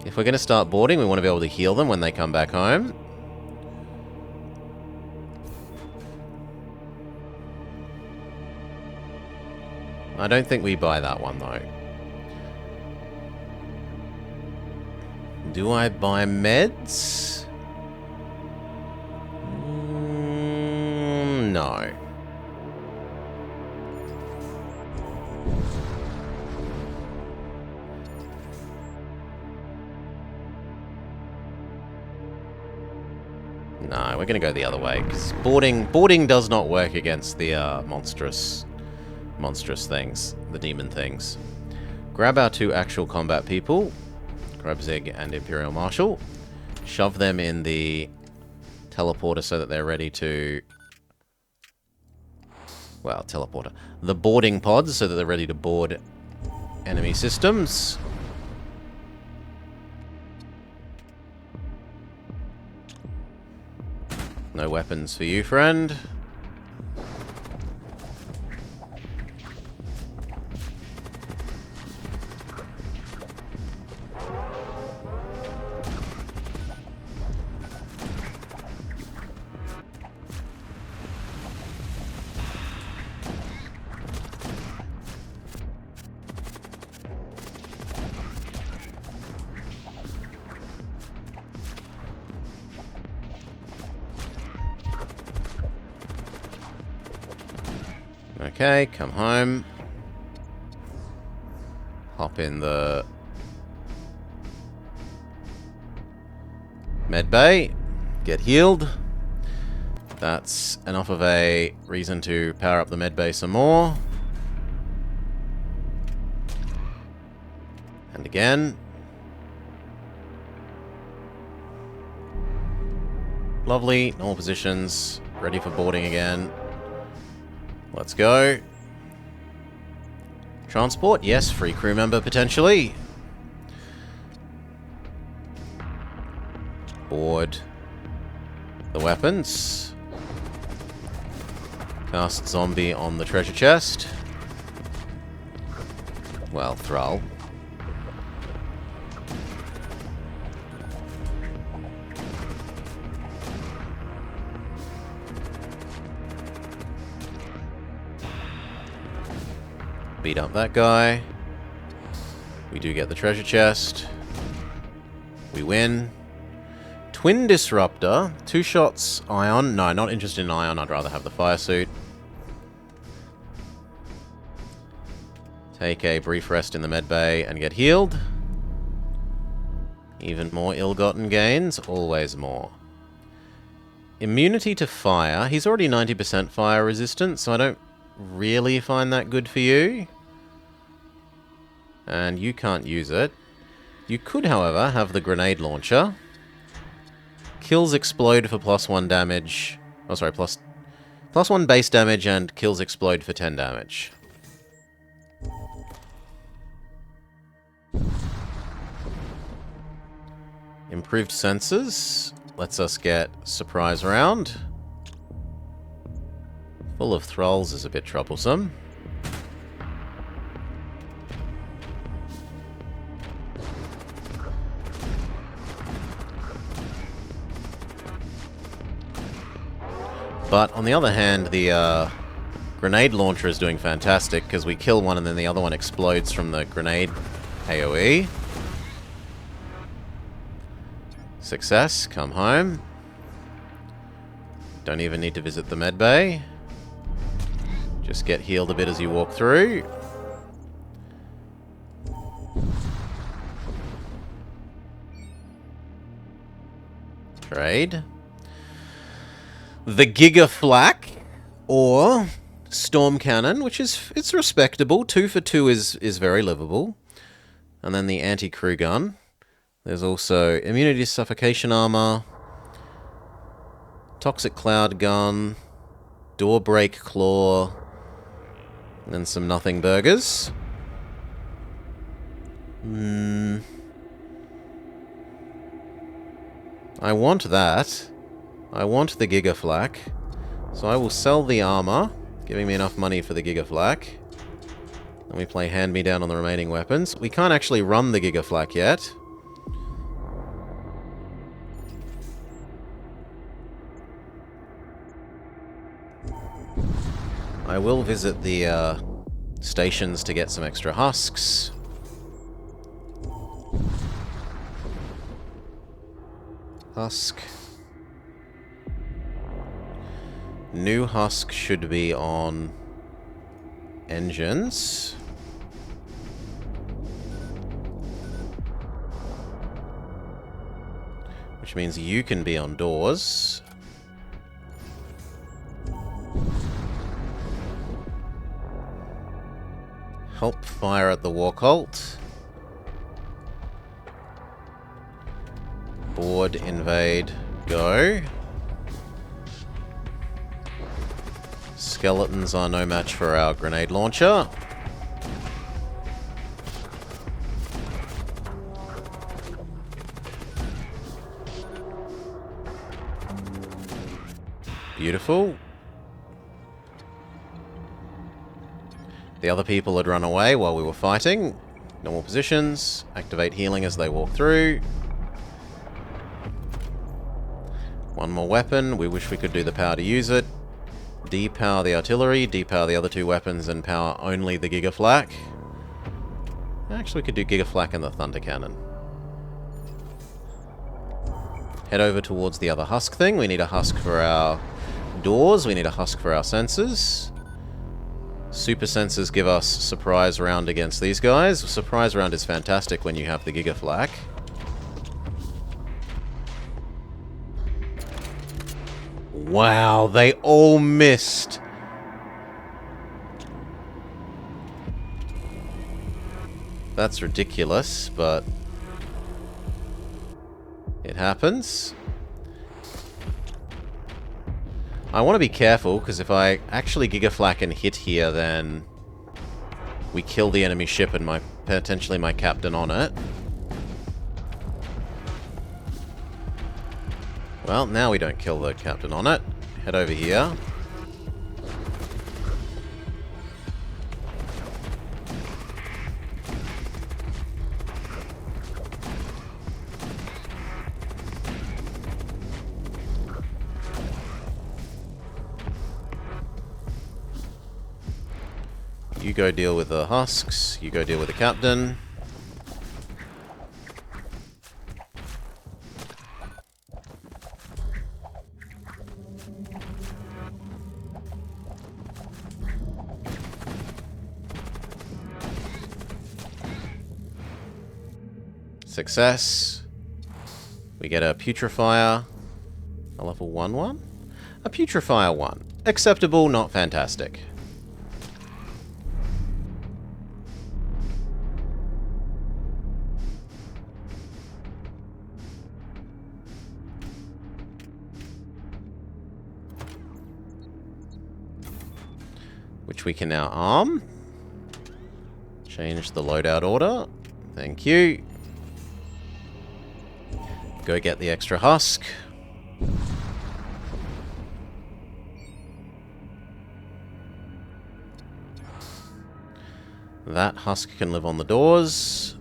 If we're going to start boarding, we want to be able to heal them when they come back home. I don't think we buy that one, though. Do I buy meds? No. No, we're going to go the other way, because boarding does not work against the monstrous things, the demon things. Grab our two actual combat people, Krebsig and Imperial Marshal, shove them in the teleporter so that they're ready to... Well, teleporter. The boarding pods so that they're ready to board enemy systems. No weapons for you, friend. Okay, come home. Hop in the med bay. Get healed. That's enough of a reason to power up the med bay some more. And again. Lovely. Normal positions. Ready for boarding again. Let's go. Transport, yes. Free crew member, potentially. Board the weapons. Cast zombie on the treasure chest. Well, Thrall. Beat up that guy. We do get the treasure chest. We win. Twin Disruptor. 2 shots. Ion. No, not interested in Ion. I'd rather have the fire suit. Take a brief rest in the med bay and get healed. Even more ill-gotten gains. Always more. Immunity to fire. He's already 90% fire resistant, so I don't really find that good for you. And you can't use it. You could, however, have the grenade launcher. Kills explode for +1 damage. Oh, sorry, plus 1 base damage and kills explode for 10 damage. Improved sensors lets us get surprise round. Full of thralls is a bit troublesome. But on the other hand, the grenade launcher is doing fantastic because we kill one and then the other one explodes from the grenade AoE. Success, come home. Don't even need to visit the med bay. Just get healed a bit as you walk through. Trade. The Giga Flak, or Storm Cannon, which it's respectable. 2 for 2 is very livable. And then the Anti-Crew Gun. There's also Immunity to Suffocation Armor, Toxic Cloud Gun, Door Break Claw, and then some Nothing Burgers. I want that. I want the Giga Flak. So I will sell the armor, giving me enough money for the Giga Flak. Then we play Hand Me Down on the remaining weapons. We can't actually run the Giga Flak yet. I will visit the stations to get some extra husks. Husk. New husk should be on engines. Which means you can be on doors. Help fire at the War Cult. Board, invade, go. Skeletons are no match for our grenade launcher. Beautiful. The other people had run away while we were fighting. Normal positions. Activate healing as they walk through. One more weapon. We wish we could do the power to use it. Depower the artillery, depower the other 2 weapons, and power only the Giga Flak. Actually, we could do Giga Flak and the Thunder Cannon. Head over towards the other husk thing. We need a husk for our doors. We need a husk for our sensors. Super sensors give us surprise round against these guys. Surprise round is fantastic when you have the Giga Flak. Wow, they all missed. That's ridiculous, but it happens. I want to be careful, because if I actually Giga Flak and hit here, then we kill the enemy ship and potentially my captain on it. Well, now we don't kill the captain on it. Head over here. You go deal with the husks. You go deal with the captain. Success. We get a Putrefier. A level 1-1? A Putrefier 1. Acceptable, not fantastic. Which we can now arm. Change the loadout order. Thank you. Go get the extra husk. That husk can live on the doors.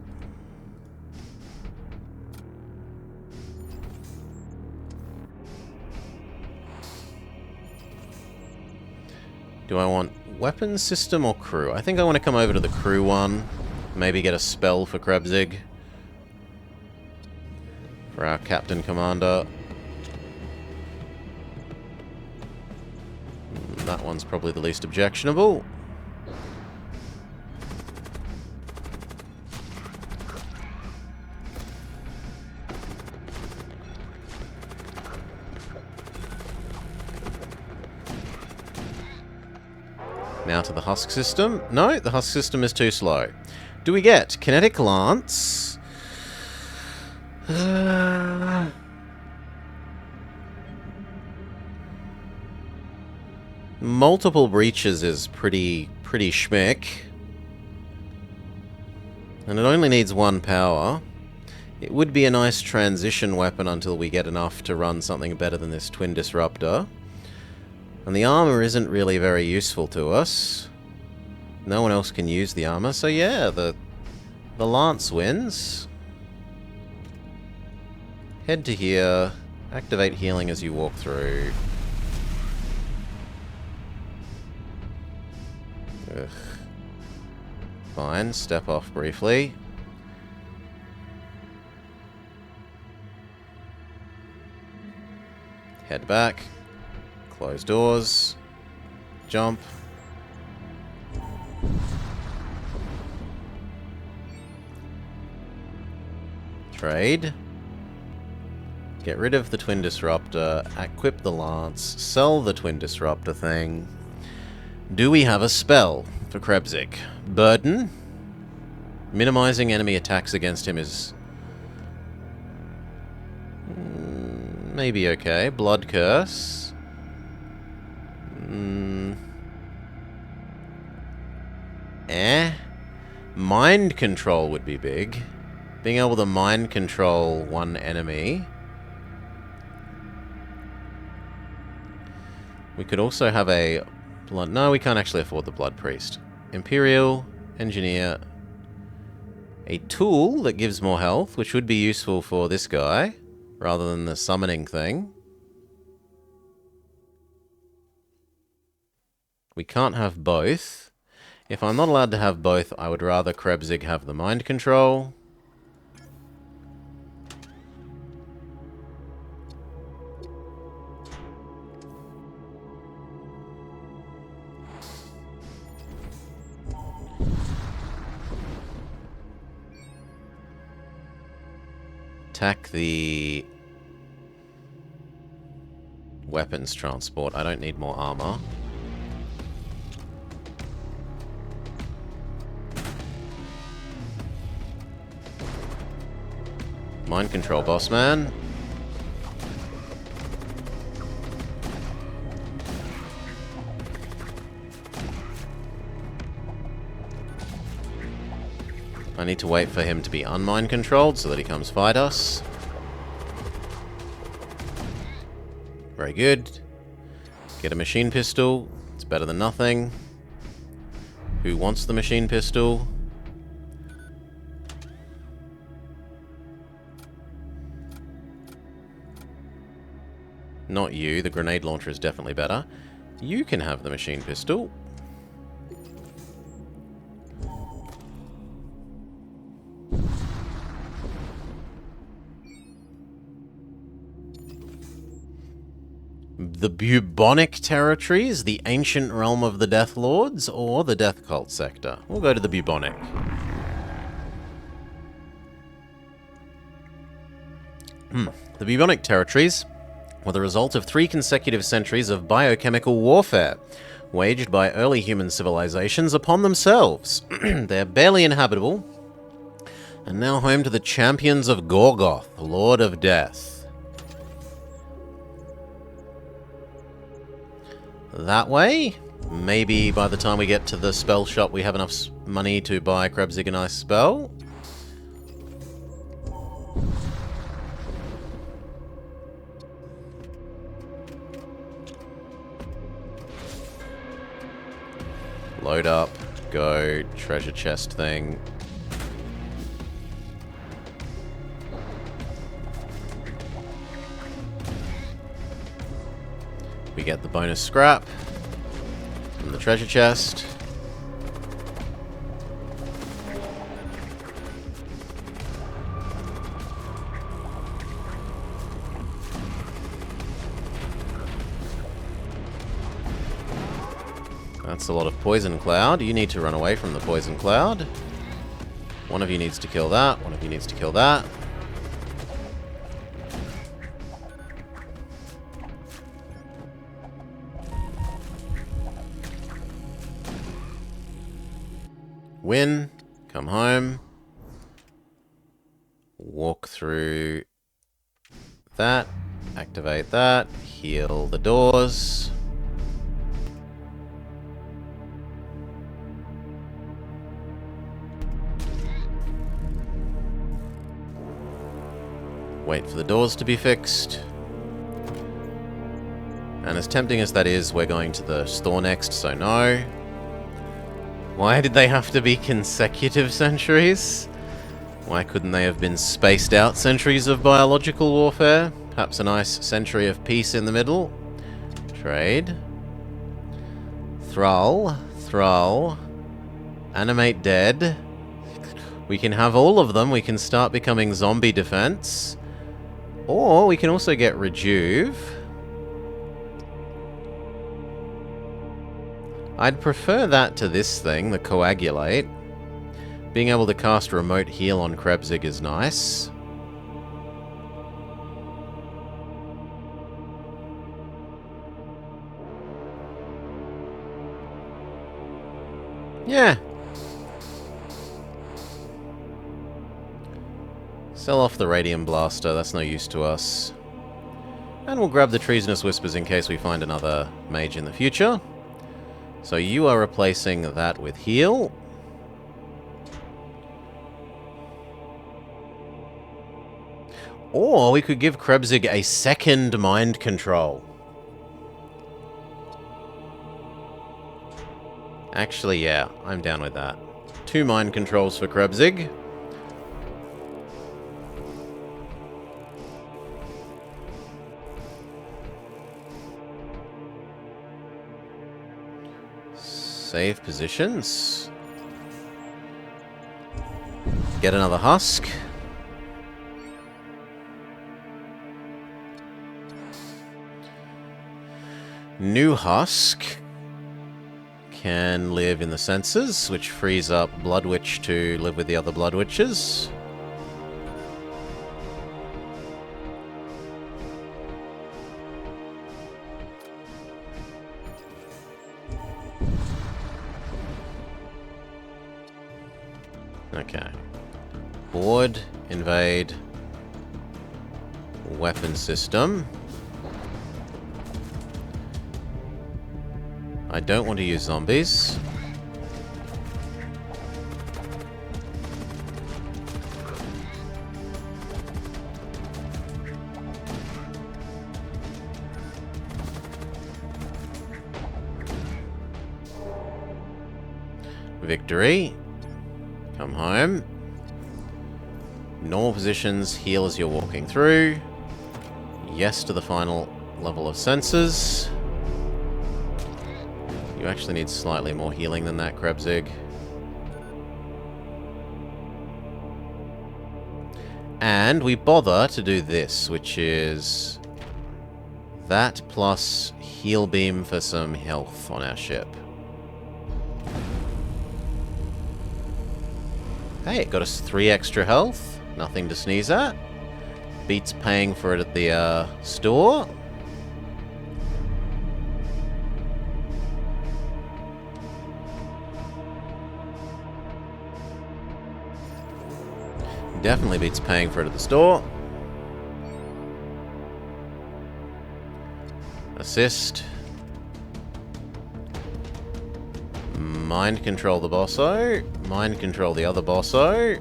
Do I want weapons system or crew? I think I want to come over to the crew one. Maybe get a spell for Krebzig. For our Captain Commander. That one's probably the least objectionable. Now to the husk system. No, the husk system is too slow. Do we get kinetic lance? Multiple breaches is pretty schmick. And it only needs 1 power. It would be a nice transition weapon until we get enough to run something better than this Twin Disruptor. And the armor isn't really very useful to us. No one else can use the armor, so yeah, the Lance wins. Head to here. Activate healing as you walk through. Ugh. Fine, step off briefly. Head back. Close doors. Jump. Trade. Get rid of the Twin Disruptor. Equip the Lance. Sell the Twin Disruptor thing. Do we have a spell for Krebsig? Burden. Minimizing enemy attacks against him is... maybe okay. Blood Curse. Mind Control would be big. Being able to mind control one enemy. We could also have a... no, we can't actually afford the Blood Priest. Imperial, Engineer. A tool that gives more health, which would be useful for this guy, rather than the summoning thing. We can't have both. If I'm not allowed to have both, I would rather Krebsig have the mind control. Attack the weapons transport. I don't need more armor. Mind control, boss man. I need to wait for him to be unmind controlled so that he comes fight us. Very good. Get a machine pistol. It's better than nothing. Who wants the machine pistol? Not you. The grenade launcher is definitely better. You can have the machine pistol. The Bubonic Territories, the ancient realm of the Death Lords, or the Death Cult sector. We'll go to the Bubonic. The Bubonic Territories were the result of 3 consecutive centuries of biochemical warfare, waged by early human civilizations upon themselves. They're barely inhabitable, and now home to the champions of Gorgoth, Lord of Death. That way? Maybe by the time we get to the spell shop we have enough money to buy Krebsig a nice spell? Load up, go, treasure chest thing. We get the bonus scrap from the treasure chest. That's a lot of poison cloud. You need to run away from the poison cloud. One of you needs to kill that. One of you needs to kill that. Win. Come home. Walk through that. Activate that. Heal the doors. Wait for the doors to be fixed. And as tempting as that is, we're going to the store next, so no. Why did they have to be consecutive centuries? Why couldn't they have been spaced out centuries of biological warfare? Perhaps a nice century of peace in the middle. Trade. Thrall. Thrall. Animate dead. We can have all of them. We can start becoming zombie defense. Or we can also get Rejuve. I'd prefer that to this thing, the Coagulate. Being able to cast Remote Heal on Krebsig is nice. Yeah. Sell off the Radium Blaster, that's no use to us. And we'll grab the Treasonous Whispers in case we find another mage in the future. So you are replacing that with heal. Or we could give Krebsig a second mind control. Actually, yeah, I'm down with that. 2 mind controls for Krebsig. Save positions. Get another husk. New husk can live in the senses, which frees up Blood Witch to live with the other Blood Witches. Okay. Board, invade, weapon system. I don't want to use zombies. Victory. Come home. Normal positions, heal as you're walking through. Yes to the final level of senses. You actually need slightly more healing than that, Krebsig. And we bother to do this, which is that plus heal beam for some health on our ship. Hey, it got us 3 extra health. Nothing to sneeze at. Beats paying for it at the store. Definitely beats paying for it at the store. Assist. Mind control the bosso. Mind control the other bosso.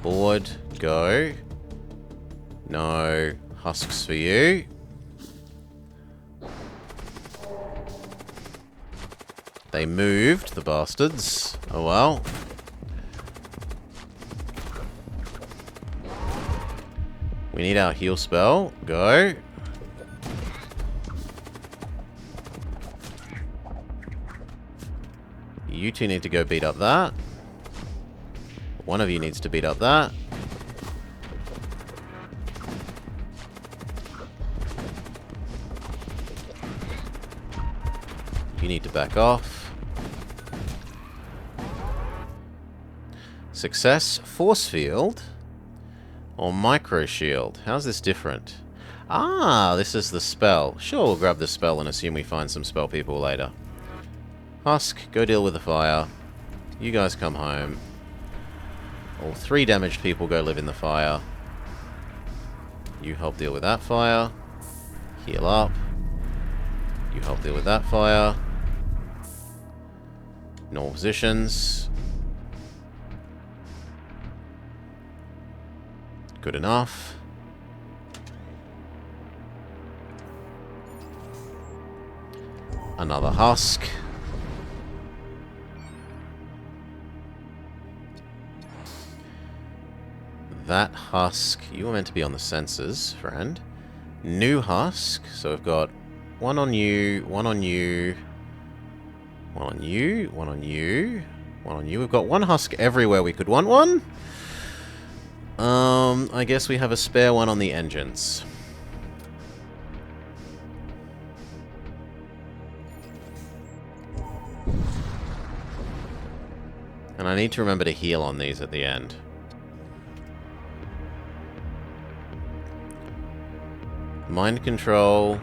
Board, go. No husks for you. They moved, the bastards. Oh well. We need our heal spell. Go. You two need to go beat up that. One of you needs to beat up that. You need to back off. Success, force field, or micro shield. How's this different? Ah, this is the spell. Sure, we'll grab the spell and assume we find some spell people later. Husk, go deal with the fire. You guys come home. All 3 damaged people go live in the fire. You help deal with that fire. Heal up. You help deal with that fire. Normal positions. Good enough. Another husk. That husk, you were meant to be on the sensors, friend. New husk, so we've got 1 on you, 1 on you, 1 on you, 1 on you, 1 on you. We've got 1 husk everywhere we could want one. I guess we have a spare 1 on the engines. And I need to remember to heal on these at the end. Mind control.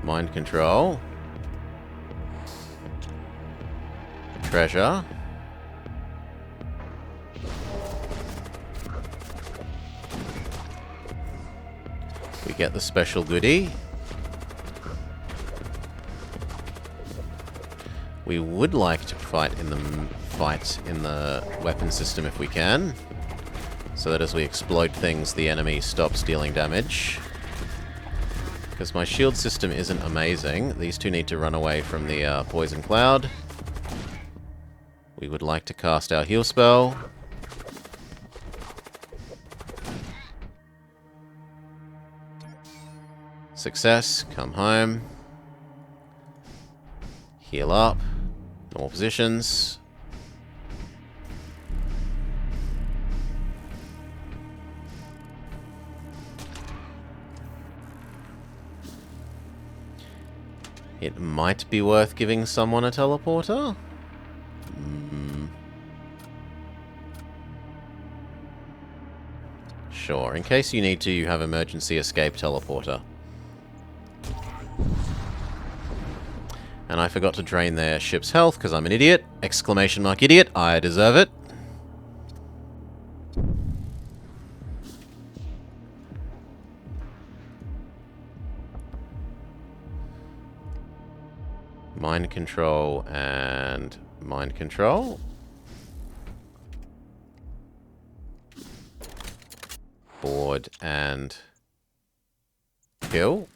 Mind control. Treasure. We get the special goodie. We would like to fight in the weapon system if we can, so that as we explode things, the enemy stops dealing damage. Because my shield system isn't amazing. These 2 need to run away from the poison cloud. We would like to cast our heal spell. Success. Come home. Heal up. Normal positions. It might be worth giving someone a teleporter. Sure, in case you need to, you have emergency escape teleporter. And I forgot to drain their ship's health because I'm an idiot. Exclamation mark idiot. I deserve it. Mind control and mind control. Board and kill.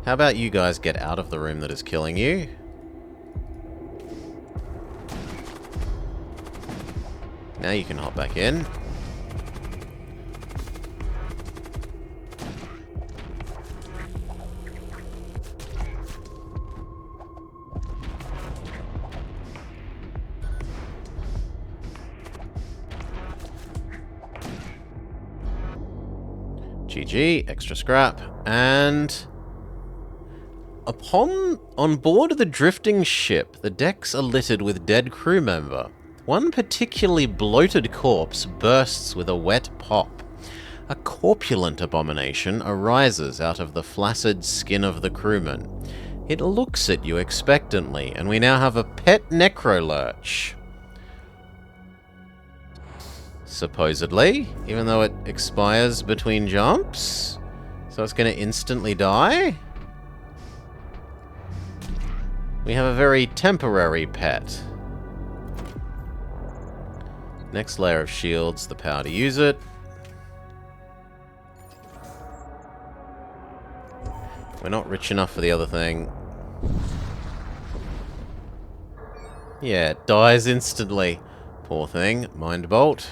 How about you guys get out of the room that is killing you? Now you can hop back in. GG, extra scrap, and on board the drifting ship, the decks are littered with dead crew member. One particularly bloated corpse bursts with a wet pop. A corpulent abomination arises out of the flaccid skin of the crewman. It looks at you expectantly, and we now have a pet necrolurch. Supposedly, even though it expires between jumps. So it's going to instantly die? We have a very temporary pet. Next layer of shields, the power to use it. We're not rich enough for the other thing. Yeah, it dies instantly. Poor thing. Mind bolt.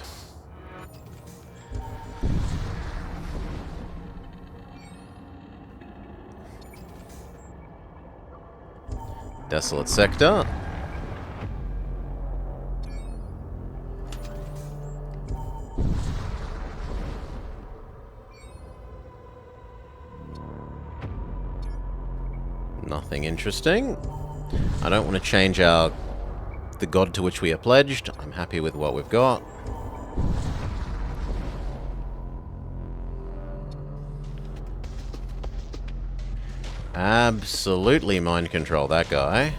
Desolate sector. Nothing interesting. I don't want to change the god to which we are pledged. I'm happy with what we've got. absolutely mind control that guy.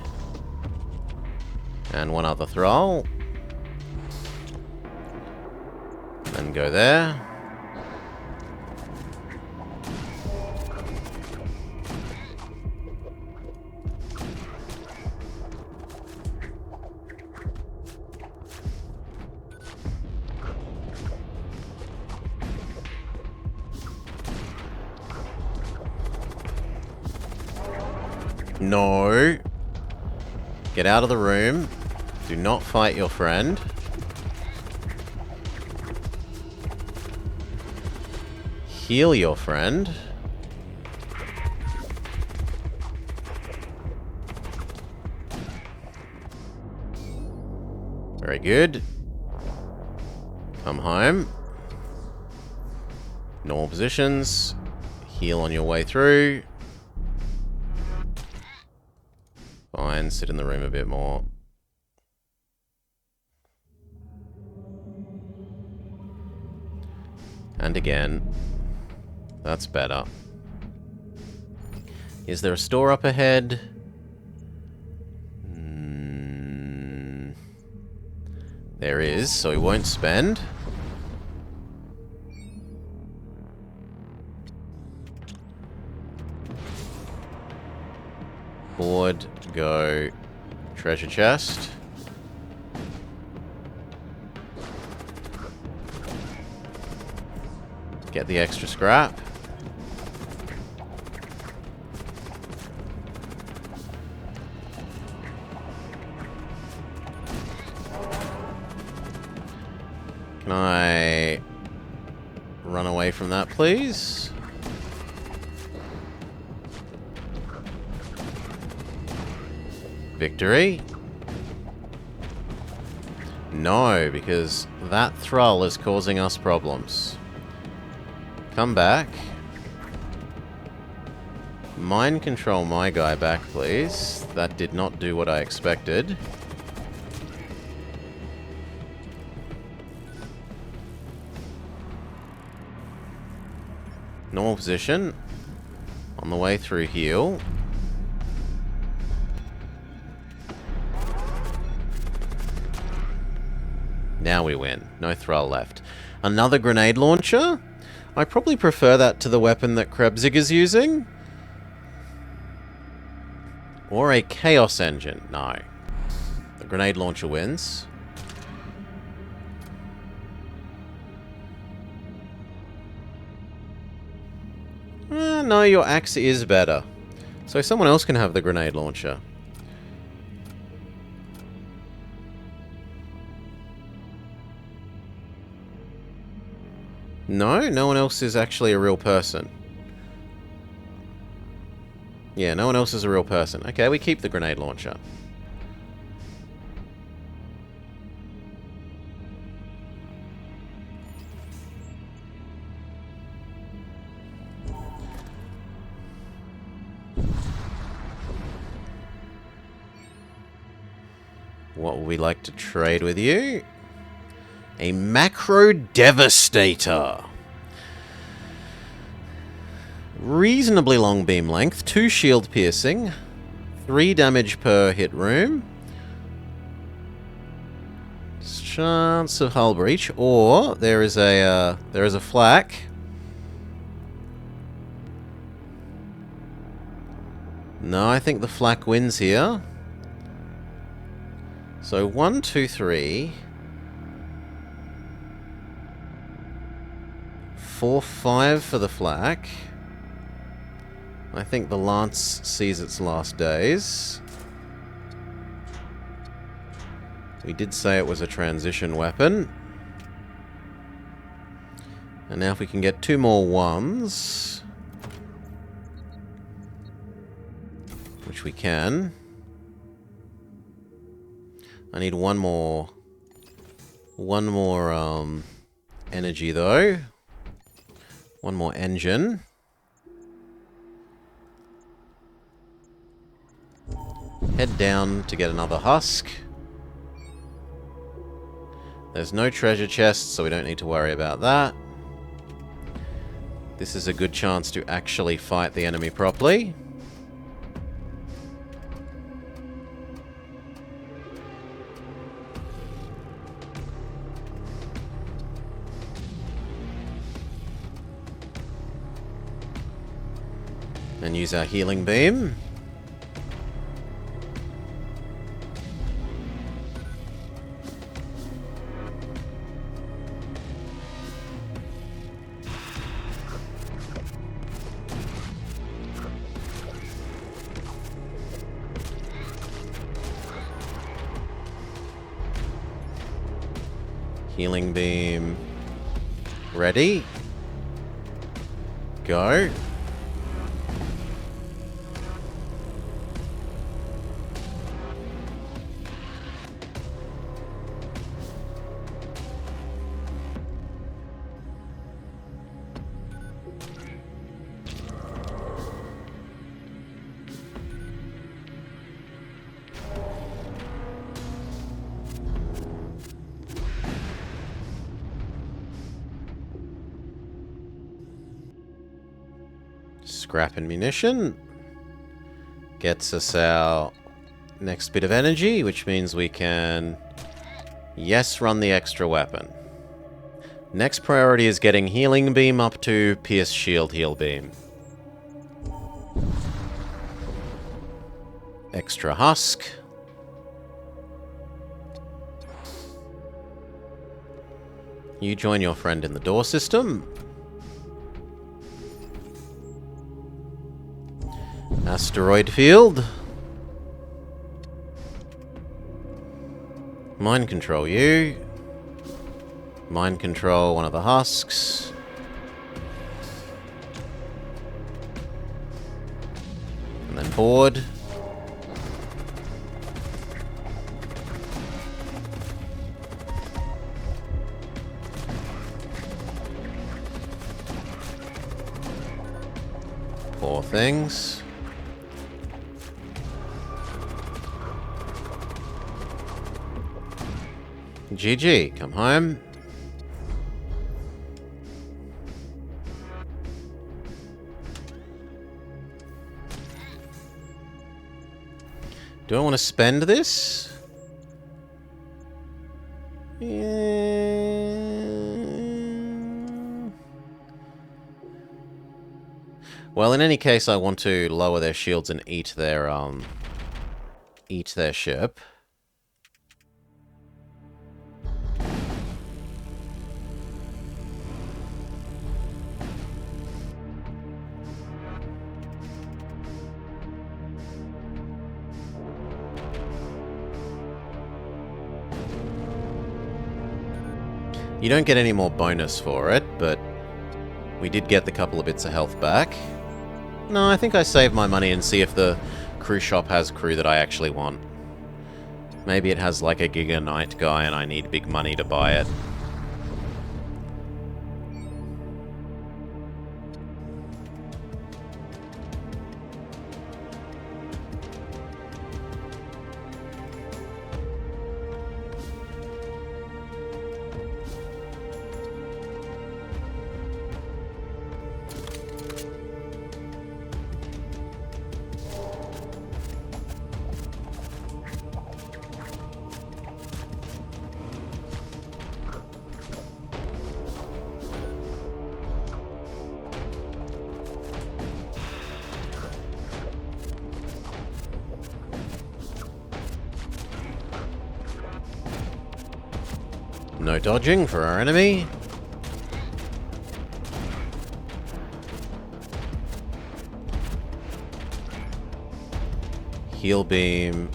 And one other thrall. Then go there. No. Get out of the room. Do not fight your friend. Heal your friend. Very good. Come home. Normal positions. Heal on your way through. Fine, sit in the room a bit more. And again. That's better. Is there a store up ahead? There is, so we won't spend. Board, go, treasure chest. Get the extra scrap. Can I run away from that, please? Victory? No, because that thrall is causing us problems. Come back. Mind control my guy back, please. That did not do what I expected. Normal position. On the way through, heal. Now we win. No thrall left. Another grenade launcher? I probably prefer that to the weapon that Krebsig is using. Or a chaos engine. No. The grenade launcher wins. No, your axe is better. So someone else can have the grenade launcher. No, no one else is actually a real person. Yeah, no one else is a real person. Okay, we keep the grenade launcher. What would we like to trade with you? A Macro Devastator. Reasonably long beam length, 2 shield piercing, 3 damage per hit room, chance of hull breach, or there is a flak. No, I think the flak wins here. So 1, 2, 3, 4, 5 for the flak. I think the lance sees its last days. We did say it was a transition weapon. And now if we can get 2 more 1s, which we can. I need one more energy though. One more engine. Head down to get another husk. There's no treasure chest, so we don't need to worry about that. This is a good chance to actually fight the enemy properly. And use our healing beam. Healing beam. Ready. Go. Scrap and munition. Gets us our next bit of energy, which means we can, yes, run the extra weapon. Next priority is getting healing beam up to pierce shield heal beam. Extra husk. You join your friend in the door system. Asteroid field. Mind control you. Mind control one of the husks. And then board. Four things. GG, come home. Do I want to spend this? Well, in any case, I want to lower their shields and eat their ship. You don't get any more bonus for it, but we did get the couple of bits of health back. No, I think I save my money and see if the crew shop has crew that I actually want. Maybe it has like a Giga Knight guy and I need big money to buy it. No dodging for our enemy. Heal beam.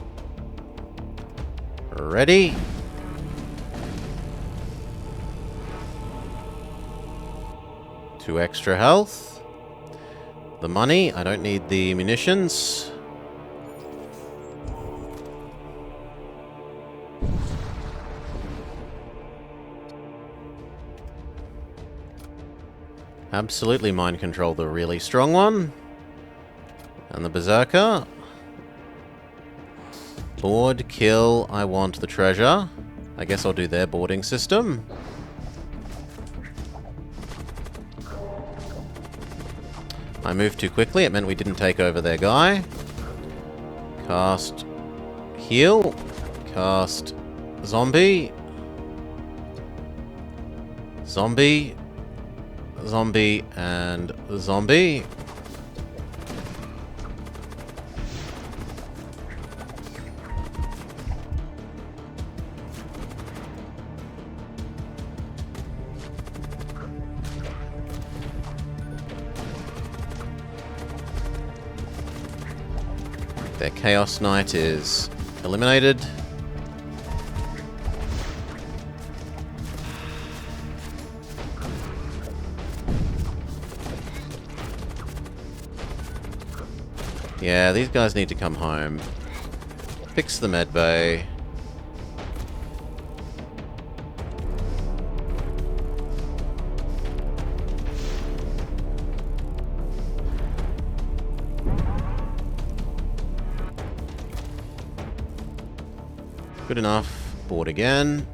Ready. Two extra health. The money. I don't need the munitions. Absolutely mind control the really strong one. And the Berserker. Board, kill, I want the treasure. I guess I'll do their boarding system. I moved too quickly, it meant we didn't take over their guy. Cast heal. Cast zombie. Zombie. Zombie and zombie. Their Chaos Knight is eliminated. Yeah, these guys need to come home. Fix the med bay. Good enough. Board again.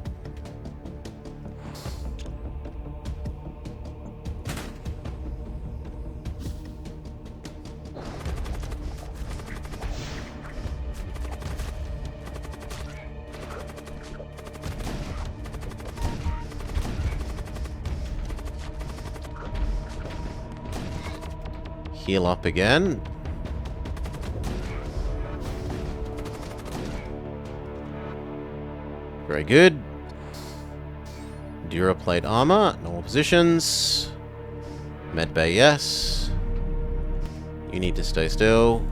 Heal up again. Very good. Duraplate armor, normal positions. Medbay, yes. You need to stay still.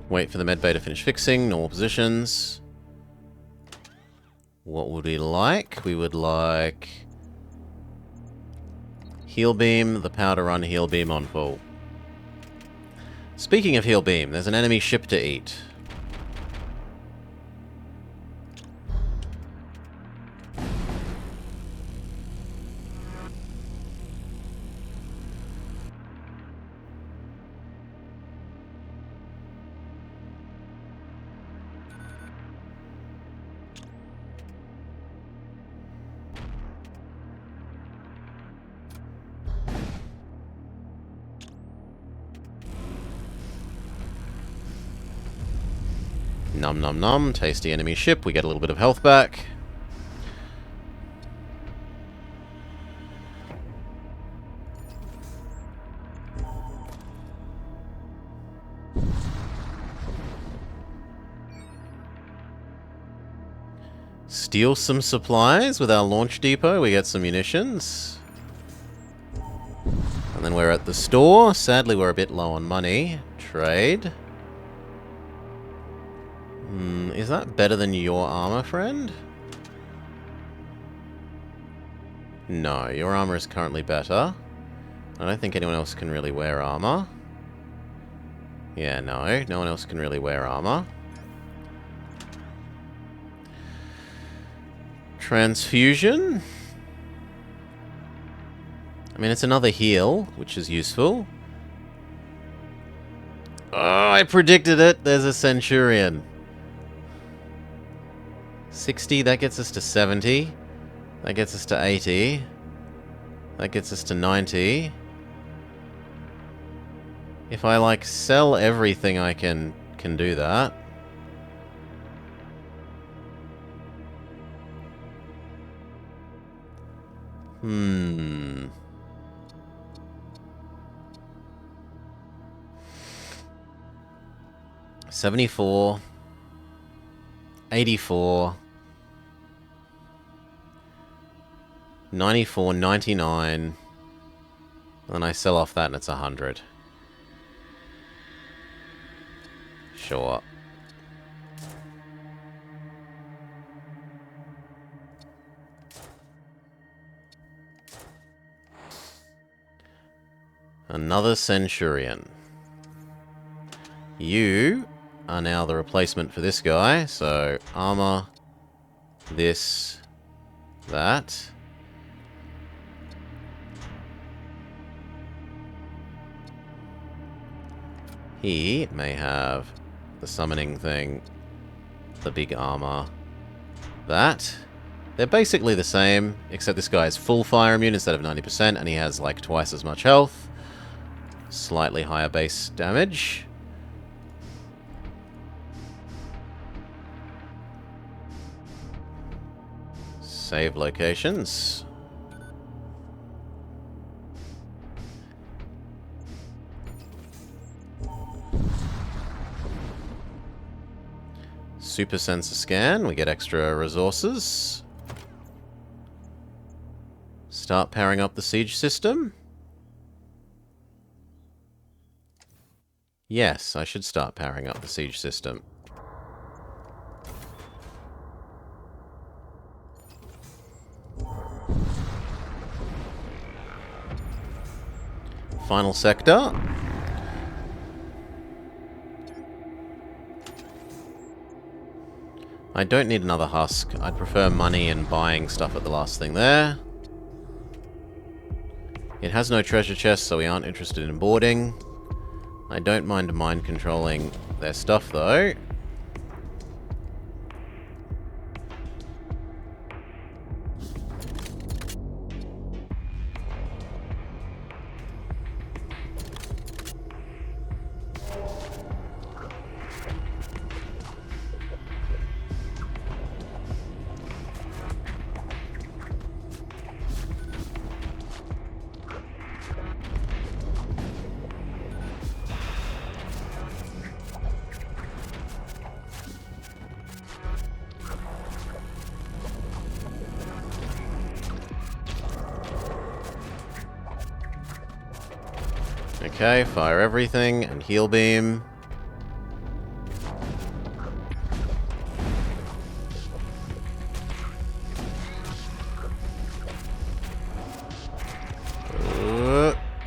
Wait for the medbay to finish fixing, normal positions. What would we like? We would like... Heal beam, the powder run, heal beam on full. Speaking of heal beam, there's an enemy ship to eat. Nom nom nom, tasty enemy ship, we get a little bit of health back. Steal some supplies with our launch depot, we get some munitions. And then we're at the store, sadly we're a bit low on money. Trade. Is that better than your armor, friend? No, your armor is currently better. I don't think anyone else can really wear armor. Yeah, no, no one else can really wear armor. Transfusion? I mean, it's another heal, which is useful. Oh, I predicted it! There's a Centurion. 60, that gets us to 70. That gets us to 80. That gets us to 90. If I, like, sell everything, I can do that. Hmm. $74. 84. 94, 99. Then I sell off that and it's 100. Sure. Another Centurion. You are now the replacement for this guy, so armor, this, that. He may have the summoning thing, the big armor, that. They're basically the same, except this guy is full fire immune instead of 90%, and he has like twice as much health. Slightly higher base damage. Save locations. Super sensor scan, we get extra resources. start powering up the siege system? Yes, I should start powering up the siege system. Final sector. I don't need another husk. I'd prefer money and buying stuff at the last thing there. It has no treasure chest, so we aren't interested in boarding. I don't mind controlling their stuff, though. Okay, fire everything and heal beam.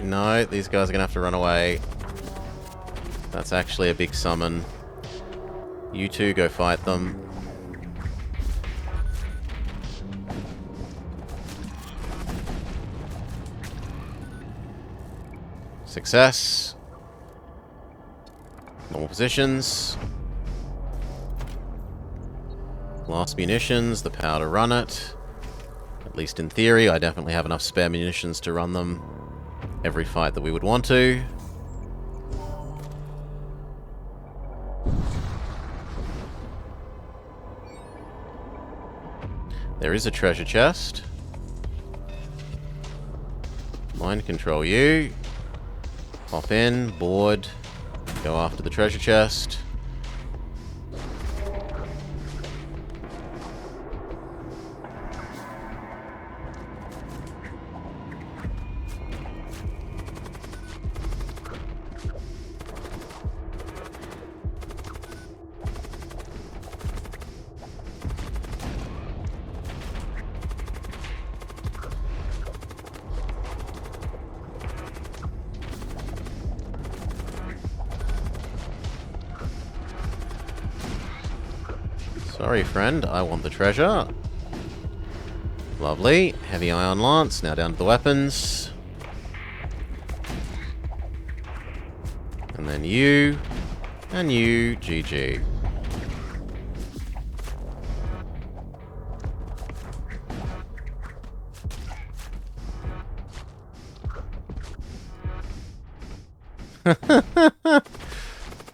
No, these guys are gonna have to run away. That's actually a big summon. You two go fight them. Success. Normal positions. Last munitions, the power to run it. At least in theory, I definitely have enough spare munitions to run them every fight that we would want to. There is a treasure chest. Mind control you. Pop in, board, go after the treasure chest. Sorry, friend, I want the treasure. Lovely. Heavy ion lance, now down to the weapons. And then you, and you, GG.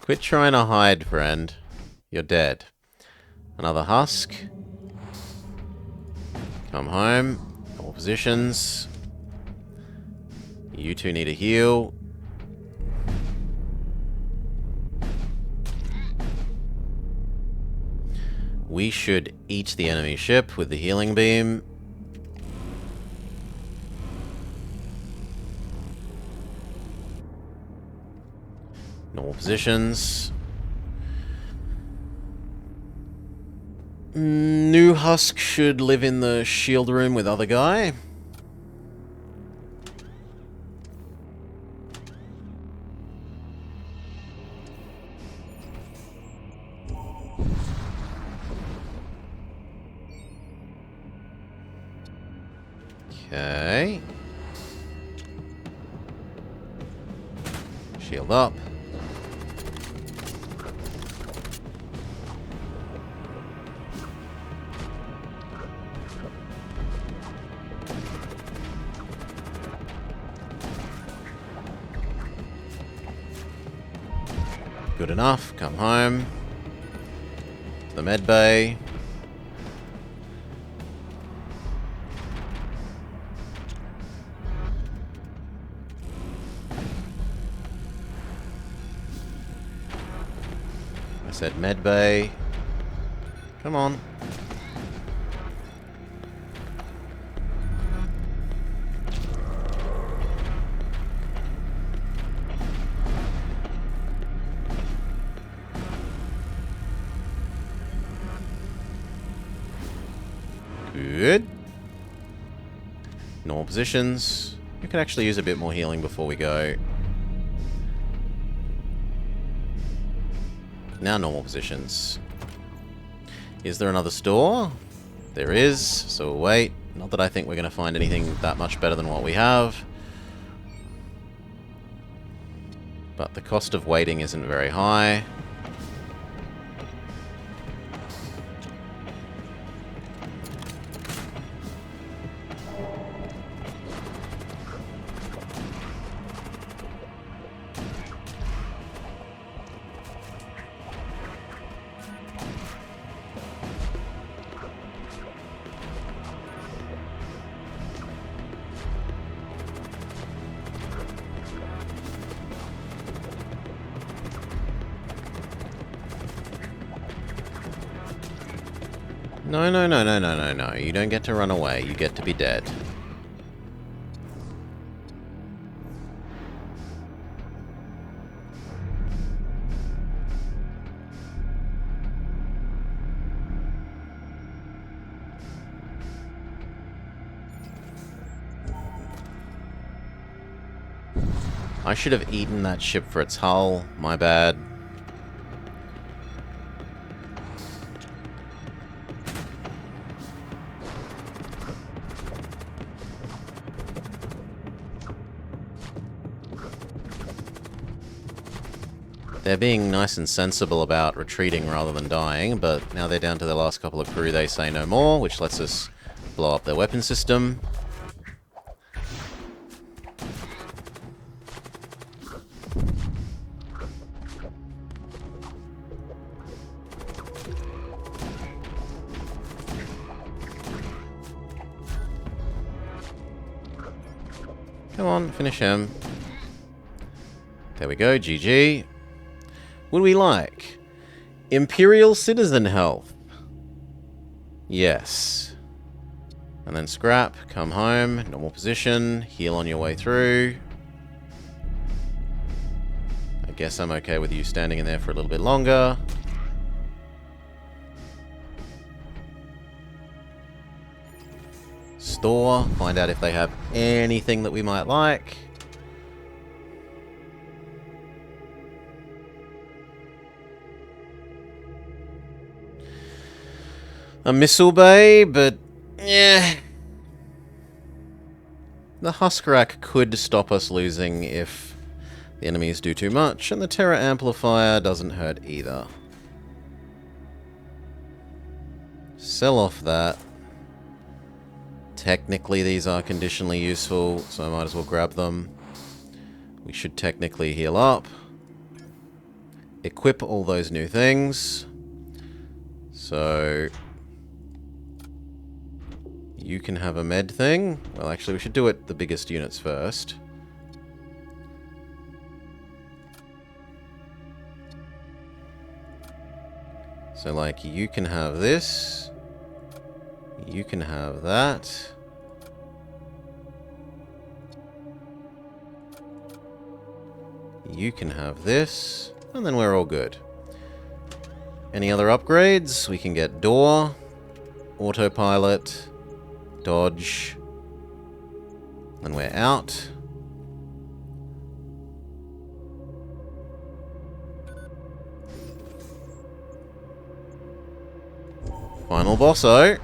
Quit trying to hide, friend. You're dead. Another husk. Come home. All positions. You two need a heal. We should eat the enemy ship with the healing beam. Normal positions. New husk should live in the shield room with other guy. Okay. Shield up. Good enough. Come home. The med bay. I said med bay. Come on. Good. Normal positions. We could actually use a bit more healing before we go. Now normal positions. Is there another store? There is, so we'll wait. Not that I think we're going to find anything that much better than what we have. But the cost of waiting isn't very high. No, no, no, no, no, no, no. You don't get to run away. You get to be dead. I should have eaten that ship for its hull. My bad. They're being nice and sensible about retreating rather than dying, but now they're down to their last couple of crew, they say no more, which lets us blow up their weapon system. Come on, finish him. There we go, GG. Would we like Imperial Citizen Health? Yes. And then scrap, come home, normal position, heal on your way through. I guess I'm okay with you standing in there for a little bit longer. Store, find out if they have anything that we might like. A missile bay, but yeah. The Huskrak could stop us losing if the enemies do too much, and the Terror Amplifier doesn't hurt either. Sell off that. Technically these are conditionally useful, so I might as well grab them. We should technically heal up. Equip all those new things. So you can have a med thing. Well, actually, we should do it the biggest units first. So, like, you can have this. You can have that. You can have this. And then we're all good. Any other upgrades? We can get door, autopilot, dodge, and we're out. Final bosso.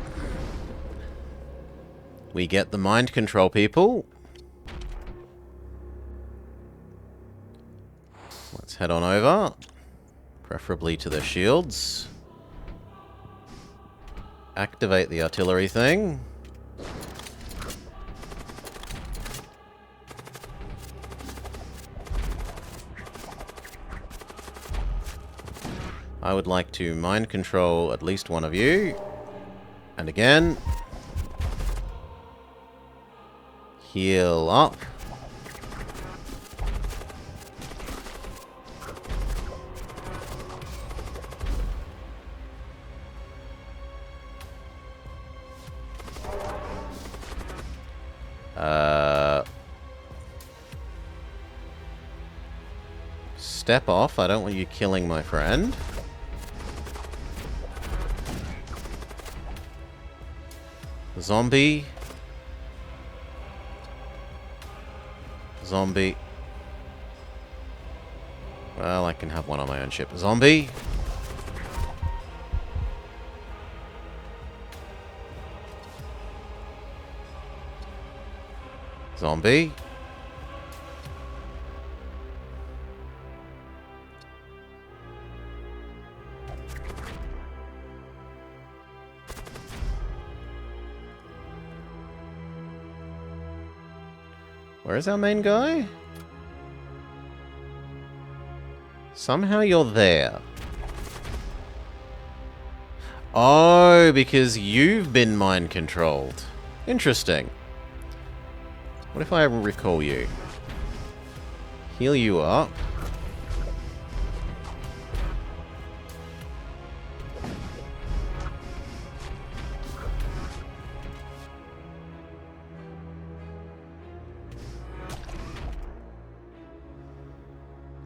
We get the mind control people. Let's head on over. Preferably to the shields. Activate the artillery thing. I would like to mind control at least one of you. And again. Heal up. Step off. I don't want you killing my friend. Zombie. Zombie. Well, I can have one on my own ship. Zombie. Zombie. Where is our main guy? Somehow you're there. Oh, because you've been mind controlled. Interesting. What if I recall you? Heal you up.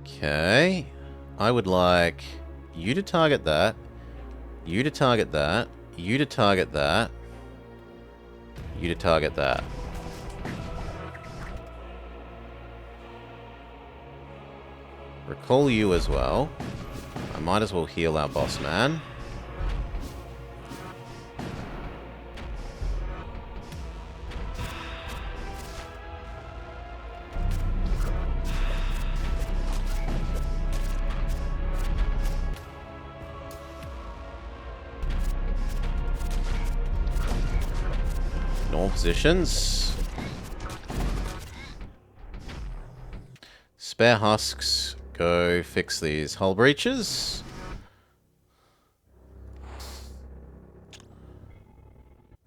Okay. I would like you to target that. You to target that. You to target that. You to target that. Recall you as well. I might as well heal our boss man. Normal positions. Spare husks. Go fix these hull breaches.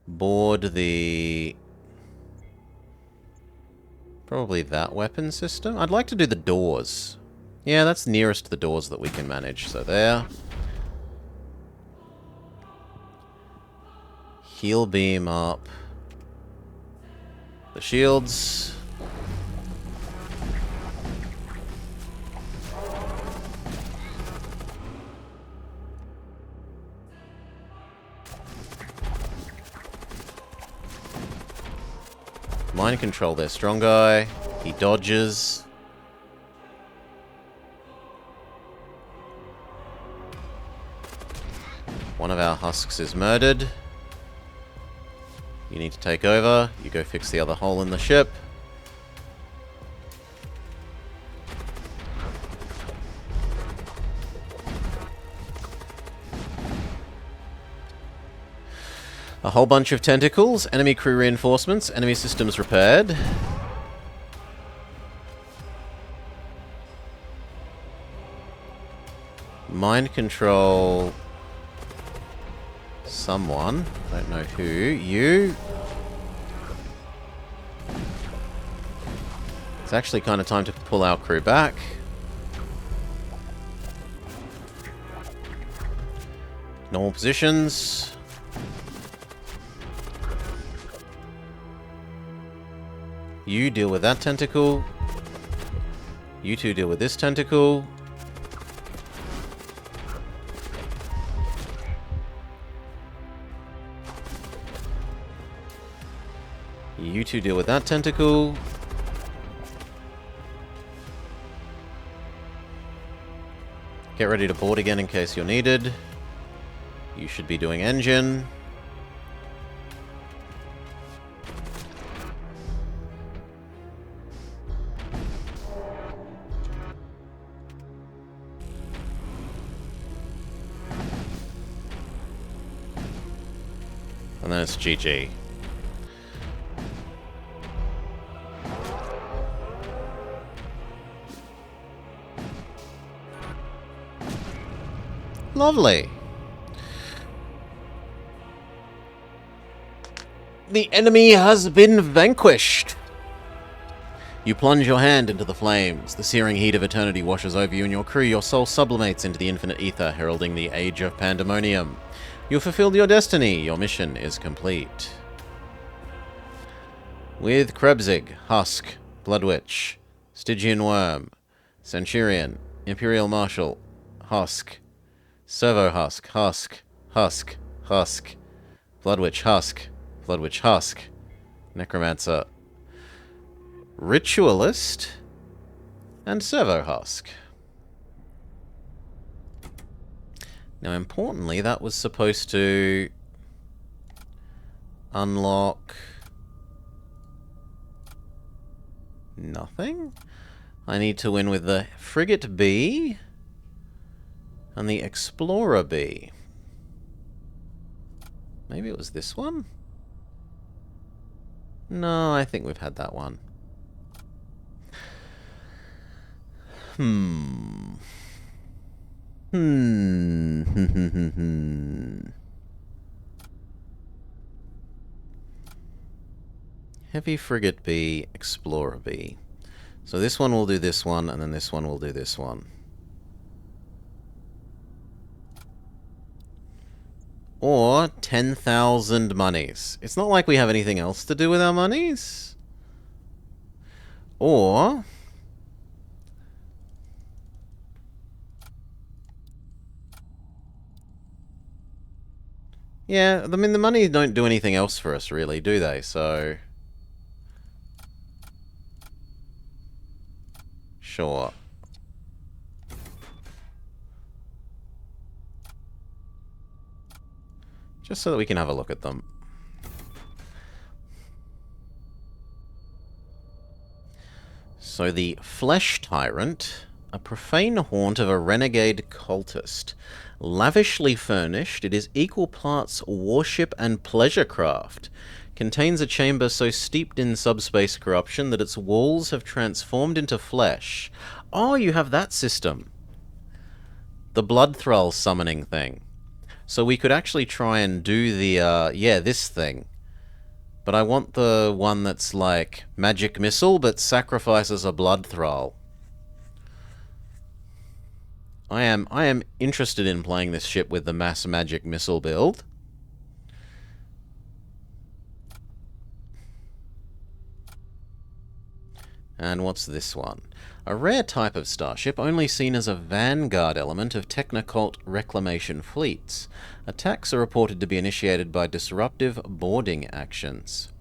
Board the... probably that weapon system. I'd like to do the doors. Yeah, that's nearest to the doors that we can manage. So there. Heal beam up. The shields. Mind control their strong guy. He dodges. One of our husks is murdered. You need to take over. You go fix the other hole in the ship. A whole bunch of tentacles, enemy crew reinforcements, enemy systems repaired. Mind control someone. Don't know who. You. It's actually kind of time to pull our crew back. Normal positions. You deal with that tentacle. You two deal with this tentacle. You two deal with that tentacle. Get ready to board again in case you're needed. You should be doing engine. And then it's GG. Lovely. The enemy has been vanquished. You plunge your hand into the flames. The searing heat of eternity washes over you and your crew. Your soul sublimates into the infinite ether, heralding the age of pandemonium. You have fulfilled your destiny. Your mission is complete. With Krebsig, Husk, Bloodwitch, Stygian Worm, Centurion, Imperial Marshal, Husk, Servo Husk, Husk, Husk, Husk, Bloodwitch Husk, Bloodwitch Husk. Necromancer. Ritualist. And Servo Husk. Now, importantly, that was supposed to unlock nothing. I need to win with the Frigate B and the Explorer B. Maybe it was this one? No, I think we've had that one. Heavy Frigate B, Explorer B. So this one will do this one, and then this one will do this one. Or 10,000 monies. It's not like we have anything else to do with our monies. Or... yeah, I mean, the money don't do anything else for us, really, do they? So... sure. Just so that we can have a look at them. So the Flesh Tyrant, a profane haunt of a renegade cultist. Lavishly furnished, it is equal parts warship and pleasure craft. Contains a chamber so steeped in subspace corruption that its walls have transformed into flesh. Oh, you have that system. The Blood Thrall summoning thing. So we could actually try and do the, yeah, this thing. But I want the one that's like magic missile, but sacrifices a Blood Thrall. I am interested in playing this ship with the mass magic missile build. And what's this one? A rare type of starship only seen as a vanguard element of Technocult reclamation fleets. Attacks are reported to be initiated by disruptive boarding actions.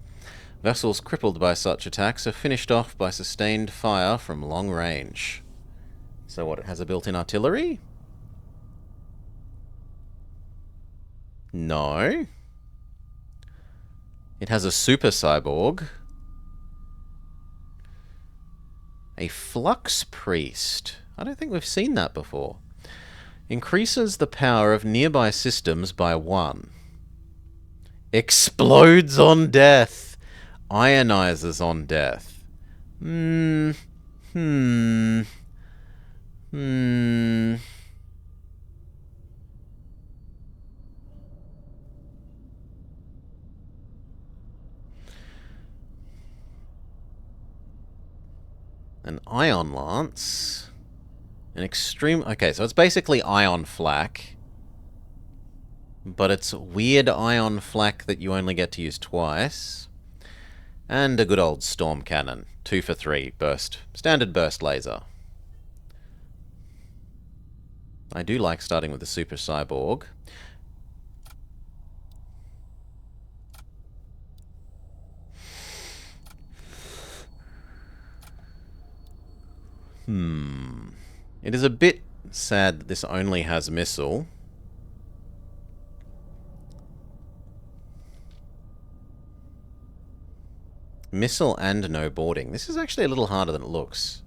Vessels crippled by such attacks are finished off by sustained fire from long range. So what, it has a built-in artillery? No. It has a super cyborg. A Flux Priest. I don't think we've seen that before. Increases the power of nearby systems by 1. Explodes on death. Ionizes on death. An Ion Lance. An extreme... okay, so it's basically Ion Flak. But it's weird Ion Flak that you only get to use twice. And a good old Storm Cannon. 2 for 3 burst. Standard burst laser. I do like starting with the Super Cyborg. It is a bit sad that this only has missile. Missile and no boarding. This is actually a little harder than it looks.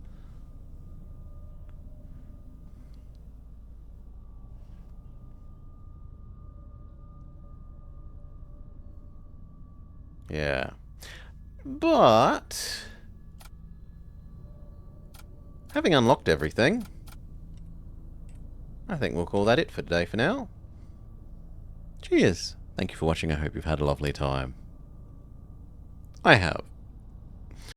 Yeah. But... having unlocked everything, I think we'll call that it for today for now. Cheers. Thank you for watching. I hope you've had a lovely time. I have.